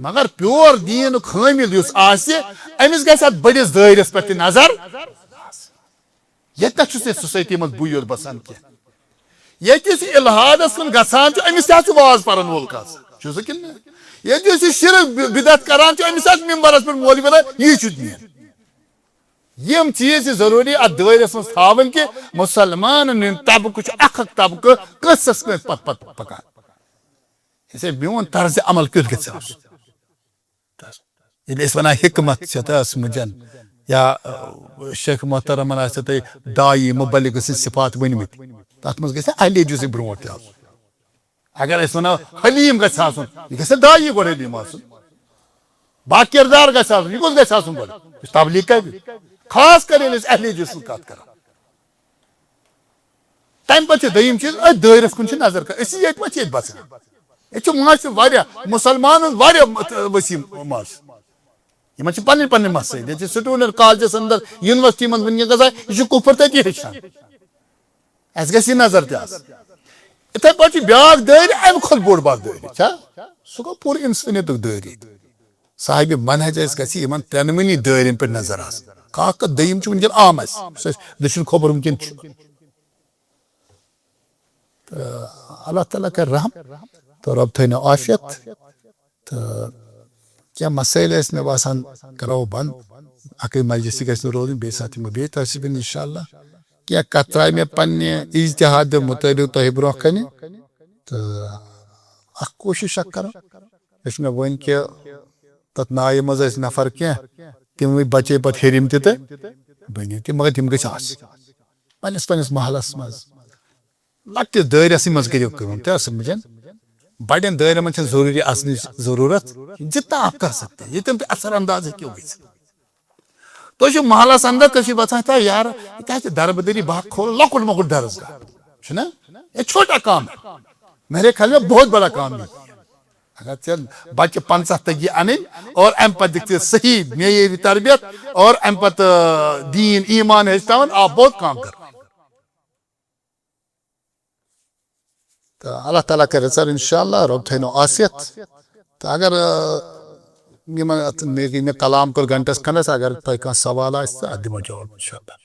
مگر پیور دین حامل اس آسہِ امس گژھِ ات بڑس دائرس پہ نظر یتھ چھ سوسائٹی مز بُے یوت بسان کی یتس الحادس کن گژھان امس تہ واز پرن وول کھسان کن یتس شرک بدعت کران امس ممبرس پہ مولوی ونان یہ دین یم چیز ضروری ات دائرس مز تھاون کہ مسلمان طبقہ اخ اخ طبقہ قصص پت پت پکان اسے میون طرز عمل کیت گژھِ آسُن ییٚلہِ أسۍ ونان حکمت چھِ تس مجن یا شیخ محترمن آسہِ تۄہہِ داعی مبلغ سٕنٛدۍ صفات ؤنمٕتۍ تتھ منٛز گژھِ اہل حدیثٕے برونٛٹھ تہِ آسُن اگر أسۍ ونو حلیم گژھِ آسُن یہِ گژھِ داعی گۄڈٕ حلیم آسُن با کردار گژھِ آسُن یہِ کُس گژھِ آسُن گۄڈٕ یہِ چھُ تبلیغ کرِ خاص کر ییٚلہِ أسۍ اہل حدیث سٕنٛز کتھ کران تمہِ پتہٕ چھُ دوٚیِم چیٖز أتھۍ دٲیرس کُن چھِ نظر کران أسۍ ییٚتہِ ما چھِ ییٚتہِ بسان یہ معاشرٕ واریاہ مسلمان واریاہ وسیع معاشرٕ یمن چھِ پنٕنۍ پنٕنۍ مسائل یہ سٹوڈنٹ کالجس اندر یونیورسٹی من ونکیٚن گژھان یہ کفر تتی ہیٚچھان اس گژھِ یہ نظر تہ آسٕنۍ اتھے پٲٹھۍ چھُ بیاکھ دٲیرٕ امہِ کھۄتہٕ بوٚڑ بار دٲیرٕ چھا سُہ گوٚو پوٗرٕ انسٲنیتُک دٲیرٕ صاحب منہج اسہِ گژھِ یمن ترٛٮ۪نوٕنی دٲیرن پٮ۪ٹھ نظر آسٕنۍ کاکھ دوٚیِم چھُ ونکیٚن عام اسہِ یُس اسہِ دٔچھُن کھوبر ونکیٚن چھُ اللہ تعالیٰ کر رحم تو رب تھٲینو عافیت تو کیا مسائل اس میں باسان کرو بند اکی مجلسی گژھِ نہٕ روزٕنۍ بیٚیہِ ساتہٕ یِمو بیٚیہِ تٲصیٖبن انشاءاللہ کینٛہہ کتھ ترٛایہِ مےٚ پننہِ اجتہاد مطٲبق تۄہہِ برونٛہہ کنہِ تہٕ اکھ کوٗشش اکھ کرو یۄس مےٚ وۄنۍ کہِ تتھ نایہِ منٛز ٲسۍ نفر کینٛہہ تِموٕے بچے پتہٕ ہیٚرِم تہِ تہٕ بٔنِم تہِ مگر تِم گٔژھۍ آسٕنۍ پننِس پننِس محلس منٛز لۄکٹِس دٲیرسٕے منٛز کٔرِو کٲم تہِ سمجھن بڑین دائرن من ضروری آسنٕچ ضرورت جتنا آپ کر سکتے ہیں یہ تم پہ اثر انداز ہے کیوں گئی تو جو محلس اندر کسی بتاتا ہے یار یہ دربدری باغ کھول لکٹ مکٹ درس گاہ چھنا یہ چھوٹا کام ہے میرے خیال میں بہت بڑا کام ہے اگر چل بچے 50 تگی انن اور ام پتہ دکھتے صحیح معیاری تربیت اور ام پتہ دین ایمان ہچتاون آپ بہت کام کر تو اللہ تعالیٰ کرے سر انشاءاللہ رب تھینو عافیت تو اگر میں کلام کر گھنٹس کھنس اگر تہ کانٛہہ سوال آسہِ تہٕ اتھ دِمو جواب انشاءاللہ